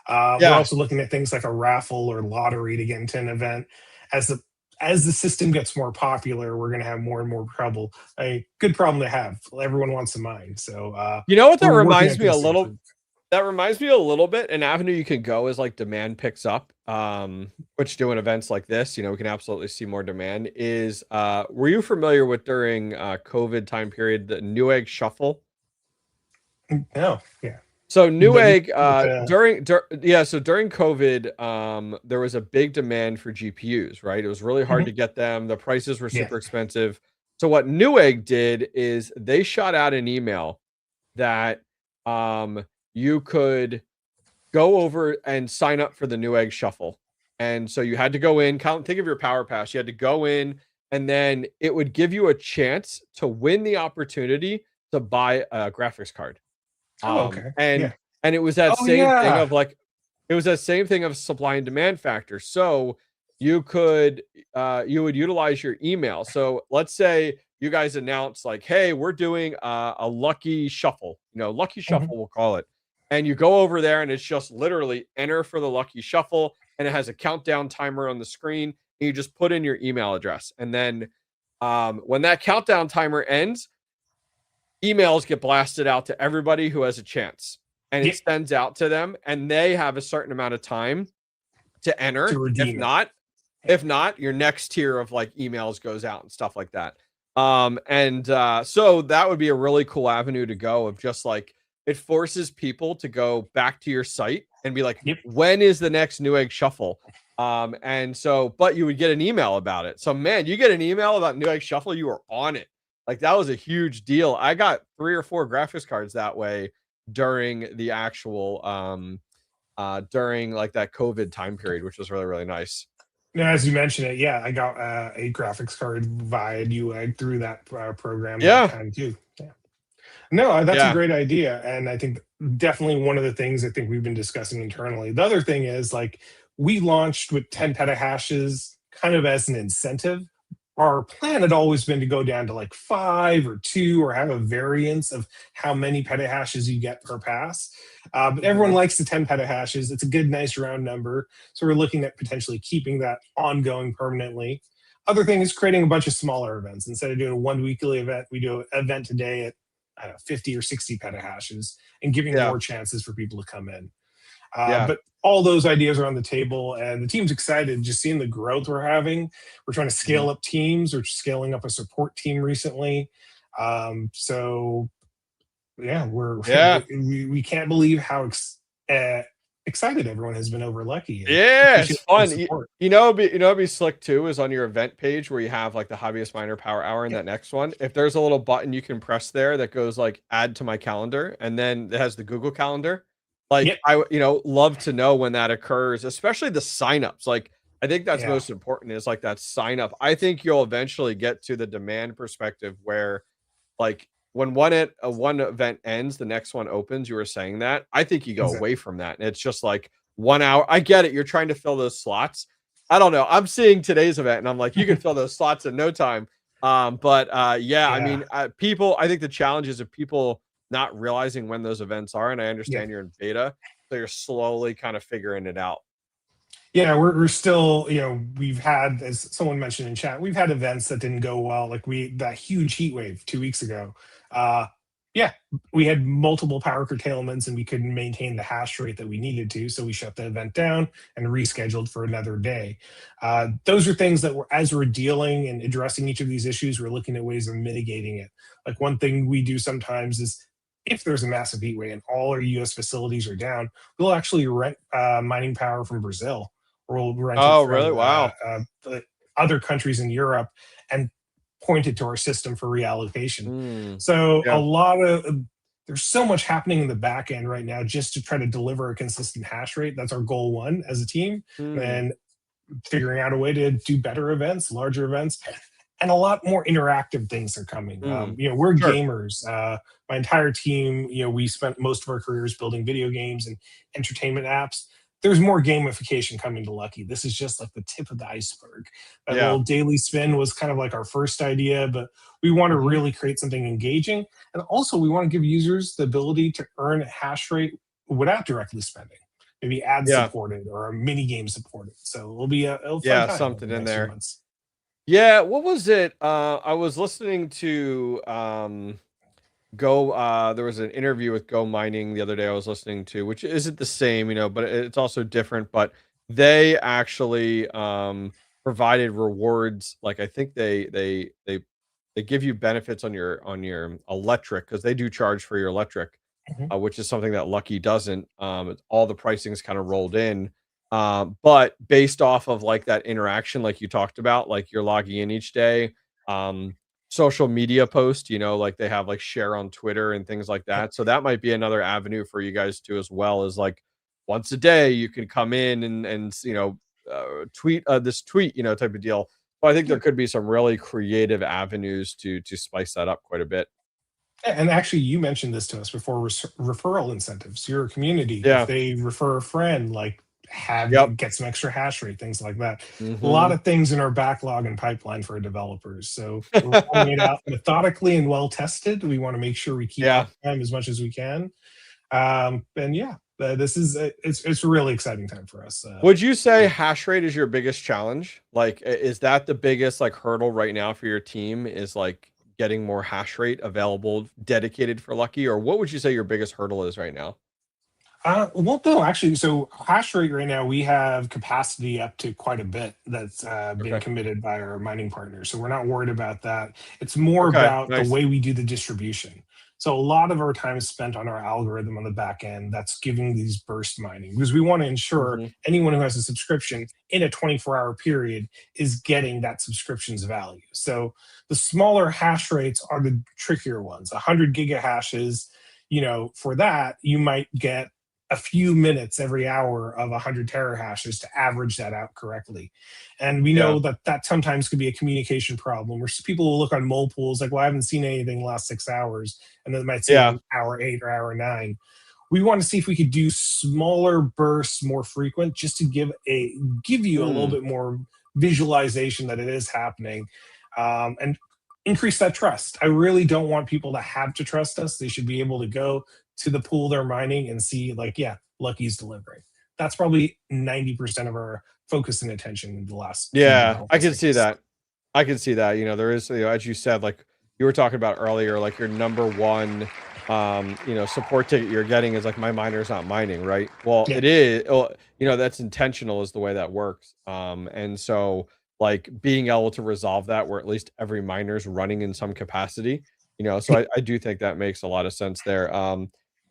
We're yeah, also looking at things like a raffle or lottery to get into an event. As the as the system gets more popular, we're going to have more and more trouble. A good problem to have. Everyone wants a mine, so you know what that we're working reminds at me a things to little. improve. That reminds me a little bit. An avenue you can go is like demand picks up, which doing events like this, we can absolutely see more demand. Is were you familiar with during COVID time period the Newegg Shuffle? No, yeah, So but Newegg with yeah, so during COVID, there was a big demand for GPUs, right? It was really hard mhm, to get them. The prices were yeah. super expensive. So what Newegg did is they shot out an email that you could go over and sign up for the Newegg Shuffle. And so you had to go in, think of your Power Pass. You had to go in, and then it would give you a chance to win the opportunity to buy a graphics card. Oh, Um, okay, and yeah. and it was that Oh, same thing yeah. of like it was that same thing of supply and demand factor. So you could you would utilize your email. So let's say you guys announce like, hey, we're doing a lucky shuffle, lucky Mhm. shuffle, we'll call it. And you go over there and it's just literally enter for the lucky shuffle, and it has a countdown timer on the screen. And you just put in your email address. And then when that countdown timer ends, emails get blasted out to everybody who has a chance, and Yeah, it sends out to them, and they have a certain amount of time to to enter. if redeem it. not Yeah. if not your next tier of like emails goes out and stuff like that. And so that would be a really cool avenue to go, of just like it forces people to go back to your site and be like, Yep. when is the next Newegg Shuffle? And so, but you would get an email about it. So man, you get an email about Newegg Shuffle, you were on it. Like that was a huge deal. I got 3 or 4 graphics cards that way during the actual during like that COVID time period, which was really, really nice. Now, as you mentioned it, yeah, I got a graphics card via Newegg through that program that Yeah. time too. Yeah. No, that's a Yeah. great idea, and I think definitely one of the things I think we've been discussing internally. The other thing is like we launched with 10 petahashes kind of as an incentive. Our plan had always been to go down to like 5 or 2 or have a variance of how many petahashes you get per pass. But everyone Mhm. likes the 10 petahashes. It's a good, nice round number. So we're looking at potentially keeping that ongoing permanently. Other thing is creating a bunch of smaller events. Instead of doing a one weekly event, we do an event today at I don't know, 50 or 60 petahashes and giving Yeah. more chances for people to come in. Yeah. But all those ideas are on the table, and the team's excited just seeing the growth we're having. We're trying to Mhm. scale up teams. We're scaling up a support team recently. So yeah, we're Yeah. we can't believe how excited everyone has been over Lucky and Yeah, it's appreciate the fun. support. It'd be slick too is on your event page where you have like the hobbyist miner power hour in Yeah, that next one. If there's a little button you can press there that goes like add to my calendar, and then it has the Google Calendar. Like yep, love to know when that occurs, especially the signups. Like I think that's yeah, most important is like that sign up. I think you'll eventually get to the demand perspective where like when one event ends, the next one opens. You were saying that. I think you go away exactly. from that, and it's just like 1 hour. I get it. You're trying to fill those slots. I don't know. I'm seeing today's event, and I'm like, you can fill those slots in no time. But yeah, I Yeah, mean, people. I think the challenge is of people not realizing when those events are, and I yeah. understand you're in beta, so you're slowly kind of figuring it out. Yeah, we're still, we've had, as someone mentioned in chat, we've had events that didn't go well. Like that huge heat wave 2 weeks ago. Uh, yeah, we had multiple power curtailments and we couldn't maintain the hash rate that we needed to. So we shut the event down and rescheduled for another day. Those are things that as we're dealing and addressing each of these issues, we're looking at ways of mitigating it. Like one thing we do sometimes is if there's a massive heat wave and all our US facilities are down, we'll actually rent mining power from Brazil, or we'll rent it Oh, really? from Wow. the other countries in Europe and point it to our system for reallocation. Mm, So a yeah. lot of there's so much happening in the back end right now just to try to deliver a consistent hash rate. That's our goal one as a team. Mm, And figuring out a way to do better events, larger events, and a lot more interactive things are coming. mm. We're Sure. gamers. My entire team, we spent most of our careers building video games and entertainment apps. there's more gamification coming to Lucky. This is just like the tip of the iceberg. That Yeah. little daily spin was kind of like our first idea, but we want to Hmm. really create something engaging. And also, we want to give users the ability to earn hash rate without directly spending. Maybe ad Yeah. supported or a mini game supported. So it'll be a fun Yeah. time over Something the in next few there. months. Yeah. What was it? I was listening to Go. There was an interview with Go Mining the other day I was listening to, which isn't the same, but it's also different. But they actually provided rewards. Like I think they give you benefits on your electric because they do charge for your electric, Mhm. which is something that Lucky doesn't. All the pricing's kind of rolled in. But based off of like that interaction, like you talked about, like you're logging in each day. Um, Social media post, like they have like share on Twitter and things like Yep. that. So that might be another avenue for you guys too, as well as like once a day you can come in and tweet this tweet, type of deal. But I think there Yep. could be some really creative avenues to spice that up quite a bit. And actually, you mentioned this to us before, referral incentives. Your community, if Yeah. they refer a friend, like Yep. get some extra hash rate, things like that. A lot Hmm. of things in our backlog and pipeline for developers. So we're rolling it out methodically and well tested. We want to make sure we keep Yeah. uptime as much as we can. And yeah, this is it's a really exciting time for us. Would you say hash rate is your biggest challenge? Like, is that the biggest like hurdle right now for your team? Is like getting more hash rate available, dedicated for Lucky, or what would you say your biggest hurdle is right now? Well, no, actually, so hash rate right now, we have capacity up to quite a bit that's been Okay. committed by our mining partners. So we're not worried about that. It's more Okay. about the Nice. way we do the distribution. So a lot of our time is spent on our algorithm on the back end that's giving these burst mining because we want to ensure Hmm. anyone who has a subscription in a 24-hour period is getting that subscription's value. So the smaller hash rates are the trickier ones. 100 gigahashes, for that, you might get a few minutes every hour of 100 terahashes to average that out correctly. And we Yeah. know that that sometimes could be a communication problem where people will look on mole pools like, well, I haven't seen anything the last 6 hours. And then they might see it Yeah. on hour 8 or hour 9. We want to see if we could do smaller bursts more frequent just to give you a little Mm. bit more visualization that it is happening, and increase that trust. I really don't want people to have to trust us. They should be able to go to the pool they're mining and see, like, yeah, Lucky's delivering. That's probably 90% of our focus and attention in the last few Yeah. I development can see cycles. that. I can see that. There is, as you said, like you were talking about earlier, like your number one, support ticket you're getting is like my miner's not mining, right? Well, Yeah. it is, well, that's intentional is the way that works. And so like being able to resolve that where at least every miner's running in some capacity, so I do think that makes a lot of sense there.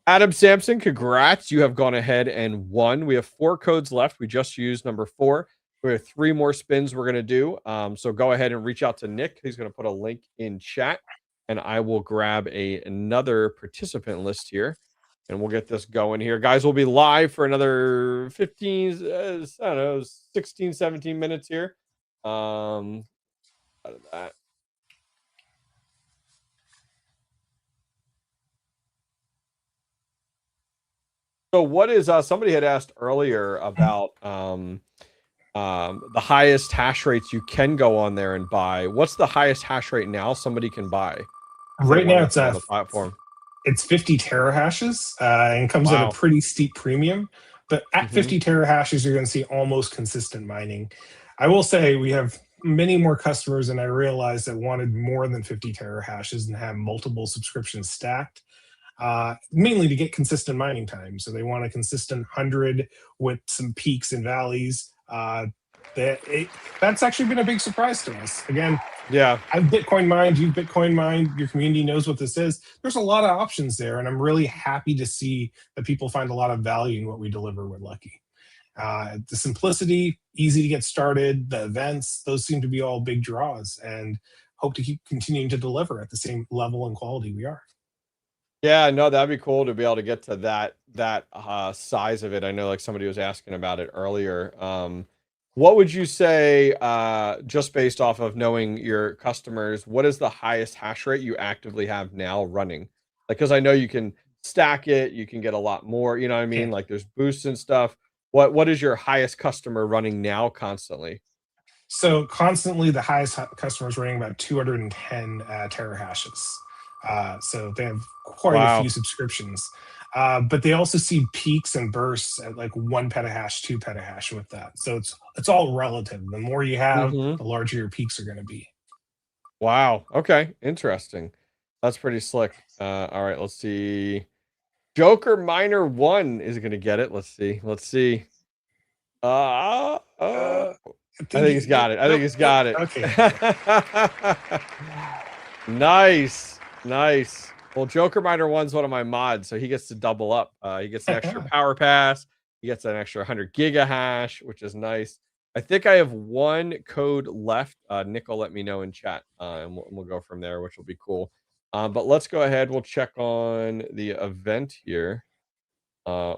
Adam Sampson, congrats. You have gone ahead and won. We have 4 codes left. We just used number 4. We have 3 more spins we're going to do. So go ahead and reach out to Nick. He's going to put a link in chat and I will grab another participant list here and we'll get this going here. Guys, we'll be live for another 15, I don't know, 16, 17 minutes here. Out of that. So what is somebody had asked earlier about the highest hash rates you can go on there and buy. What's the highest hash rate now somebody can buy if they Right now, wanted to on the platform? it's 50 terahashes, and comes at a Wow. pretty steep premium. But at Hmm. 50 terahashes, you're going to see almost consistent mining. I will say we have many more customers than I realized that wanted more than 50 terahashes and have multiple subscriptions stacked, mainly to get consistent mining time. So they want a consistent 100 with some peaks and valleys. That's actually been a big surprise to us. Again, Yeah. I've Bitcoin mined, you've Bitcoin mined, your community knows what this is. There's a lot of options there, and I'm really happy to see that people find a lot of value in what we deliver with Lucky. The simplicity, easy to get started, the events, those seem to be all big draws, and hope to keep continuing to deliver at the same level and quality we are. Yeah, no, that'd be cool to be able to get to that size of it. I know like somebody was asking about it earlier. What would you say, just based off of knowing your customers, what is the highest hash rate you actively have now running? Like, because I know you can stack it, you can get a lot more, you know what I Yeah. mean? Like there's boosts and stuff. what is your highest customer running now constantly? So constantly, the highest customer is running about 210 terahashes. So they have quite a few Wow. subscriptions. But they also see peaks and bursts at like 1 petahash, 2 petahash with that. So it's all relative. The more you have, Mm-hmm. the larger your peaks are going to be. Wow. Okay. Interesting. That's pretty slick. All right. Let's see. Joker Miner 1 is going to get it. Let's see. Let's see. Uh, I I think think he's got it. I think nope, he's nope. got it. Okay. Nice. Nice. Well, Joker Miner 1's one of my mods, so he gets to double up. He gets an extra power pass. He gets an extra 100 gigahash, which is nice. I think I have one code left. Nick will let me know in chat, and we'll go from there, which will be cool. But let's go ahead. We'll check on the event here,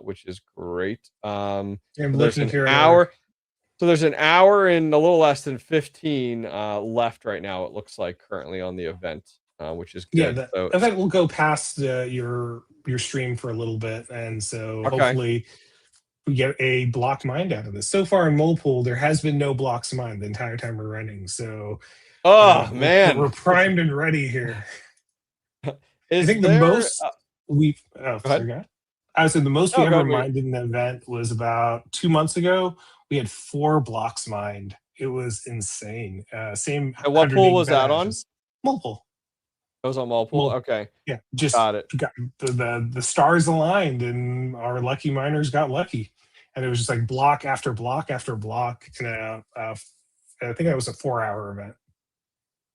which is great. I'm So there's looking an here at our. hour. So there's an hour and a little less than 15 left right now, it looks like, currently on the event, which is Yeah, good. the So, event will go past your stream for a little bit, and so okay. hopefully we get a block mined out of this. So far in mole pool, there has been no blocks mined the entire time we're running. So Oh, we're man. primed and ready here. I Is think the there most we've go sorry, ahead. go ahead. I would say the most we No, go ever ahead. mined in an event was about 2 months ago. We had 4 blocks mined. It was insane. Same And what pool 180 was that on? petahashes. Multiple. It was on Multiple? Multiple. Okay. Yeah, just Got it. got the stars aligned, and our lucky miners got lucky, and it was just like block after block after block. And I think that was a 4-hour event.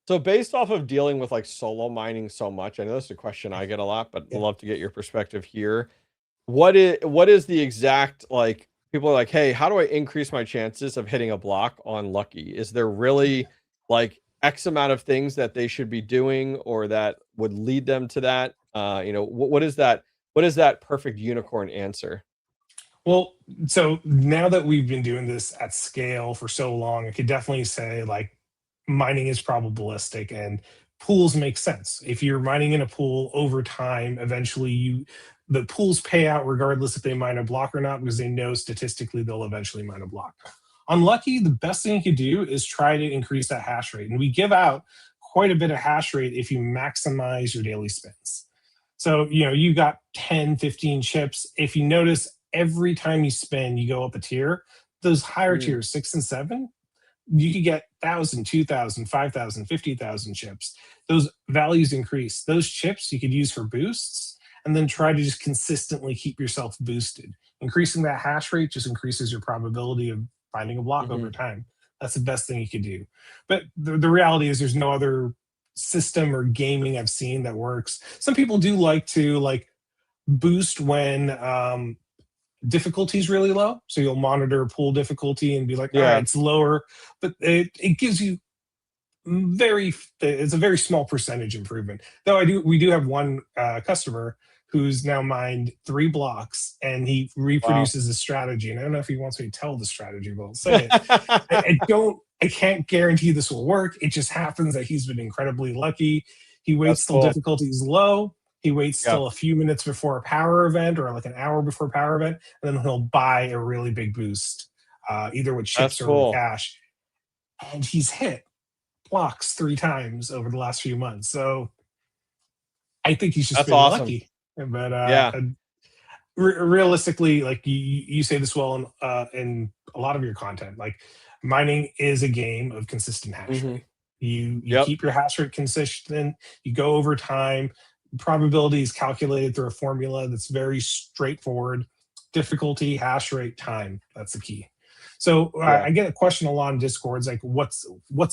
So based off of dealing with like solo mining so much, I know this is a question I get a lot, but I'd Yeah. love to get your perspective here. What is the exact, like, people are like, hey, how do I increase my chances of hitting a block on Lucky? Is there really like X amount of things that they should be doing or that would lead them to that? What is that? What is that perfect unicorn answer? Well, so now that we've been doing this at scale for so long, I could definitely say like mining is probabilistic and pools make sense. If you're mining in a pool over time, eventually the pools pay out regardless if they mine a block or not, because they know statistically they'll eventually mine a block. On Lucky, the best thing you could do is try to increase that hash rate. And we give out quite a bit of hash rate if you maximize your daily spins. So, you got 10, 15 chips. If you notice, every time you spin, you go up a tier. Those higher Mm, tiers, 6 and 7, you could get 1,000, 2,000, 5,000, 50,000 chips. Those values increase. Those chips you could use for boosts and then try to just consistently keep yourself boosted. Increasing that hash rate just increases your probability of finding a block over mhm. time. That's the best thing you could do. But the reality is there's no other system or gaming I've seen that works. Some people do like to boost when difficulty is really low. So you'll monitor pool difficulty and be like, all right, Yeah. it's lower, but it gives you it's a very small percentage improvement. Though we do have one customer who's now mined 3 blocks and he Wow. reproduces the strategy. And I don't know if he wants me to tell the strategy, but I'll say it. I can't guarantee this will work. It just happens that he's been incredibly lucky. He That's waits till cool. difficulty is low. He waits Yeah, till a few minutes before a power event or like an hour before power event, and then he'll buy a really big boost, either with that's chips or with cool. cash. And he's hit blocks 3 times over the last few months. So I think he's just That's been awesome. lucky. But Yeah. realistically, like you say this well in a lot of your content, like mining is a game of consistent hash Hmm. rate. You Yep. keep your hash rate consistent. You go over time. Probability is calculated through a formula that's very straightforward. Difficulty, hash rate, time. That's the key. So Yeah. I get a question a lot in Discords, like what's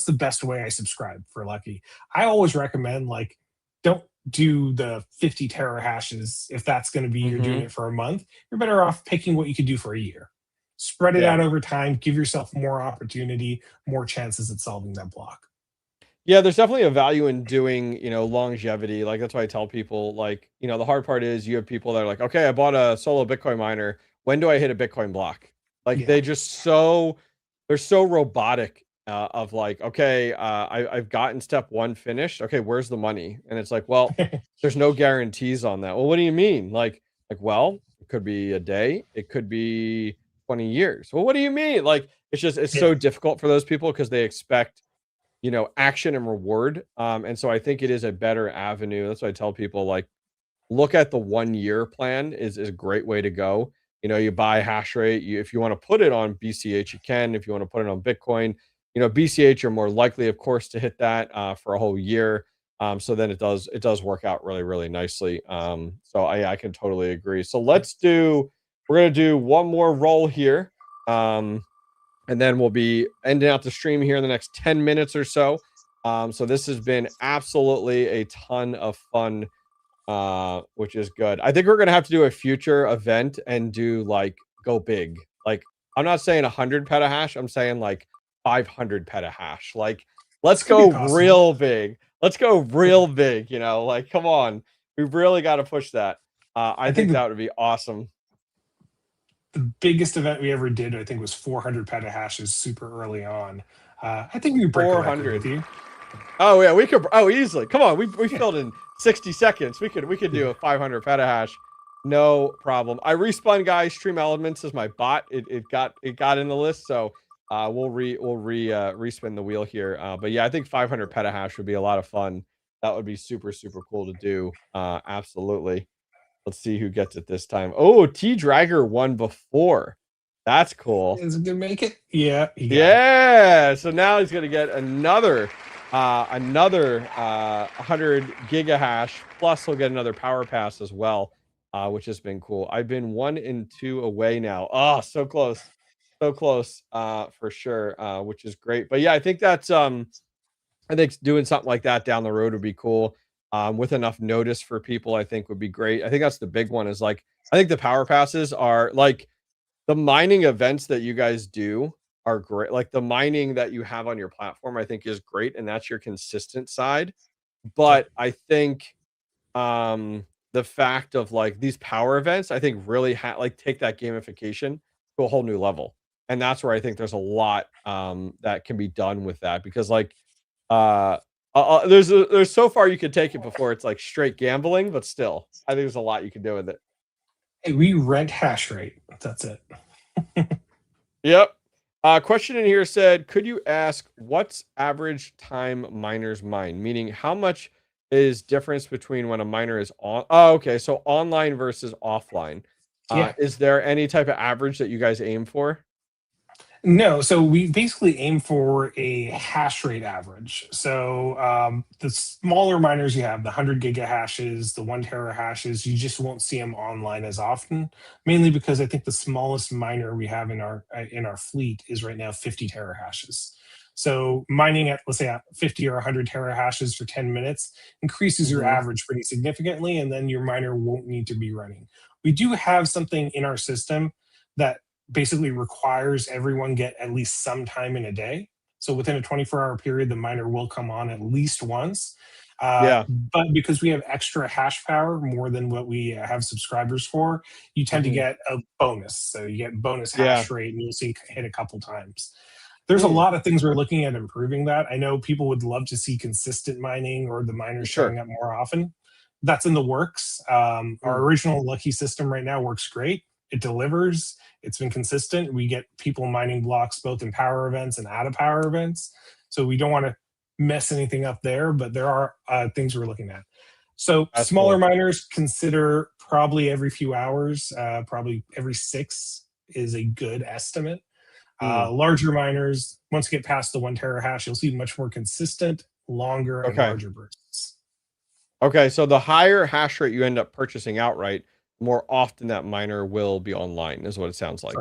the best way I subscribe for Lucky? I always recommend like don't do the 50 terahashes if that's going to be you're doing Hmm. it for a month. You're better off picking what you could do for a year. Spread it Yeah. out over time, give yourself more opportunity, more chances at solving that block. Yeah, there's definitely a value in doing, longevity. Like that's why I tell people, like, the hard part is you have people that are like, okay, I bought a solo Bitcoin miner. When do I hit a Bitcoin block? Like Yeah. they're so robotic, of like, okay, I've gotten step one finished. Okay, where's the money? And it's like, well, there's no guarantees on that. Well, what do you mean? Like, well, it could be a day, it could be 20 years. Well, what do you mean? Like, it's so difficult for those people because they expect, action and reward. And so I think it is a better avenue. That's why I tell people, like, look at the 1 year plan is a great way to go. You buy hash rate. If you want to put it on BCH, you can. If you want to put it on Bitcoin, BCH, you're more likely, of course, to hit that for a whole year. So then it does work out really, really nicely. So I can totally agree. So we're gonna do one more roll here. And then we'll be ending out the stream here in the next 10 minutes or so. So this has been absolutely a ton of fun, which is good. I think we're gonna have to do a future event and do like go big. Like, I'm not saying 100 petahash, I'm saying like 500 petahash. Like, let's go real big. Let's go real big. Like, come on, we really got to push that. I think that would be awesome. The biggest event we ever did, I think, was 400 petahashes super early on. I think we could break 400 with you. Oh yeah, we could. Oh, easily. Come on, we filled in 60 seconds. We could do a 500 petahash, no problem. I respun, guys. Stream Elements is my bot. It got in the list, so we'll respin the wheel here. But yeah, I think 500 petahash would be a lot of fun. That would be super cool to do. Absolutely. Let's see who gets it this time. Oh, T Dragger won before. That's cool. Is it gonna make it? Yeah. Yeah. So now he's gonna get another 100 gigahash. Plus, he'll get another power pass as well, which has been cool. I've been 1 and 2 away now. Oh, so close, for sure. Which is great. But yeah, I think that's I think doing something like that down the road would be cool. With enough notice for people, I think would be great. I think that's the big one. Is like, I think the power passes are like the mining events that you guys do are great. Like the mining that you have on your platform, I think is great, and that's your consistent side. But I think the fact of like these power events, I think really take that gamification to a whole new level. And that's where I think there's a lot that can be done with that, because like there's so far you could take it before it's like straight gambling, but still, I think there's a lot you can do with it. Hey, we rent hash rate. That's it. Yep. Question in here said, could you ask what's average time miners mine? Meaning, how much is difference between when a miner is on? Oh, okay. So online versus offline. Yeah. Is there any type of average that you guys aim for? No, so we basically aim for a hash rate average. So the smaller miners you have, the 100 gigahashes, the 1 terahashes, you just won't see them online as often. Mainly because I think the smallest miner we have in our fleet is right now 50 terahashes. So mining at, let's say, at 50 or 100 terahashes for 10 minutes increases your average pretty significantly, and then your miner won't need to be running. We do have something in our system that basically requires everyone get at least some time in a day. So within a 24-hour period, the miner will come on at least once. But because we have extra hash power, more than what we have subscribers for, you tend to get a bonus. So you get bonus hash rate, and you'll see hit a couple times. There's a lot of things we're looking at improving that. I know people would love to see consistent mining or the miners showing up more often. That's in the works. Our original Lucky system right now works great. It delivers. It's been consistent. We get people mining blocks both in power events and out of power events. So we don't want to mess anything up there, but there are things we're looking at. So that's smaller miners, consider probably every few hours, probably every 6 is a good estimate. Larger miners, once you get past the 1 terahash, you'll see much more consistent, longer, and larger bursts. Okay, so the higher hash rate you end up purchasing outright, more often that miner will be online, is what it sounds like.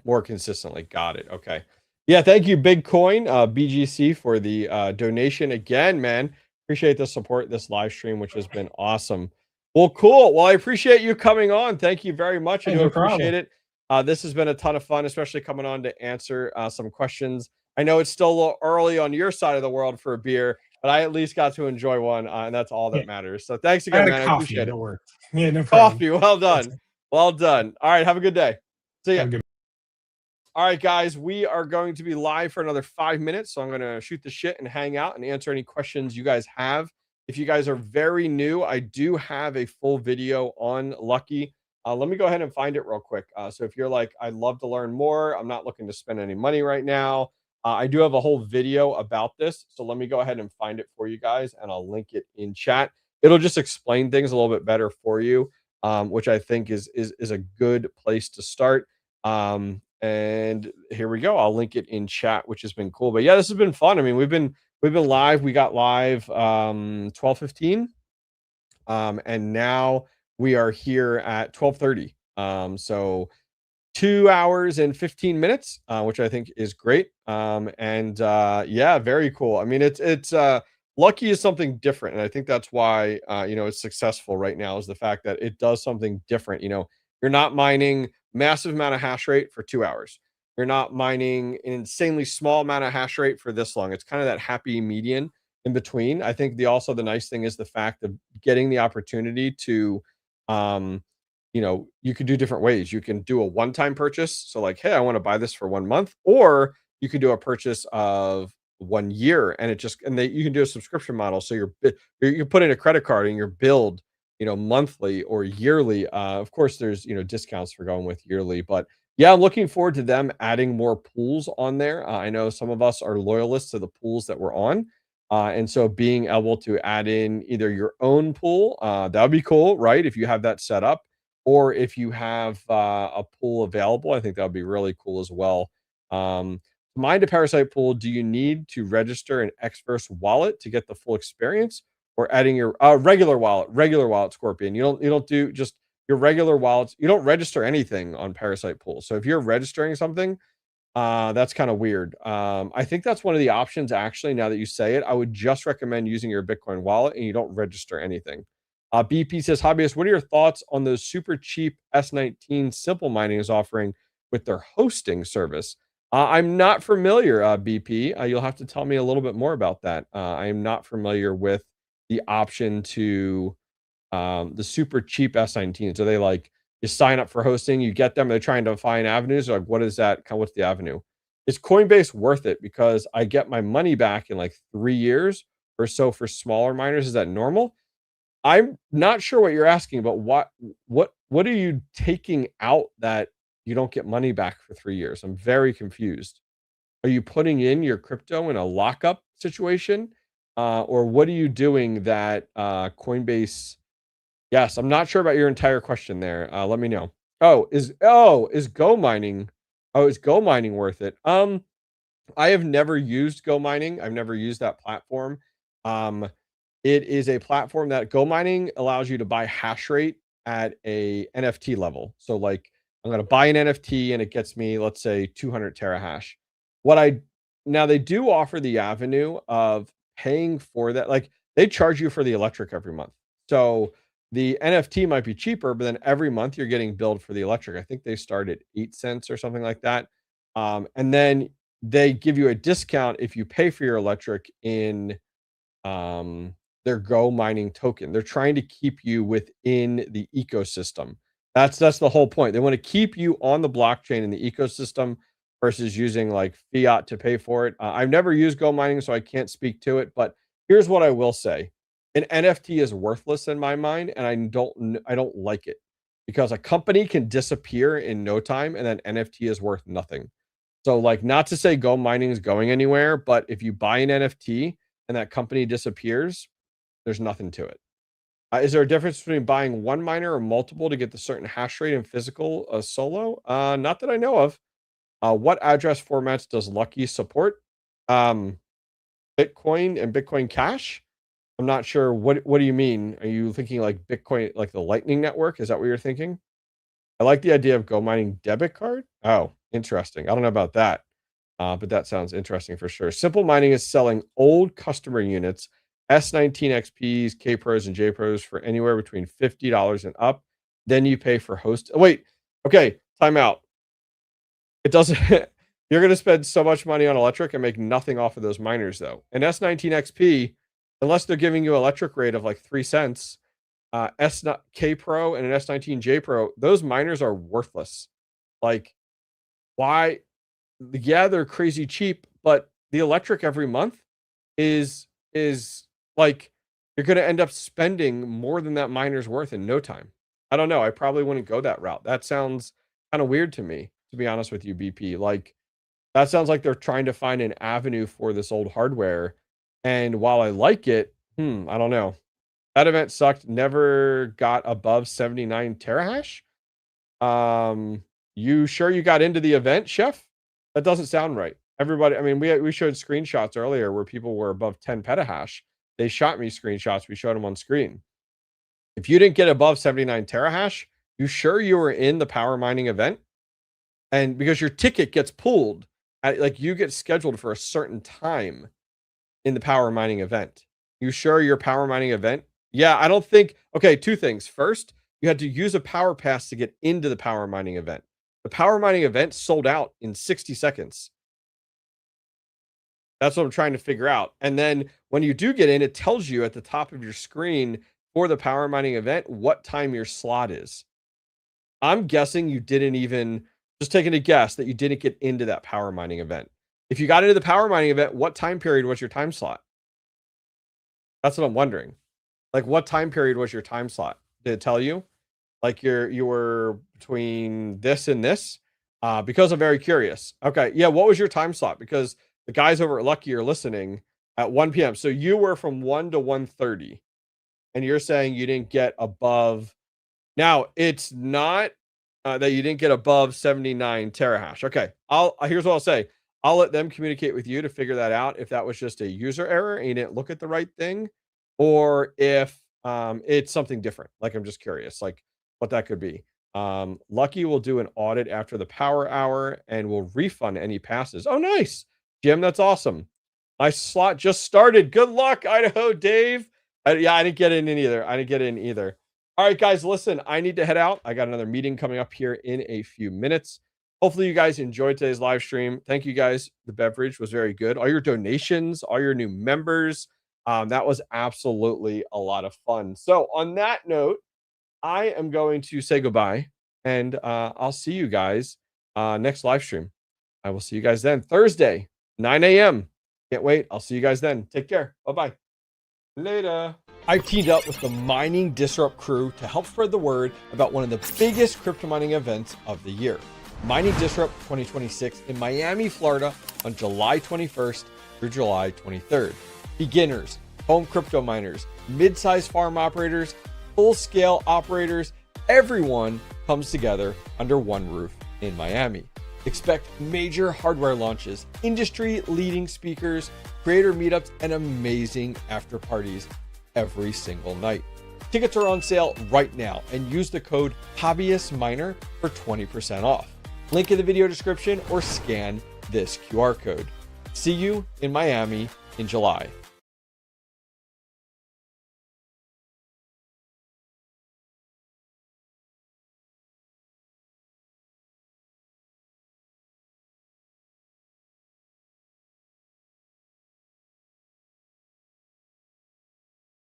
More consistently. Got it. Okay. Yeah, thank you, Bitcoin, BGC, for the donation again, man. Appreciate the support this live stream, which has been awesome. Well, cool. Well, I appreciate you coming on. Thank you very much. I do appreciate it. This has been a ton of fun, especially coming on to answer some questions. I know it's still a little early on your side of the world for a beer, but I at least got to enjoy one, and that's all that matters. So thanks again, man. I appreciate it. Yeah, no problem. Coffee. Well done. Well done. All right. Have a good day. See ya. All right, guys. We are going to be live for another 5 minutes. So I'm going to shoot the shit and hang out and answer any questions you guys have. If you guys are very new, I do have a full video on Lucky Let me go ahead and find it real quick. So if you're like, I'd love to learn more, I'm not looking to spend any money right now. I do have a whole video about this. So let me go ahead and find it for you guys and I'll link it in chat. It'll just explain things a little bit better for you, which I think is a good place to start. And here we go. I'll link it in chat, which has been cool. But yeah, this has been fun. I mean, we've been live. We got live 12:15. And now we are here at 12:30. So 2 hours and 15 minutes, which I think is great. And yeah, very cool. I mean, it's Lucky is something different, and I think that's why it's successful right now is the fact that it does something different. You're not mining massive amount of hash rate for 2 hours. You're not mining an insanely small amount of hash rate for this long. It's kind of that happy median in between. I think the nice thing is the fact of getting the opportunity to um you could do different ways. You can do a one-time purchase. So like, hey, I want to buy this for 1 month, or you could do a purchase of 1 year and you can do a subscription model. So you put in a credit card and you're billed, monthly or yearly. Of course, there's, discounts for going with yearly, but yeah, I'm looking forward to them adding more pools on there. I know some of us are loyalists to the pools that we're on. And so being able to add in either your own pool, that would be cool, right? If you have that set up, or if you have a pool available, I think that would be really cool as well. To mind a Parasite pool, do you need to register an Xverse wallet to get the full experience, or adding your regular wallet, Scorpion? You don't do just your regular wallets. You don't register anything on Parasite pool. So if you're registering something, that's kind of weird. I think that's one of the options actually, now that you say it. I would just recommend using your Bitcoin wallet and you don't register anything. BP says, Hobbyist, what are your thoughts on those super cheap S19 Simple Mining is offering with their hosting service? I'm not familiar, BP. You'll have to tell me a little bit more about that. I am not familiar with the option to the super cheap S19. So they like you sign up for hosting, you get them, they're trying to find avenues. Like, what is that? What's the avenue? Is Coinbase worth it because I get my money back in like 3 years or so for smaller miners? Is that normal? I'm not sure what you're asking, but what are you taking out that you don't get money back for 3 years? I'm very confused. Are you putting in your crypto in a lockup situation? Or what are you doing that Coinbase? Yes, I'm not sure about your entire question there. Let me know. Is Go mining? Oh, is Go mining worth it? I have never used Go mining. I've never used that platform. Um, it is a platform that Go mining allows you to buy hash rate at a NFT level. So like I'm going to buy an NFT and it gets me, let's say 200 terahash. What I Now they do offer the avenue of paying for that. Like they charge you for the electric every month. So the NFT might be cheaper, but then every month you're getting billed for the electric. I think they start at 8 cents or something like that. And then they give you a discount if you pay for your electric in um, their Go mining token. They're trying to keep you within the ecosystem. That's the whole point. They want to keep you on the blockchain in the ecosystem versus using like fiat to pay for it. I've never used Go mining, so I can't speak to it. But here's what I will say: an NFT is worthless in my mind, and I don't like it because a company can disappear in no time, and then NFT is worth nothing. So, like, not to say Go mining is going anywhere, but if you buy an NFT and that company disappears, there's nothing to it. Is there a difference between buying one miner or multiple to get the certain hash rate and physical solo? Not that I know of. What address formats does Lucky support? Um, Bitcoin and Bitcoin Cash. I'm not sure. What do you mean? Are you thinking like Bitcoin, like the Lightning Network? Is that what you're thinking? I like the idea of Go mining debit card. Oh, interesting. I don't know about that. But that sounds interesting for sure. Simple Mining is selling old customer units, S19 XPs, K Pros, and J Pros for anywhere between $50 and up. Then you pay for host. Oh, wait, okay, time out. It doesn't. You're going to spend so much money on electric and make nothing off of those miners, though. An S19 XP, unless they're giving you electric rate of like 3 cents, S K Pro and an S19 J Pro, those miners are worthless. Like, why? Yeah, they're crazy cheap, but the electric every month is like you're going to end up spending more than that miner's worth in no time. I don't know. I probably wouldn't go that route. That sounds kind of weird to me, to be honest with you, BP. Like, that sounds like they're trying to find an avenue for this old hardware. And while I like it, I don't know. That event sucked. Never got above 79 terahash. You sure you got into the event, Chef? That doesn't sound right. Everybody, I mean, we showed screenshots earlier where people were above 10 petahash. They shot me screenshots. We showed them on screen. If you didn't get above 79 terahash, you sure you were in the power mining event? And because your ticket gets pulled, like you get scheduled for a certain time in the power mining event. You sure your power mining event? Yeah, I don't think. Okay, two things. First, you had to use a power pass to get into the power mining event. The power mining event sold out in 60 seconds. That's what I'm trying to figure out. And then when you do get in, it tells you at the top of your screen for the power mining event what time your slot is. I'm guessing you didn't even, just taking a guess, that you didn't get into that power mining event. If you got into the power mining event, what time period was your time slot? That's what I'm wondering. Like, what time period was your time slot? Did it tell you? Like you were between this and this? Because I'm very curious. Okay, yeah, what was your time slot? Because the guys over at Lucky are listening at 1 p.m. So you were from 1 to 1:30, and you're saying you didn't get above. Now, it's not that you didn't get above 79 terahash. Okay, here's what I'll say. I'll let them communicate with you to figure that out, if that was just a user error and you didn't look at the right thing, or if it's something different. Like, I'm just curious, like what that could be. Lucky will do an audit after the power hour and will refund any passes. Oh, nice, Jim. That's awesome. My slot just started. Good luck, Idaho Dave. Yeah, I didn't get in either. All right, guys, listen, I need to head out. I got another meeting coming up here in a few minutes. Hopefully you guys enjoyed today's live stream. Thank you guys. The beverage was very good. All your donations, all your new members. That was absolutely a lot of fun. So on that note, I am going to say goodbye, and I'll see you guys next live stream. I will see you guys then. Thursday, 9 a.m. Can't wait. I'll see you guys then. Take care. Bye-bye. Later. I teamed up with the Mining Disrupt crew to help spread the word about one of the biggest crypto mining events of the year, Mining Disrupt 2026 in Miami, Florida on July 21st through July 23rd. Beginners, home crypto miners, mid-size farm operators, full-scale operators, everyone comes together under one roof in Miami. Expect major hardware launches, industry-leading speakers, creator meetups, and amazing after parties every single night. Tickets are on sale right now, and use the code HOBBYISTMINER for 20% off. Link in the video description or scan this QR code. See you in Miami in July.